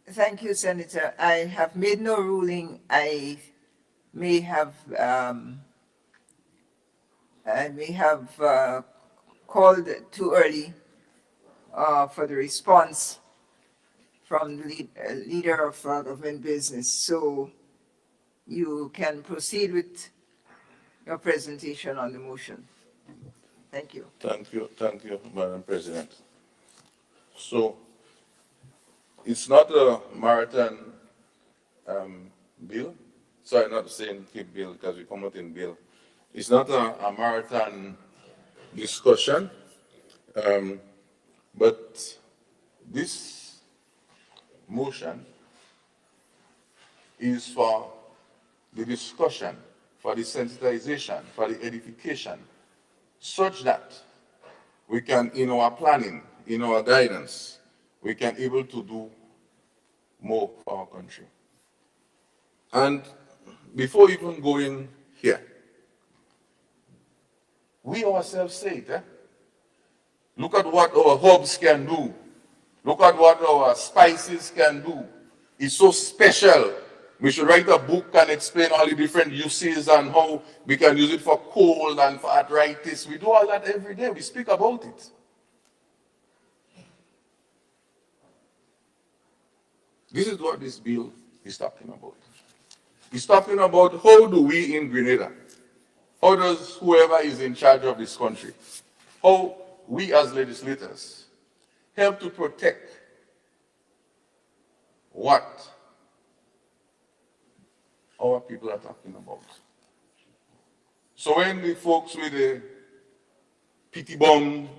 Thank you, Senator. I have made no ruling. I may have called too early for the response from the leader of government business. So you can proceed with your presentation on the motion. Thank you. Thank you, Madam President. So, it's not a marathon bill. Sorry, not saying keep bill, because we come out in bill. It's not a marathon discussion, but this motion is for the discussion, for the sensitization, for the edification, such that we can, in our planning, in our guidance, we can able to do more for our country. And before even going here, we ourselves say it, look at what our herbs can do. Look at what our spices can do. It's so special. We should write a book and explain all the different uses and how we can use it for cold and for arthritis. We do all that every day. We speak about it. This is what this bill is talking about. It's talking about how do we in Grenada, how does whoever is in charge of this country, how we as legislators help to protect what our people are talking about. So when the folks with the pity bomb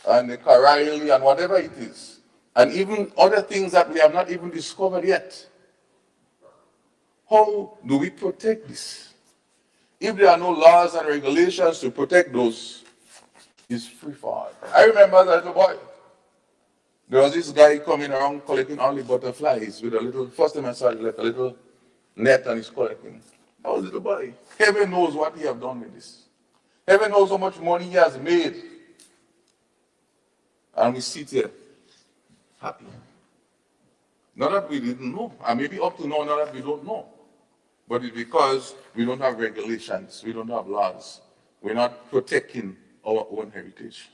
and the Karaili and whatever it is, and even other things that we have not even discovered yet, how do we protect this? If there are no laws and regulations to protect those, it's free for all. I remember as a little boy, there was this guy coming around collecting only butterflies with a little, first time I saw it, like a little net, and he's collecting. I was a little boy. Heaven knows what he have done with this. Heaven knows how much money he has made. And we sit here happy. Not that we didn't know, and maybe up to now, not that we don't know. But it's because we don't have regulations, we don't have laws. We're not protecting our own heritage.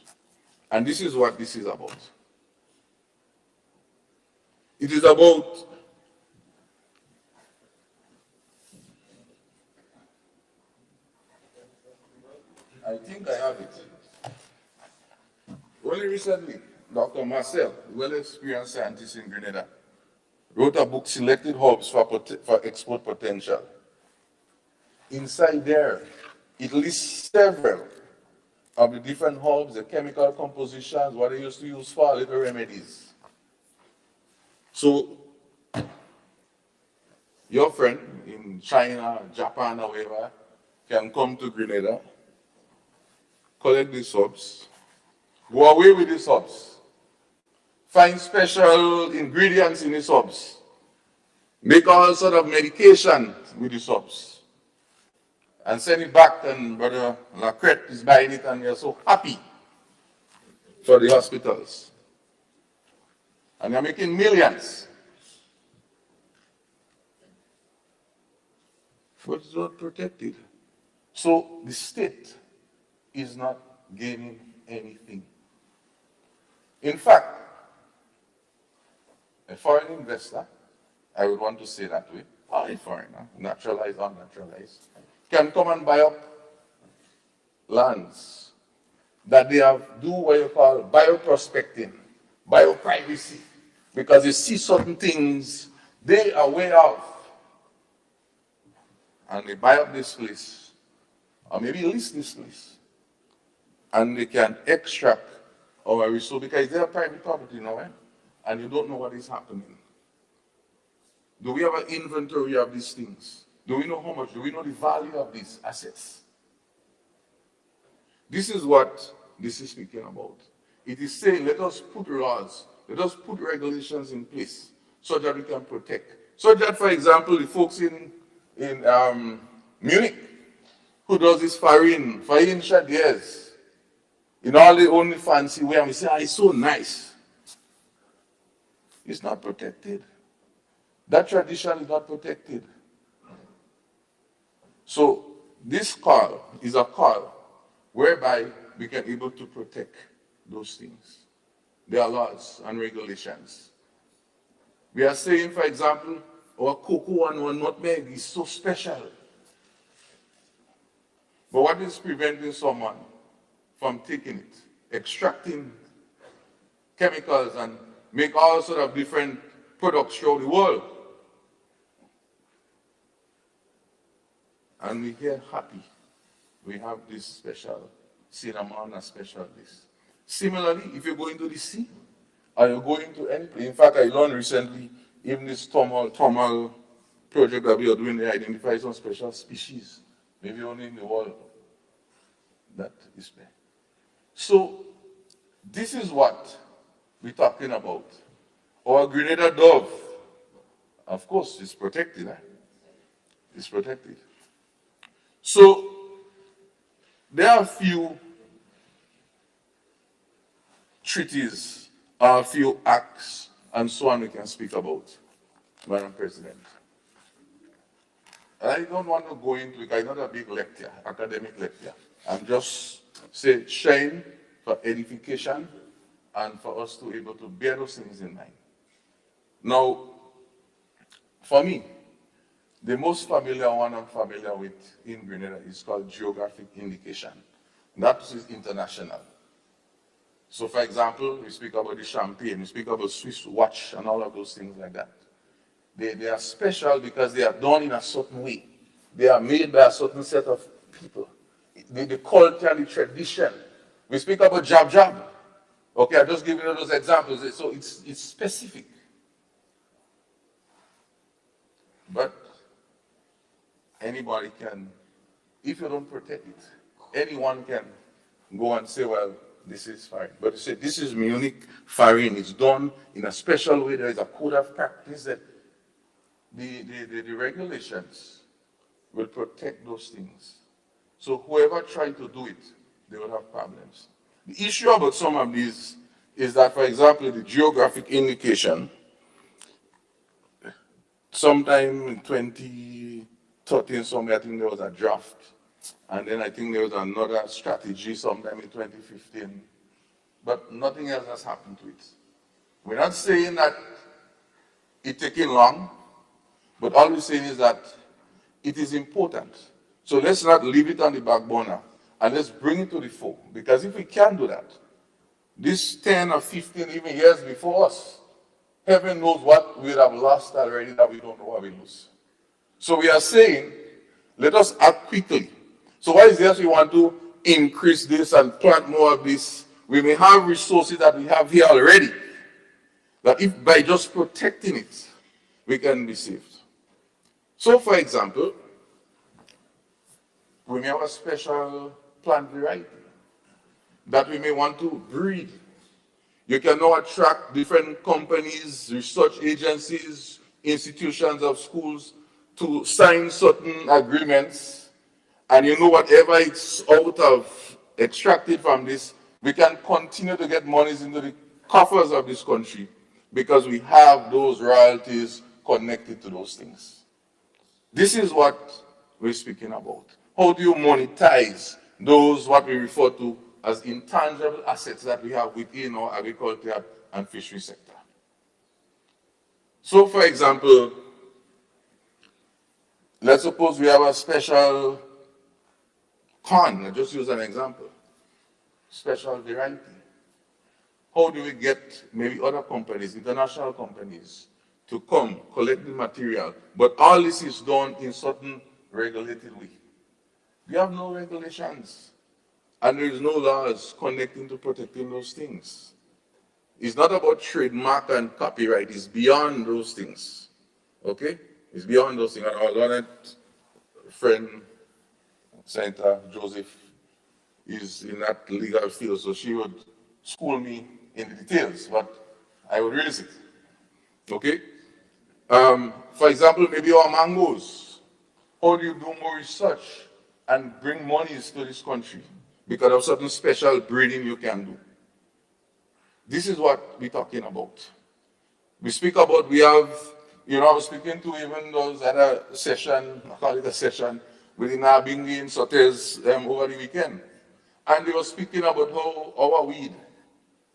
And this is what this is about. It is about I think I have it. Only recently, Dr. Marcel, a well-experienced scientist in Grenada, wrote a book, Selected Hubs for Export Potential. Inside there, it lists several of the different hubs, the chemical compositions, what they used to use for little remedies. So, your friend in China, Japan, or wherever, can come to Grenada, collect these hubs, go away with these hubs, find special ingredients in these hubs, make all sort of medication with these hubs, and send it back, and Brother Lacrette is buying it, and they're so happy for the hospitals. And they're making millions. But it's not protected. So the state is not gaining anything. In fact, a foreign investor, I would want to say that way, or a foreigner, naturalized or unnaturalized, can come and buy up lands that they have do what you call bioprospecting, bioprivacy, because they see certain things they are aware of, and they buy up this place, or maybe lease this place, and they can extract our resource because they are private property now, and you don't know what is happening. Do we have an inventory of these things? Do we know how much? Do we know the value of these assets? This is what this is speaking about. It is saying, let us put laws, let us put regulations in place so that we can protect. So that, for example, the folks in Munich who does this foreign years, in all the only fancy way, and we say, it's so nice. It's not protected. That tradition is not protected. So this call is a call whereby we can able to protect those things. There are laws and regulations. We are saying, for example, our cocoa and our nutmeg is so special. But what is preventing someone from taking it, extracting chemicals and make all sorts of different products throughout the world? And we get happy. We have this special cinnamon, a special this. Similarly, if you go into the sea, or you go into any place, in fact, I learned recently, even this thermal project that we are doing, they identify some special species, maybe only in the world, that is there. So, this is what we're talking about. Our Grenada dove, of course, is protected. It's protected. So, there are a few treaties, a few acts, and so on we can speak about, Madam President. I don't want to go into it, it's not a big lecture, academic lecture. I'm just sharing for edification and for us to be able to bear those things in mind. Now, for me, the most familiar one I'm familiar with in Grenada is called geographic indication. That is international. So, for example, we speak about the champagne, we speak about Swiss watch and all of those things like that. They are special because they are done in a certain way. They are made by a certain set of people. The culture and the tradition. We speak about jab. Okay, I'm just giving you those examples. So it's specific. But anybody can, if you don't protect it, anyone can go and say, well, this is fine. But you say, this is Munich farine. It's done in a special way. There is a code of practice that the regulations will protect those things. So whoever tried to do it, they will have problems. The issue about some of these is that, for example, the geographic indication, sometime in 2013, somewhere, I think there was a draft. And then I think there was another strategy sometime in 2015. But nothing else has happened to it. We're not saying that it taking long, but all we're saying is that it is important. So let's not leave it on the back burner and let's bring it to the fore. Because if we can do that, this 10 or 15 even years before us, heaven knows what we would have lost already that we don't know what we lose. So we are saying, let us act quickly. So why is this we want to increase this and plant more of this? We may have resources that we have here already, that if by just protecting it, we can be saved. So for example, we may have a special plant variety that we may want to breed. You can now attract different companies, research agencies, institutions of schools to sign certain agreements, and you know whatever it's out of extracted from this, we can continue to get monies into the coffers of this country because we have those royalties connected to those things. This is what we're speaking about. How do you monetize those what we refer to as intangible assets that we have within our agriculture and fishery sector? So for example, let's suppose we have a special corn, I'll just use an example, special variety. How do we get maybe other companies, international companies, to come collect the material? But all this is done in certain regulated way. We have no regulations, and there is no laws connecting to protecting those things. It's not about trademark and copyright, it's beyond those things. Okay? It's beyond those things. Our learned friend, Senator Joseph, is in that legal field, so she would school me in the details, but I would release it. Okay? For example, maybe our mangoes. How do you do more research and bring monies to this country because of certain special breeding you can do? This is what we're talking about. We speak about, we have, I was speaking to even those at a session, I call it a session, within Abingdon and Sotes over the weekend. And they were speaking about how our weed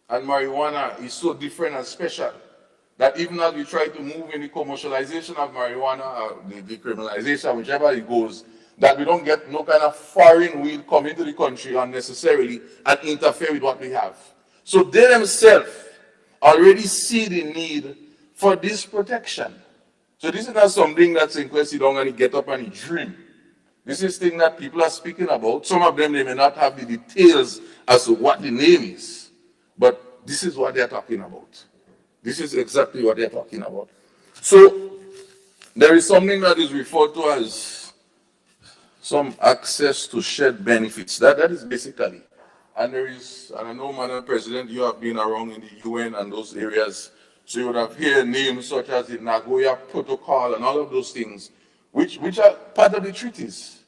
and marijuana is so different and special that even as we try to move in the commercialization of marijuana, or the decriminalization, whichever it goes, that we don't get no kind of foreign weed come into the country unnecessarily and interfere with what we have. So they themselves already see the need for this protection. So this is not something that's in question you don't only get up and dream. This is thing that people are speaking about. Some of them, they may not have the details as to what the name is, but this is what they're talking about. This is exactly what they're talking about. So there is something that is referred to as some access to shared benefits. That is basically, and there is, and I know, Madam President, you have been around in the UN and those areas, so you would have heard names such as the Nagoya Protocol and all of those things, which are part of the treaties.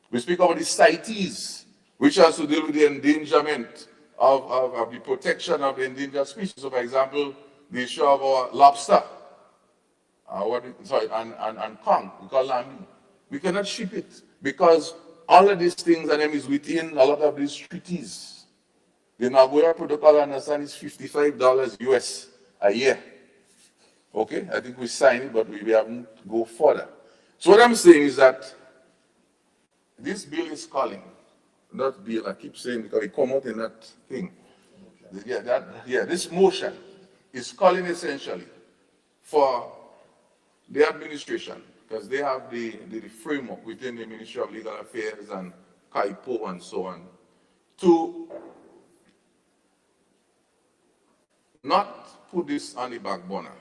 We speak about the CITES, which has to deal with the endangerment of the protection of the endangered species. So, for example, the issue of our lobster, and conch, we call lamb. We cannot ship it because all of these things and them is within a lot of these treaties. The Nagoya Protocol, I understand, is $55 US a year. Okay, I think we signed it, but we haven't go further. So what I'm saying is that this bill is calling, not bill, I keep saying because it come out in that thing. This motion is calling essentially for the administration, because they have the framework within the Ministry of Legal Affairs and CAIPO and so on, to not put this on the back burner.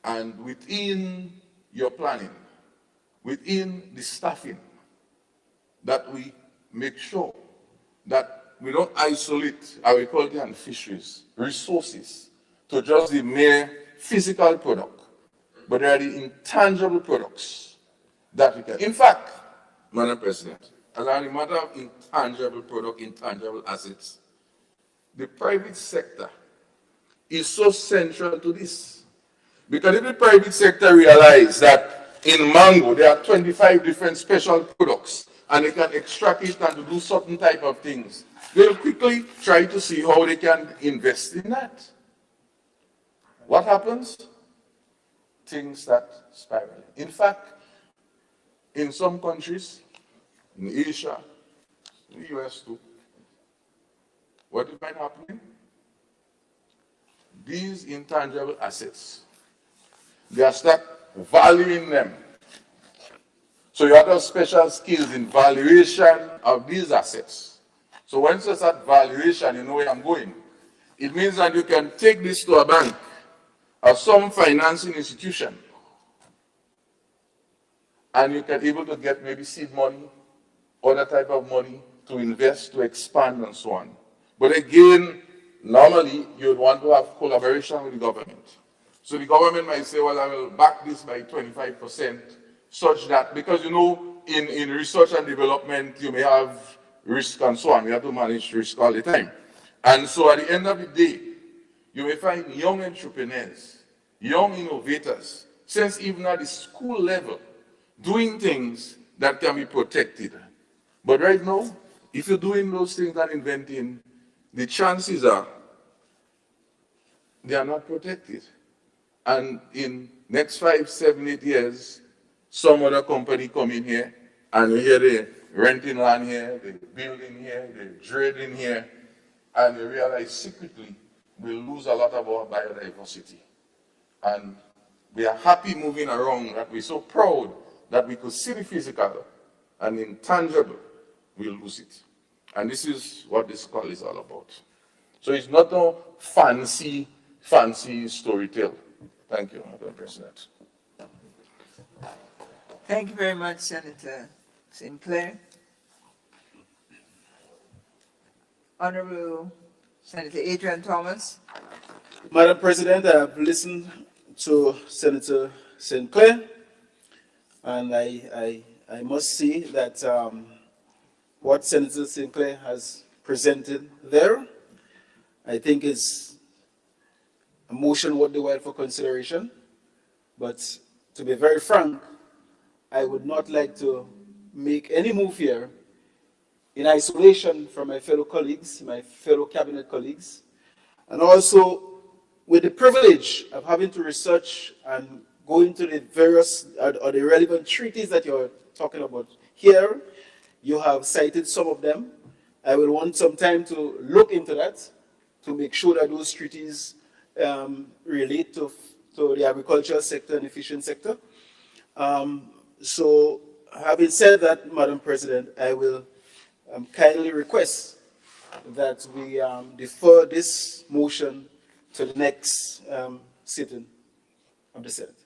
And within your planning, within the staffing, that we make sure that we don't isolate agriculture and fisheries resources to just the mere physical product, but there are the intangible products that we can. In fact, Madam President, as a matter of intangible product, intangible assets, the private sector is so central to this. Because if the private sector realize that in mango there are 25 different special products and they can extract it and to do certain type of things, they'll quickly try to see how they can invest in that. What happens? things start spiraling. In fact, in some countries, in Asia, in the US too, what is might happening? These intangible assets, they start valuing them. So you have those special skills in valuation of these assets. So once you start valuation, you know where I'm going. It means that you can take this to a bank or some financing institution, and you can able to get maybe seed money, other type of money to invest, to expand, and so on. But again, normally you would want to have collaboration with the government. So the government might say, well, I will back this by 25%, such that, because you know, in research and development, you may have risk and so on. We have to manage risk all the time. And so at the end of the day, you may find young entrepreneurs, young innovators, since even at the school level, doing things that can be protected. But right now, if you're doing those things and inventing, the chances are they are not protected. And in next 5, 7, 8 years, some other company come in here, and you hear they renting land here, they building here, they drilling here, and you realize secretly we lose a lot of our biodiversity. And we are happy moving around, that we're so proud that we could see the physical and intangible, we lose it. And this is what this call is all about. So it's not a fancy storytelling. Thank you, Madam President. Thank you very much, Senator Sinclair. Honorable Senator Adrian Thomas. Madam President, I have listened to Senator Sinclair, and I must say that what Senator Sinclair has presented there, I think is a motion worth the while for consideration. But to be very frank, I would not like to make any move here in isolation from my fellow colleagues, my fellow cabinet colleagues, and also with the privilege of having to research and go into the various or the relevant treaties that you're talking about here. You have cited some of them. I will want some time to look into that to make sure that those treaties relate to the agricultural sector and the fishing sector. So having said that, Madam President, I will kindly request that we defer this motion to the next sitting of the Senate.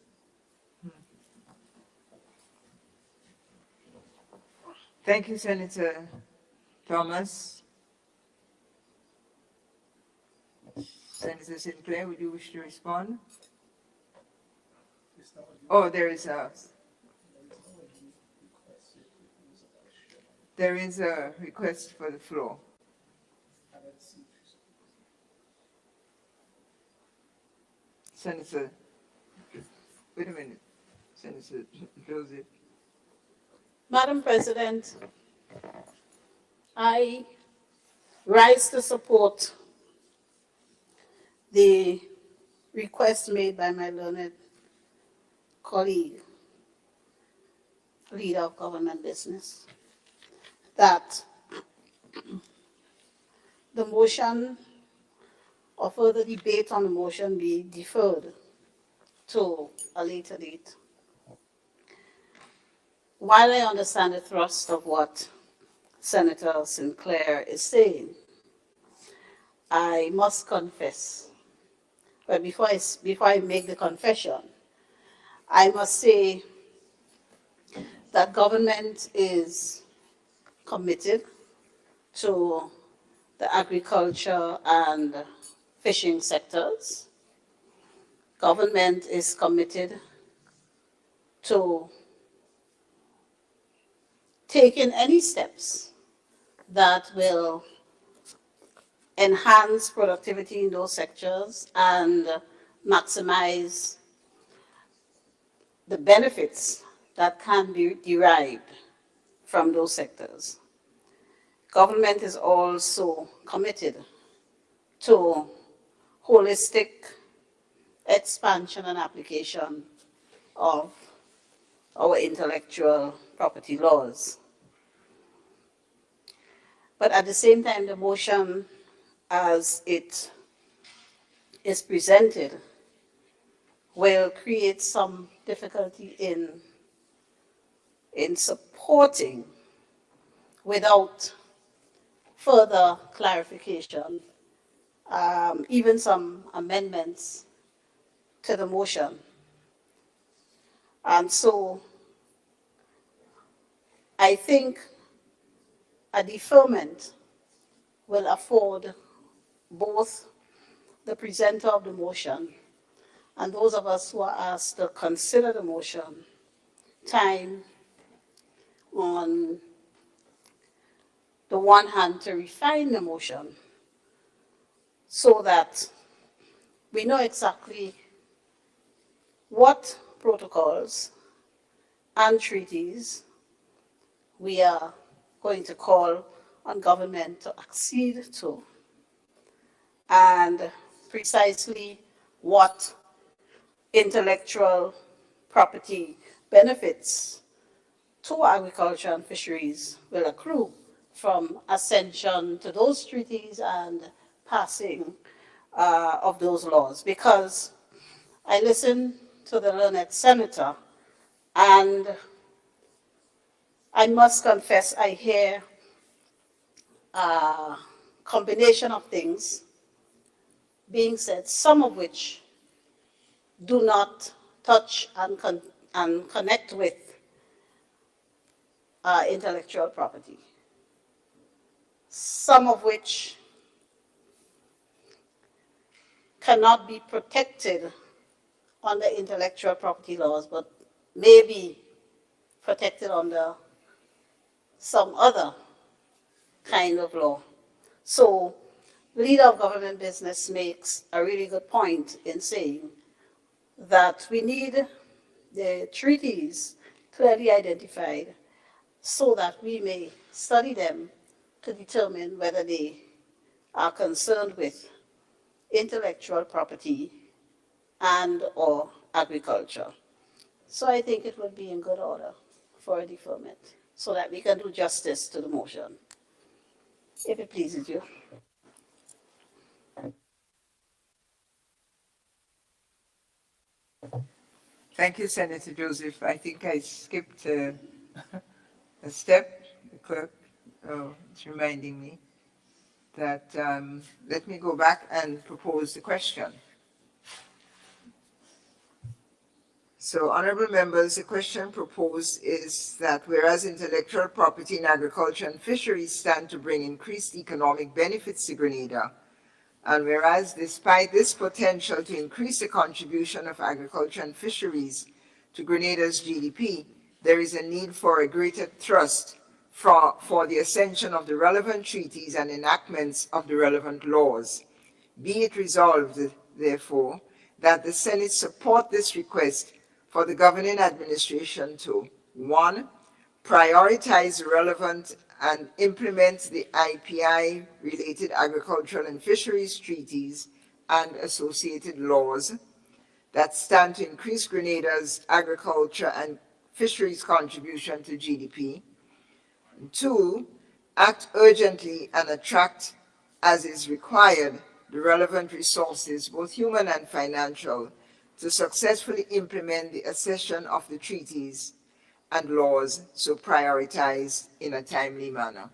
Thank you, Senator Thomas. Senator Sinclair, would you wish to respond? Oh, there is a request for the floor. Senator, wait a minute. Senator Joseph. Madam President, I rise to support the request made by my learned colleague, leader of government business, that the motion or further debate on the motion be deferred to a later date. While I understand the thrust of what Senator Sinclair is saying, I must confess, but before I make the confession, I must say that government is committed to the agriculture and fishing sectors. Government is committed to taking any steps that will enhance productivity in those sectors and maximize the benefits that can be derived from those sectors. Government is also committed to holistic expansion and application of our intellectual property laws. But at the same time, the motion as it is presented will create some difficulty in supporting without further clarification, even some amendments to the motion. And so I think a deferment will afford both the presenter of the motion and those of us who are asked to consider the motion time on the one hand to refine the motion so that we know exactly what protocols and treaties we are going to call on government to accede to, and precisely what intellectual property benefits to agriculture and fisheries will accrue from ascension to those treaties and passing of those laws. Because I listened to the learned senator, and I must confess I hear a combination of things being said, some of which do not touch and connect with intellectual property. Some of which cannot be protected under intellectual property laws, but may be protected under some other kind of law. So, the leader of government business makes a really good point in saying that we need the treaties clearly identified so that we may study them to determine whether they are concerned with intellectual property and or agriculture. So I think it would be in good order for a deferment so that we can do justice to the motion, if it pleases you. Thank you, Senator Joseph. I think I skipped a step. The clerk is reminding me that let me go back and propose the question. So, honorable members, the question proposed is that whereas intellectual property in agriculture and fisheries stand to bring increased economic benefits to Grenada, and whereas despite this potential to increase the contribution of agriculture and fisheries to Grenada's GDP, there is a need for a greater thrust for the ascension of the relevant treaties and enactments of the relevant laws. Be it resolved, therefore, that the Senate support this request for the governing administration to 1. Prioritize relevant and implement the IPI-related agricultural and fisheries treaties and associated laws that stand to increase Grenada's agriculture and fisheries contribution to GDP. 2. Act urgently and attract, as is required, the relevant resources, both human and financial, to successfully implement the accession of the treaties and laws so prioritized in a timely manner.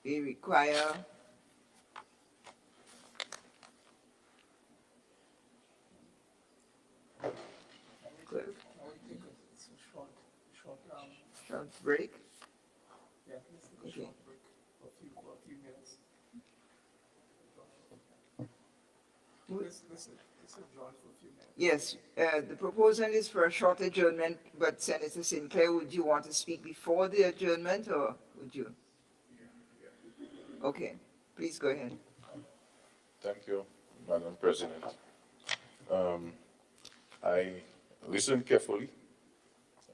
We require short break. Okay. Yes, the proposal is for a short adjournment, but Senator Sinclair, would you want to speak before the adjournment, or would you? Okay, please go ahead. Thank you, Madam President. I listened carefully.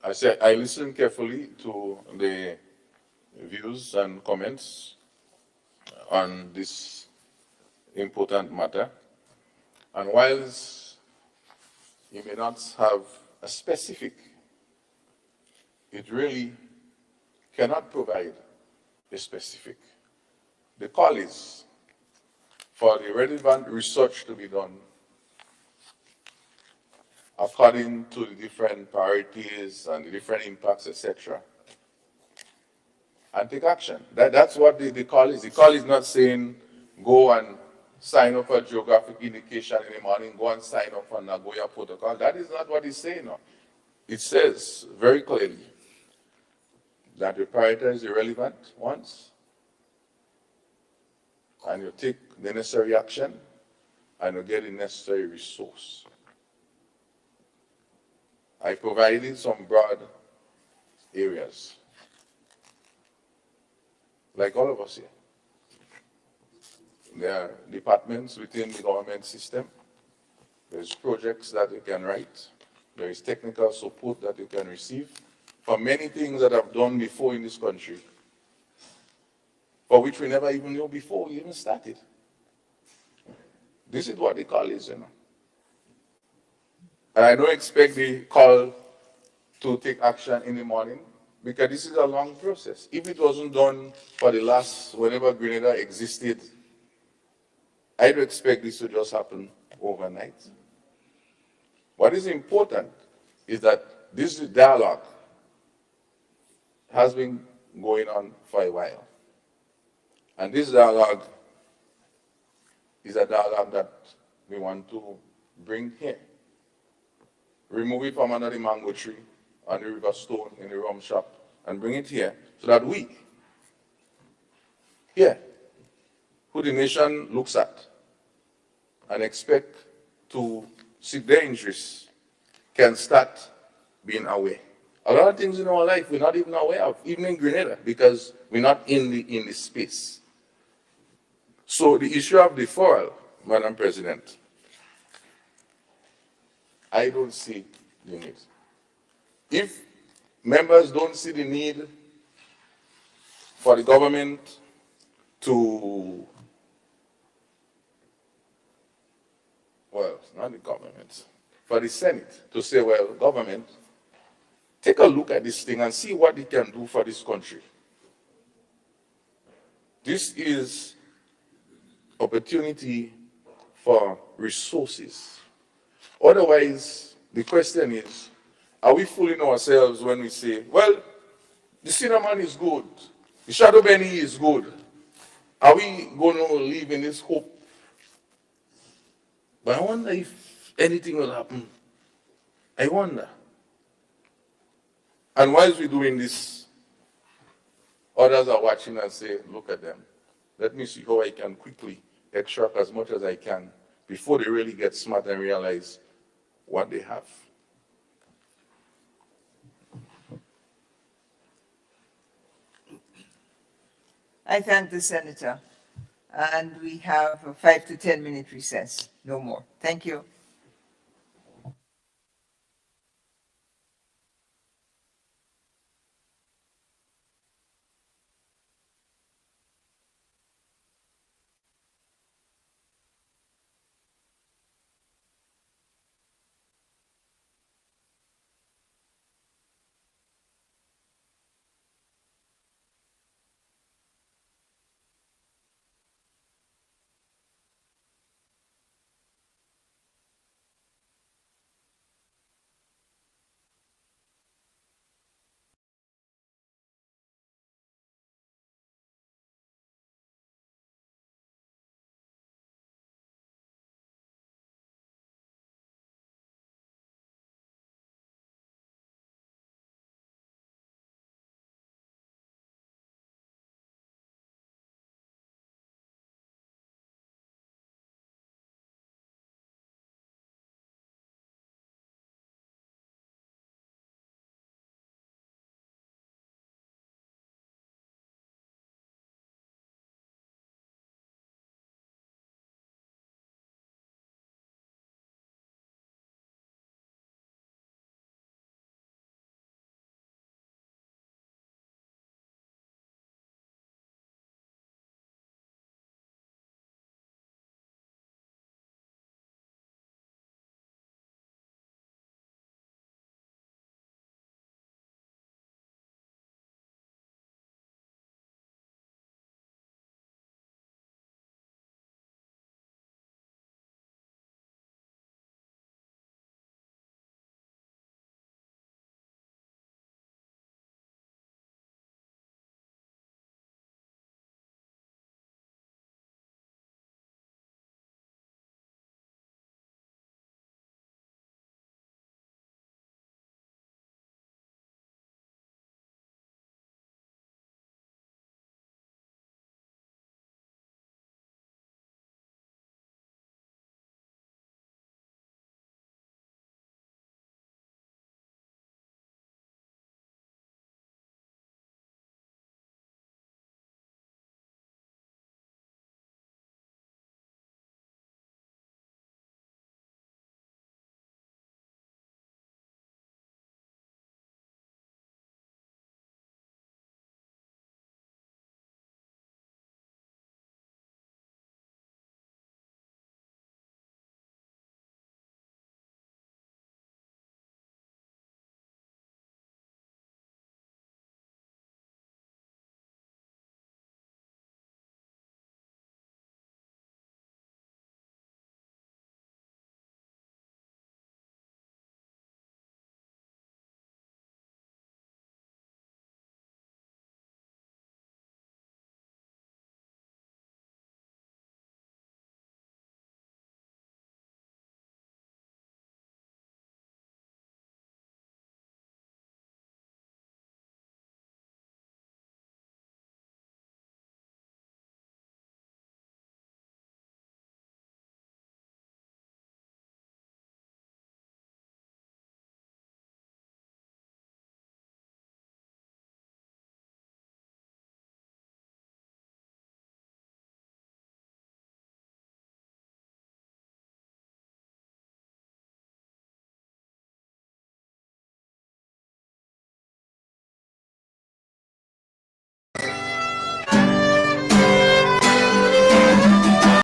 I listened carefully to the views and comments on this important matter. And whilst you may not have a specific, it really cannot provide a specific. The call is for the relevant research to be done according to the different priorities and the different impacts, etc. And take action. That's what the call is. The call is not saying go and sign up for geographic indication in the morning, go and sign up for Nagoya Protocol. That is not what it's saying. No. It says very clearly that you prioritize the relevant ones and you take the necessary action and you get the necessary resource. I provided some broad areas, like all of us here. There are departments within the government system. There's projects that you can write. There is technical support that you can receive for many things that I've done before in this country, for which we never even knew before we even started. This is what the call is, you know. And I don't expect the call to take action in the morning, because this is a long process. If it wasn't done for the last, whenever Grenada existed, I don't expect this to just happen overnight. What is important is that this dialogue has been going on for a while. And this dialogue is a dialogue that we want to bring here. Remove it from under the mango tree on the river stone in the rum shop and bring it here so that we, here, who the nation looks at and expect to seek their interests, can start being aware. A lot of things in our life we're not even aware of, even in Grenada, because we're not in the space. So the issue of deferral, Madam President, I don't see the need. If members don't see the need for the government to, well, not the government, for the Senate to say, well, government, take a look at this thing and see what it can do for this country. This is opportunity for resources. Otherwise, the question is, are we fooling ourselves when we say, well, the cinnamon is good, the shadow benny is good. Are we going to live in this hope? But I wonder if anything will happen. I wonder. And whilst we're doing this, others are watching and say, look at them. Let me see how I can quickly extract as much as I can before they really get smart and realize what they have. I thank the senator. And we have a 5 to 10 minute recess, no more. Thank you.